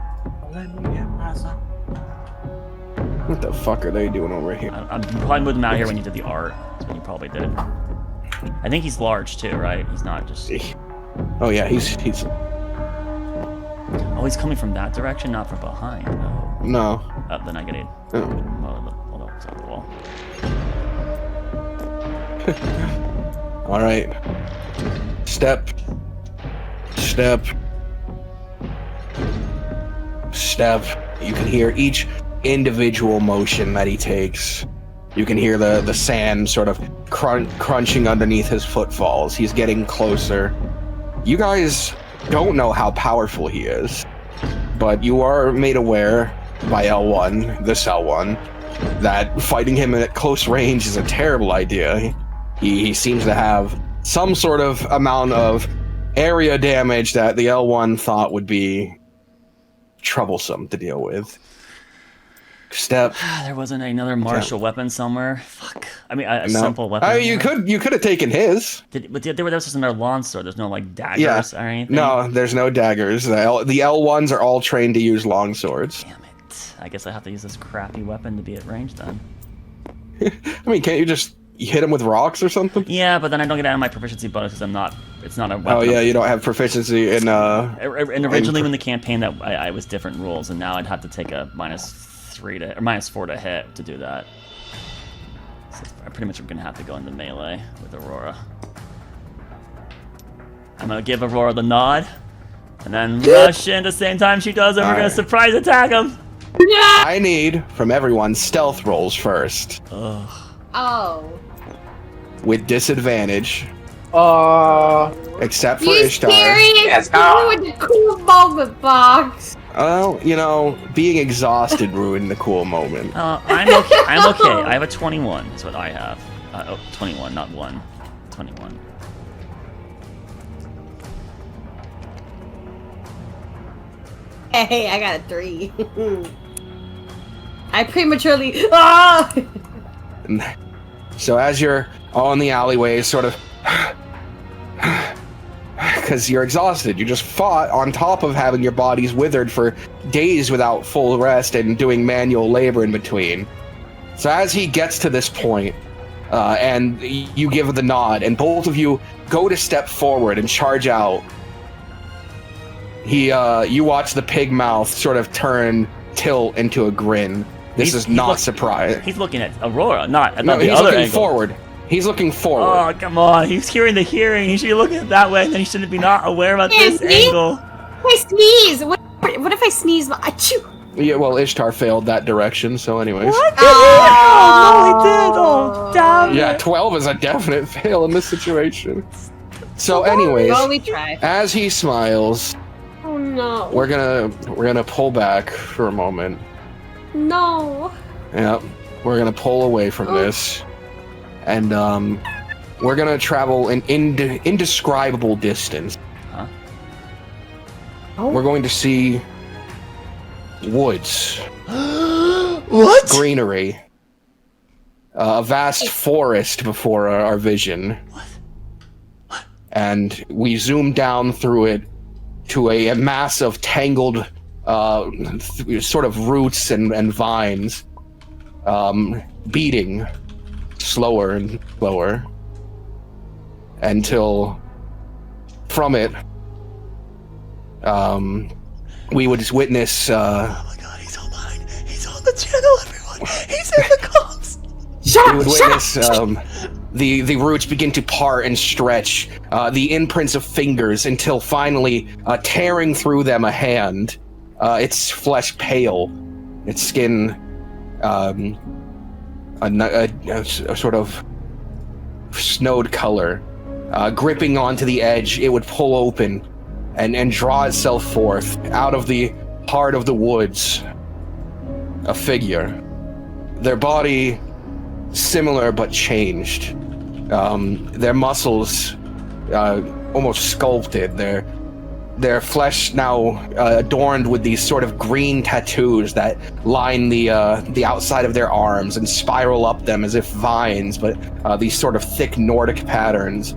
What the fuck are they doing over here? I'm probably moving him out here when you did the art. That's when you probably did. I think he's large too, right? He's not just. Oh yeah, he's. Oh, he's coming from that direction, not from behind. Oh. No. Oh, then I get it. Oh. Hold on, it's on the wall. All right. Step. You can hear each individual motion that he takes. You can hear the sand sort of crunching underneath his footfalls. He's getting closer. You guys don't know how powerful he is, but you are made aware by this L1, that fighting him at close range is a terrible idea. He seems to have some sort of amount of area damage that the L1 thought would be troublesome to deal with. Step. There wasn't another martial weapon somewhere. Fuck. I mean, a simple weapon. I mean, you could have taken his. But there was just another lawn sword. There's no like daggers or anything. No, there's no daggers. The L1s are all trained to use long swords. Damn it! I guess I have to use this crappy weapon to be at range then. I mean, can't you just hit him with rocks or something? Yeah, but then I don't get out of my proficiency bonus because it's not a weapon. Oh yeah, you don't have proficiency in. And originally, when the campaign that I was different rules, and now I'd have to take a -4 to hit to do that. So I pretty much am gonna have to go into melee with Aurora. I'm gonna give Aurora the nod, and then rush in the same time she does, and we're gonna surprise attack him. I need from everyone stealth rolls first. Ugh. Oh. With disadvantage. Except for You Ishtar. serious? You ruined the cool moment box. Oh, being exhausted ruined the cool moment. I'm okay. I have a 21. Is what I have. 21, not 1. 21. Hey, I got a 3. I prematurely. Ah! So as you're all in the alleyway, sort of, because you're exhausted, you just fought on top of having your bodies withered for days without full rest and doing manual labor in between. So as he gets to this point, and you give the nod, and both of you go to step forward and charge out, you watch the pig mouth sort of tilt into a grin. This is not surprising. He's looking at Aurora, not at the other he's looking angle. forward. He's looking forward. Oh, come on. He's hearing the hearing. He should be looking at it that way, and then he shouldn't be not aware about this angle. I sneeze! What if I sneeze? Achoo! Yeah, well, Ishtar failed that direction, so anyways. What? Oh, no, he did. Oh, damn Yeah, it. 12 is a definite fail in this situation. So anyways, Well, we tried. as he smiles, Oh no. we're gonna pull back for a moment. No. Yep, we're gonna pull away from this, and we're gonna travel an indescribable distance. Huh? We're going to see woods, What? greenery, a vast forest before our vision. What? And we zoom down through it to a mass of tangled sort of roots and vines, beating slower and slower until from it we would just witness Oh my god, he's online. He's on the channel, everyone. He's in the comms. we would witness the roots begin to part and stretch, the imprints of fingers, until finally tearing through them a hand, its flesh pale, its skin a sort of snowed color. Gripping onto the edge, it would pull open and draw itself forth out of the heart of the woods. A figure. Their body similar but changed. Their muscles almost sculpted. Their flesh now adorned with these sort of green tattoos that line the outside of their arms and spiral up them as if vines, but these sort of thick Nordic patterns.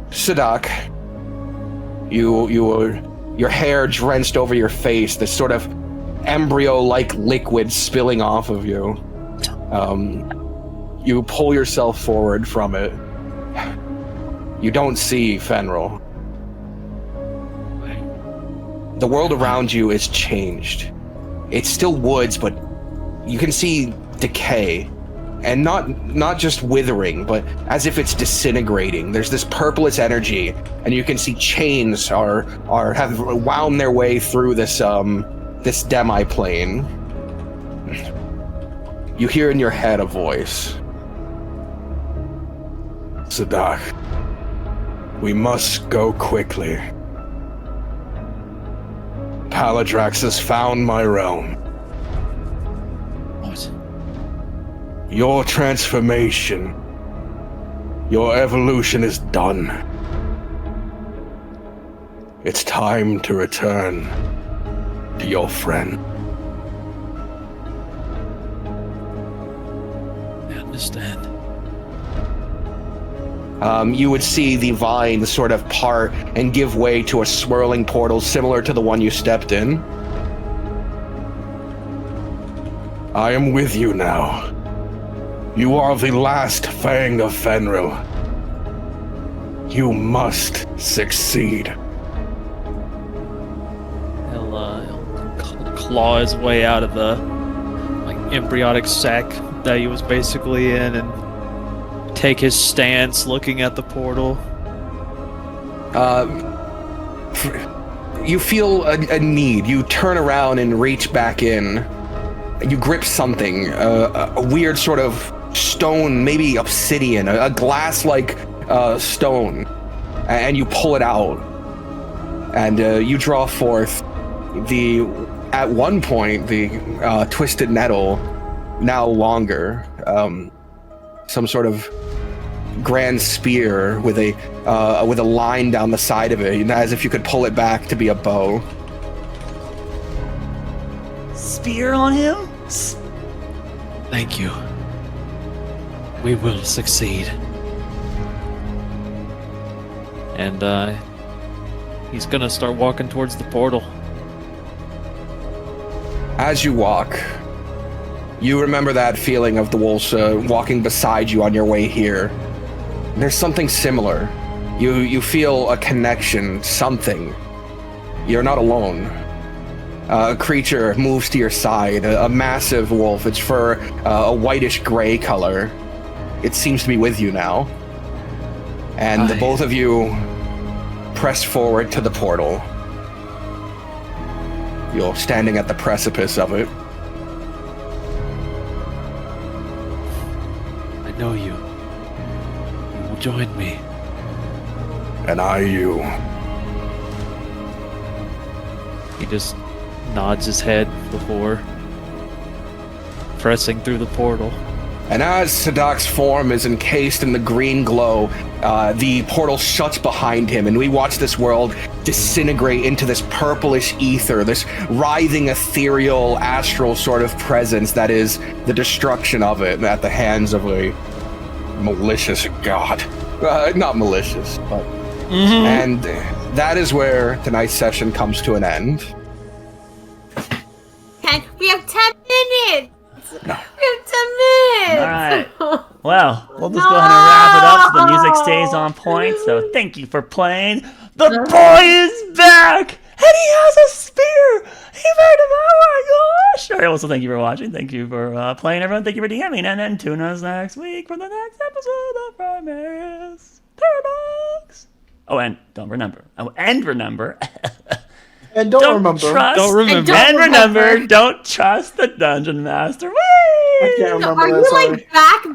Sadak, your hair drenched over your face, this sort of embryo-like liquid spilling off of you. You pull yourself forward from it. You don't see Fenril. The world around you is changed. It's still woods, but you can see decay. And not just withering, but as if it's disintegrating. There's this purplish energy, and you can see chains have wound their way through this this demi-plane. You hear in your head a voice. Sadak, we must go quickly. Paladrax has found my realm. What? Your transformation, your evolution is done. It's time to return to your friend. I understand. You would see the vines sort of part and give way to a swirling portal similar to the one you stepped in. I am with you now. You are the last Fang of Fenril. You must succeed. He'll claw his way out of the embryonic sac that he was basically in and take his stance looking at the portal. You feel a need. You turn around and reach back in. You grip something, a weird sort of stone, maybe obsidian, a glass-like stone, and you pull it out. And you draw forth at one point, the twisted nettle, now longer. Some sort of grand spear with a line down the side of it, as if you could pull it back to be a bow. Spear on him? Thank you. We will succeed. And he's gonna start walking towards the portal. As you walk, you remember that feeling of the wolves walking beside you on your way here. There's something similar. You feel a connection, something. You're not alone. A creature moves to your side, a massive wolf. Its fur, a whitish gray color. It seems to be with you now. And the both of you press forward to the portal. You're standing at the precipice of it. I know you. You will join me. And I you. He just nods his head before pressing through the portal. And as Sadok's form is encased in the green glow, the portal shuts behind him, and we watch this world disintegrate into this purplish ether, this writhing, ethereal, astral sort of presence that is the destruction of it at the hands of a malicious god. Not malicious, but... And that is where tonight's session comes to an end. And we have 10 minutes! No. We have 10 minutes! Alright. Well, we'll just go ahead and wrap it up so the music stays on point. So thank you for playing. The boy is back! And he has a spear! He made him! Oh my gosh! Alright, well, so thank you for watching. Thank you for playing, everyone. Thank you for DMing. And then tune us next week for the next episode of Primerus Paradox. Oh, and remember. And don't remember. And remember, don't trust the dungeon master. Whee! I can't remember Are that, you sorry. like back